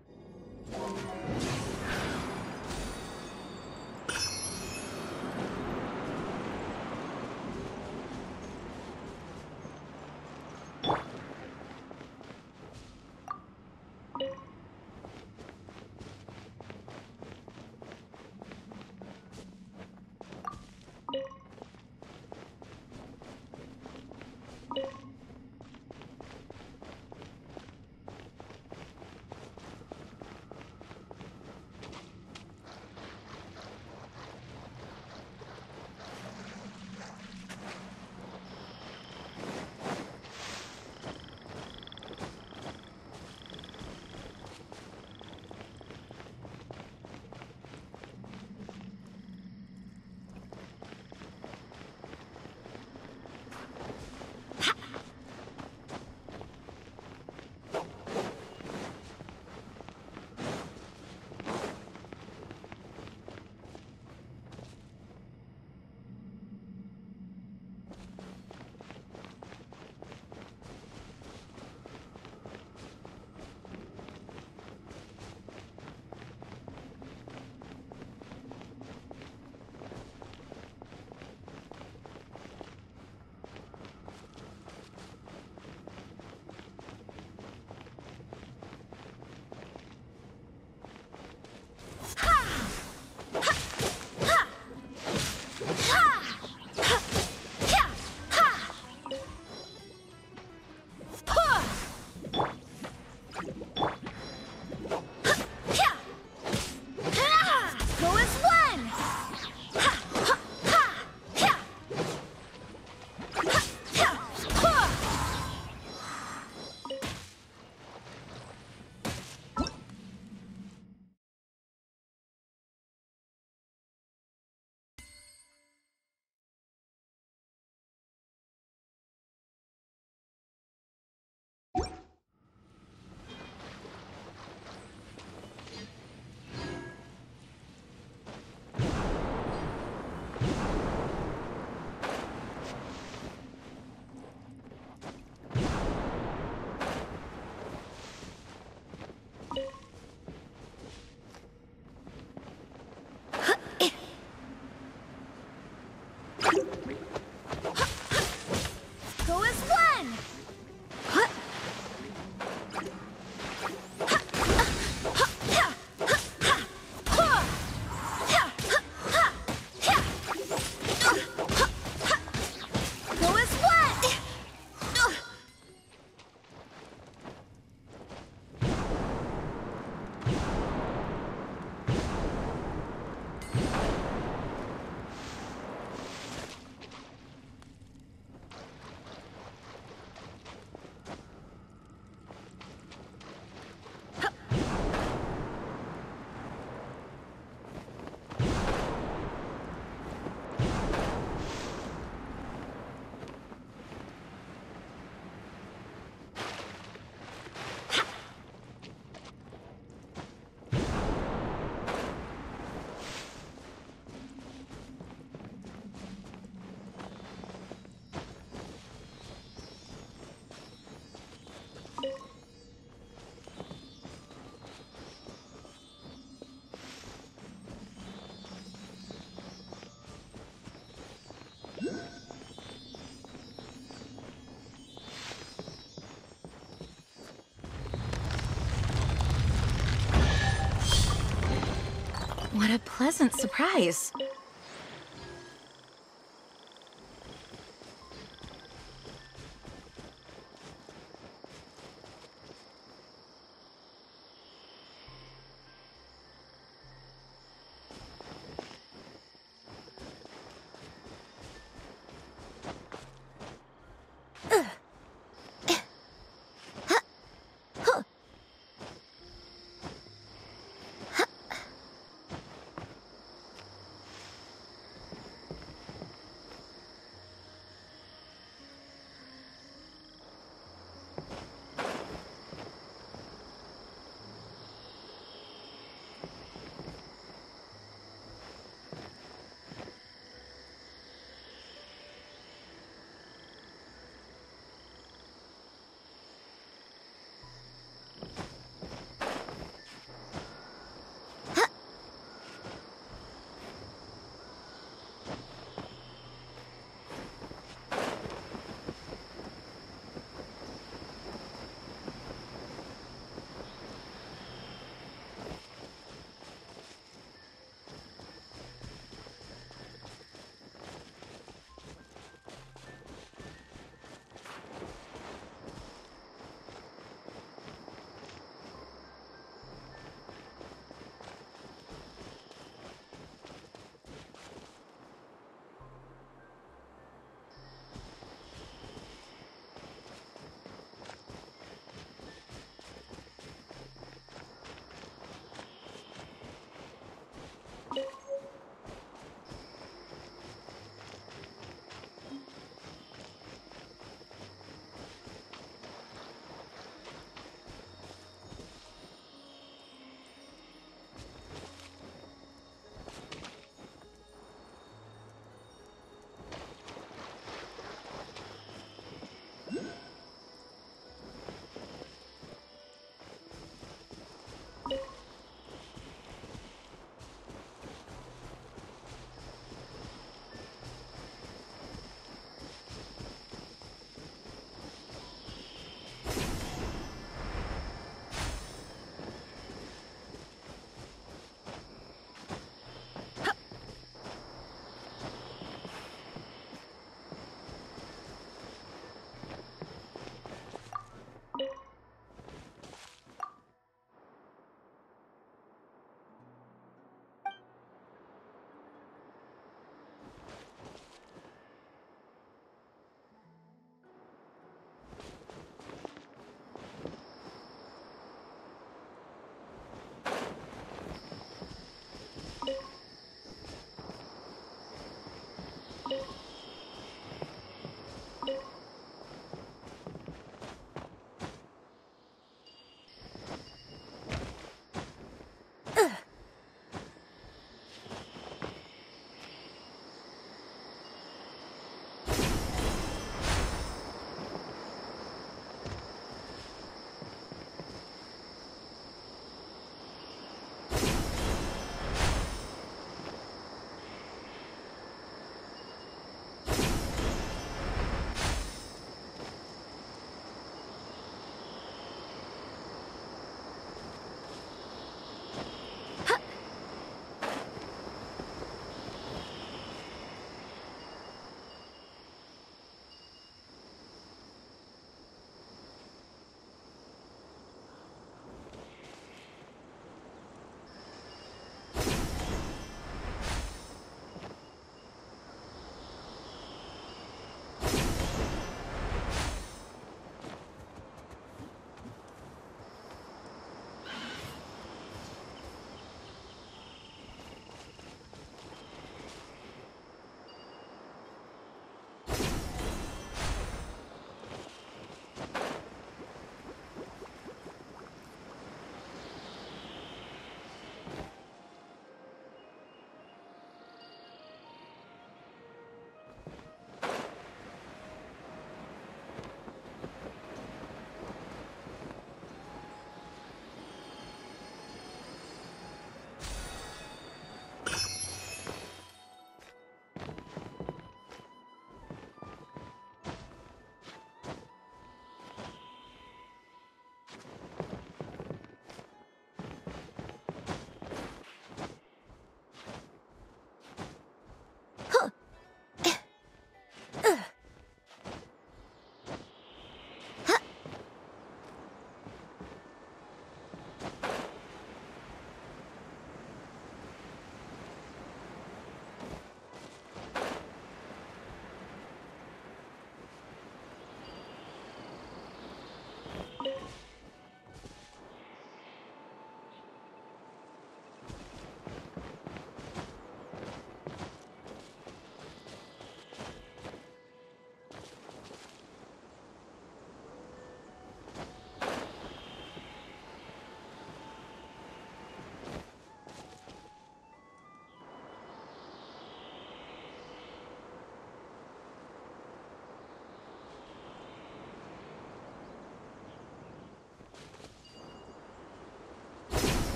What a pleasant surprise.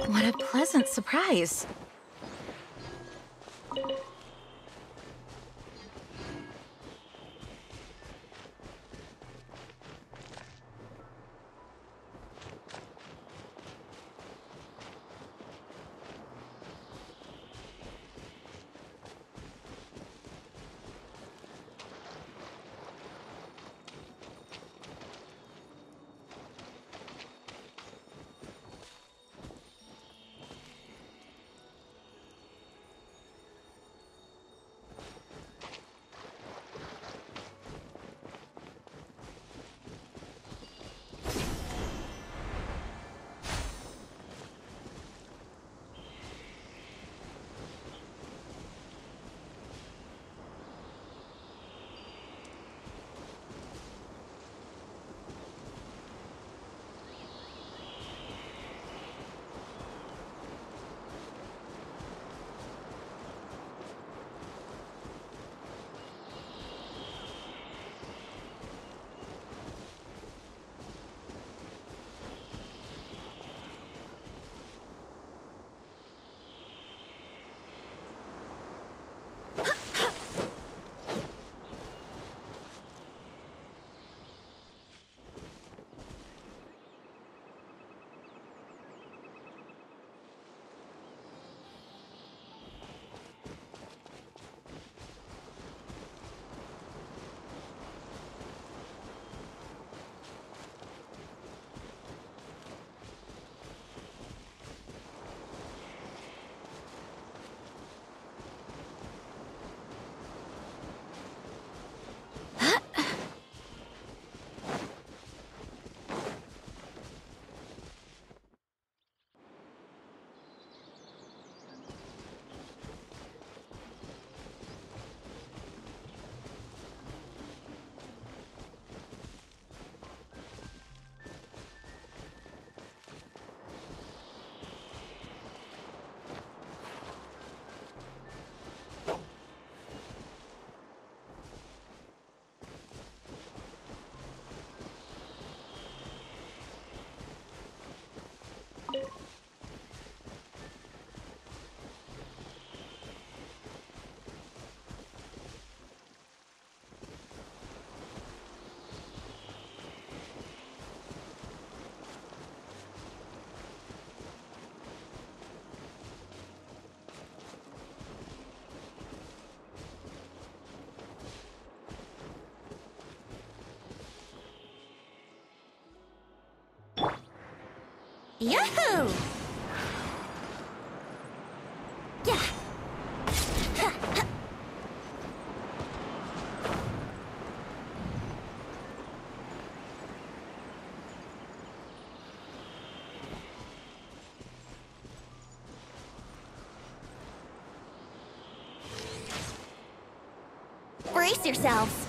What a pleasant surprise. Yahoo! Yeah. Brace yourselves.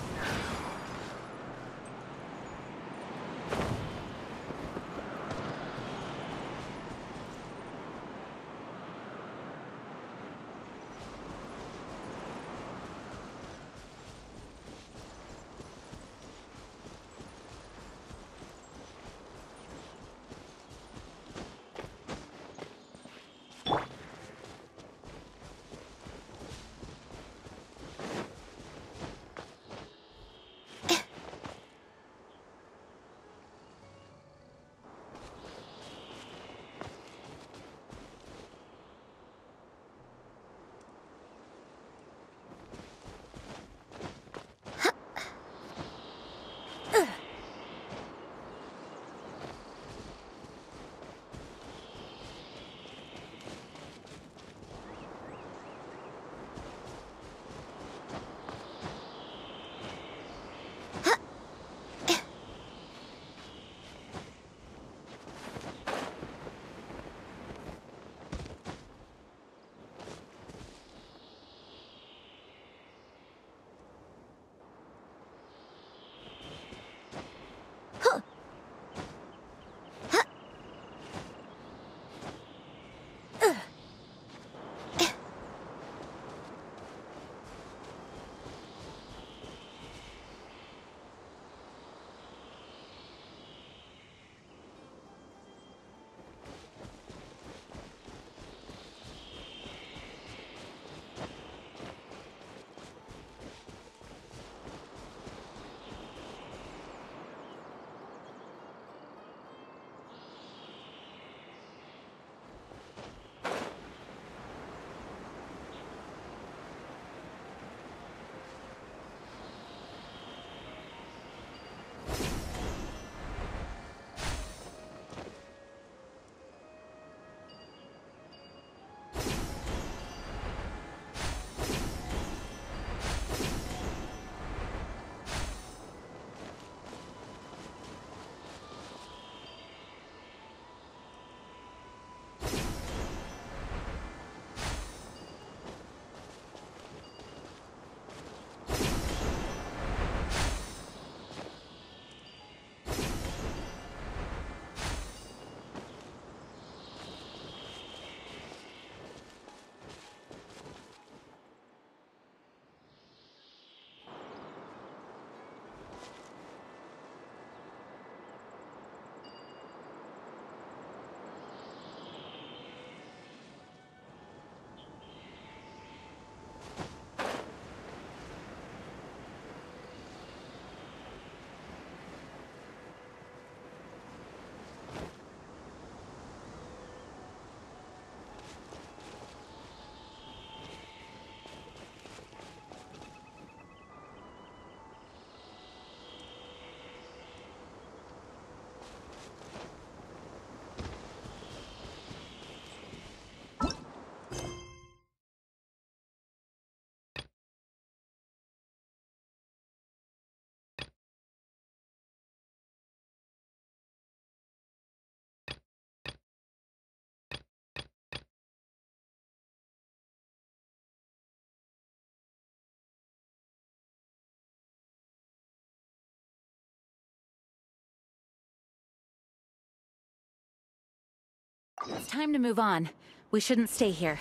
It's time to move on. We shouldn't stay here.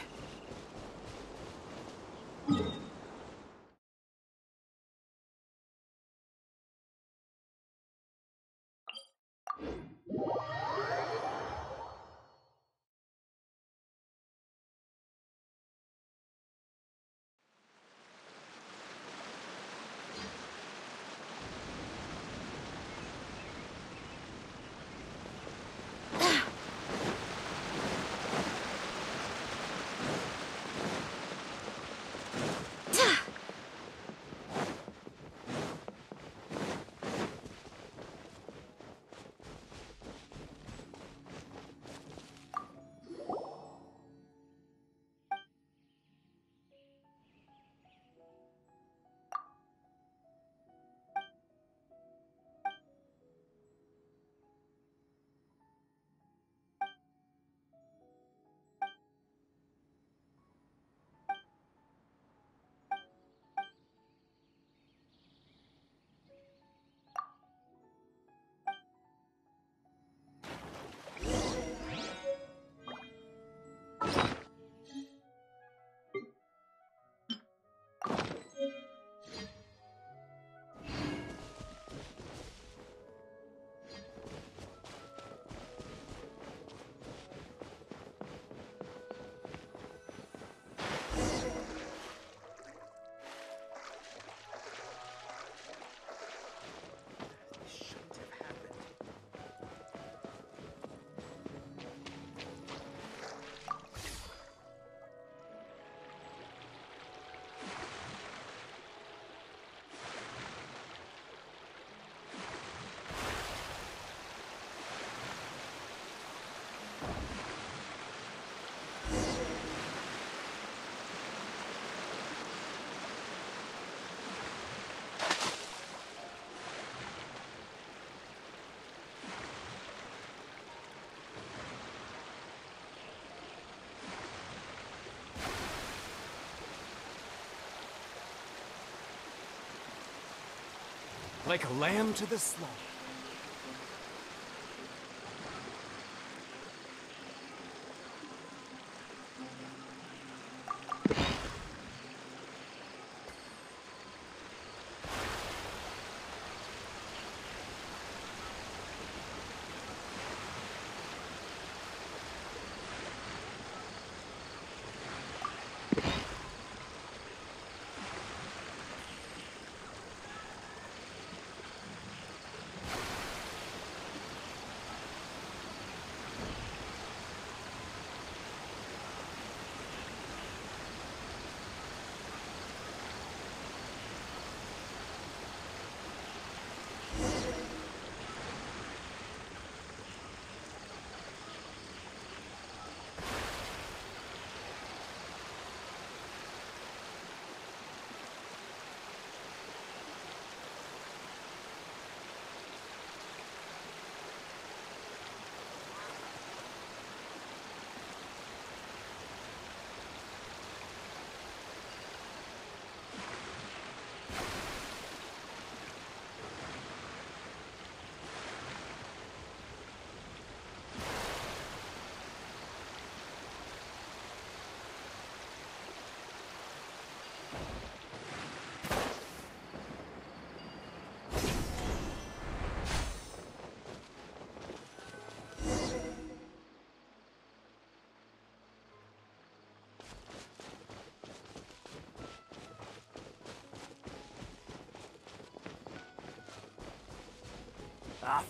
Like a lamb to the slaughter.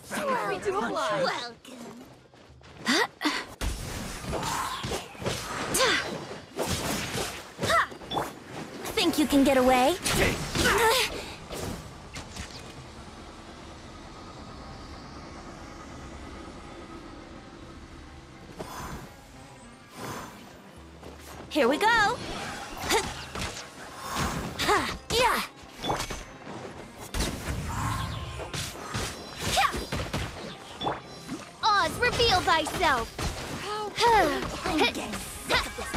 Sorry to oblige. Welcome. Think you can get away? Here we go. Yeah. Oz, reveal thyself. I'm getting sick of this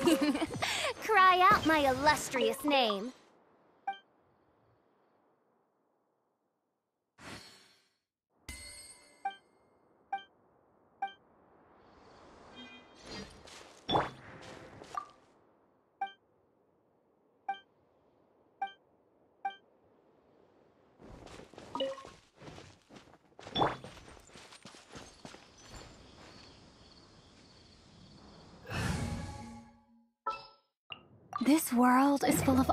game. Cry out my illustrious name. This world is full of...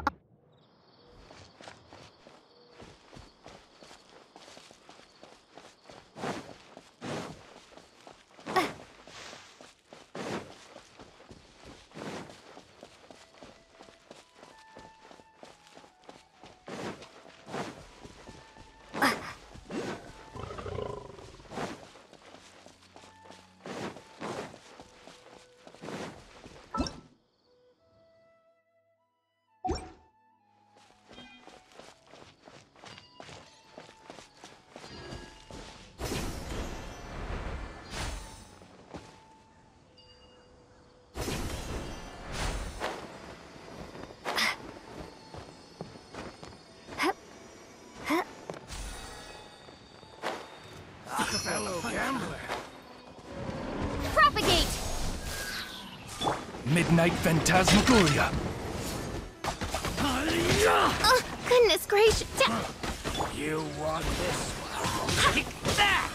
Fellow gambler. Propagate! Midnight Phantasmagoria. Oh, goodness gracious! You want this? Take that!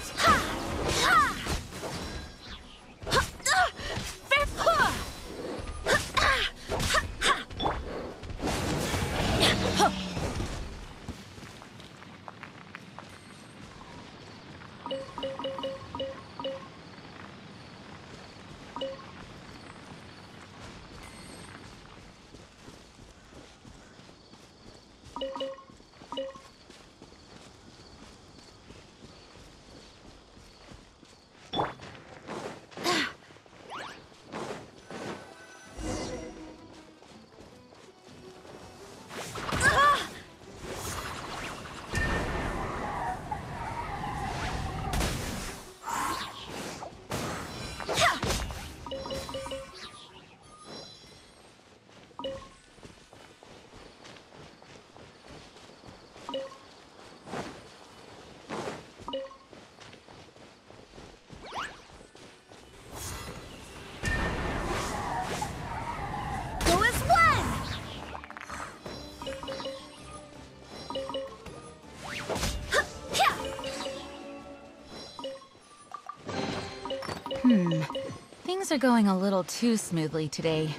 Things are going a little too smoothly today.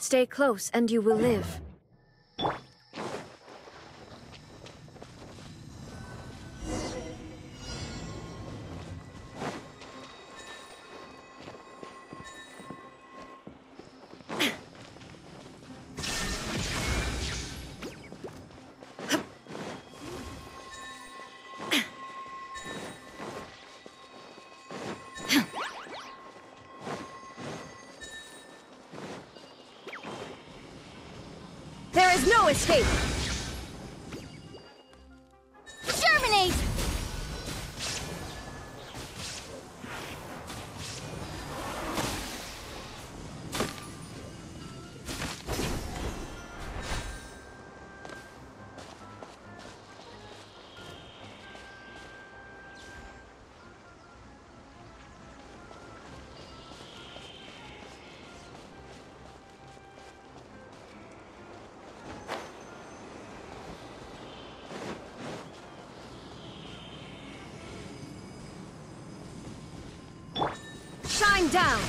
Stay close and you will live. There is no escape! Germinate! Shine down!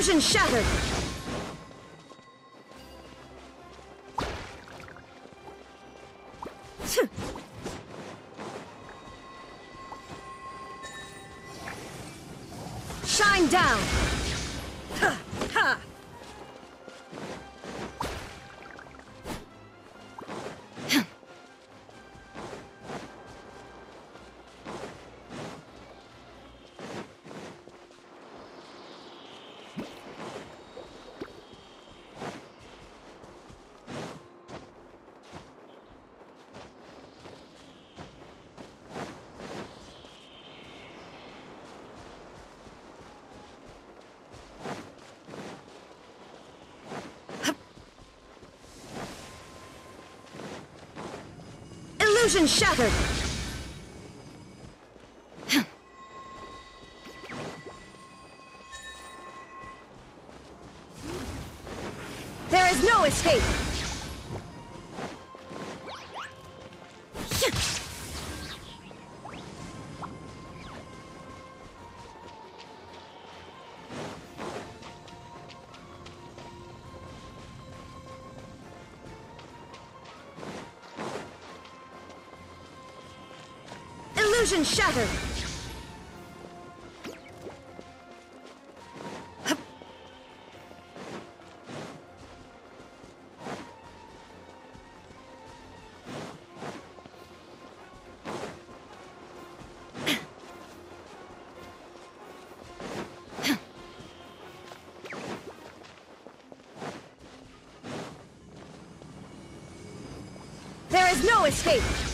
Illusion shattered! Shine down! Ha! Ha! Illusion shattered! There is no escape! Illusion shattered! There is no escape!